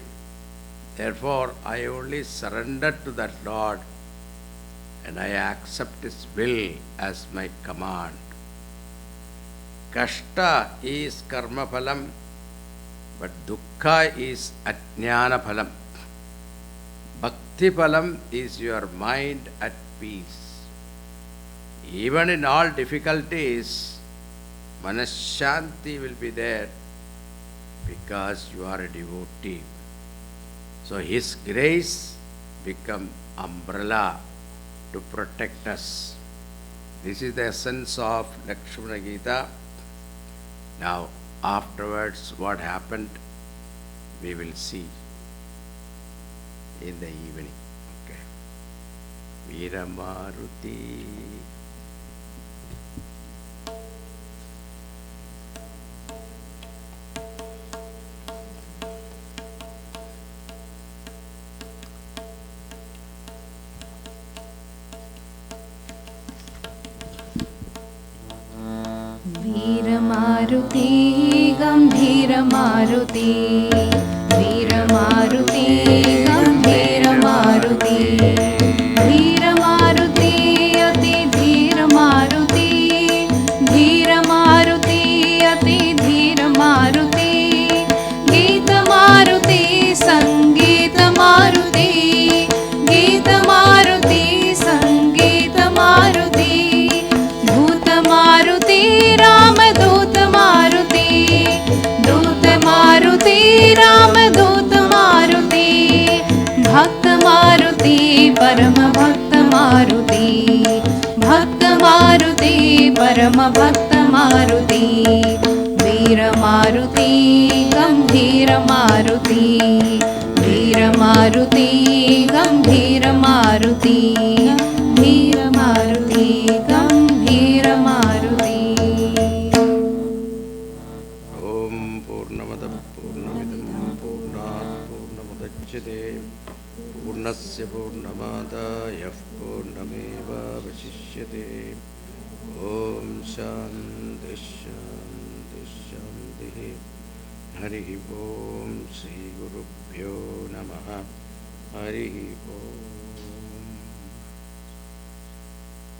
Therefore, I only surrender to that Lord and I accept His will as my command. Kashta is karma phalam, but dukkha is ajnana phalam. Bhakti phalam is your mind at peace. Even in all difficulties, manashanti will be there because you are a devotee. So His grace become umbrella to protect us. This is the essence of Lakshmana Gita. Now, afterwards, what happened, we will see in the evening. Okay. Veeramaruti. वीरमारुति गम्भीरमारुति वीरमारुति गम्भीरमारुति धीरमारुति अति धीरमारुति धीरमारुति अति धीरमारुति गीतमारुति संगीतमारुति गीतमारुति संगीतमारुति भूतमारुति रामदूत मारुति दूत मारुति रामदूत मारुति भक्त मारुति परम भक्त मारुति भक्त मारुति परम भक्त मारुति वीर मारुति गंभीर मारुति वीर मारुति गंभीर मारुति वीर मारुति गंभीर Maruti Om Purnamada Purnamidam Purnat Purnamudachyate Purnasya Purnamadaya Purnameva Vasishyate Om Shanti Shanti Shanti Hari Om Sri Gurubhyo Namaha Hari Om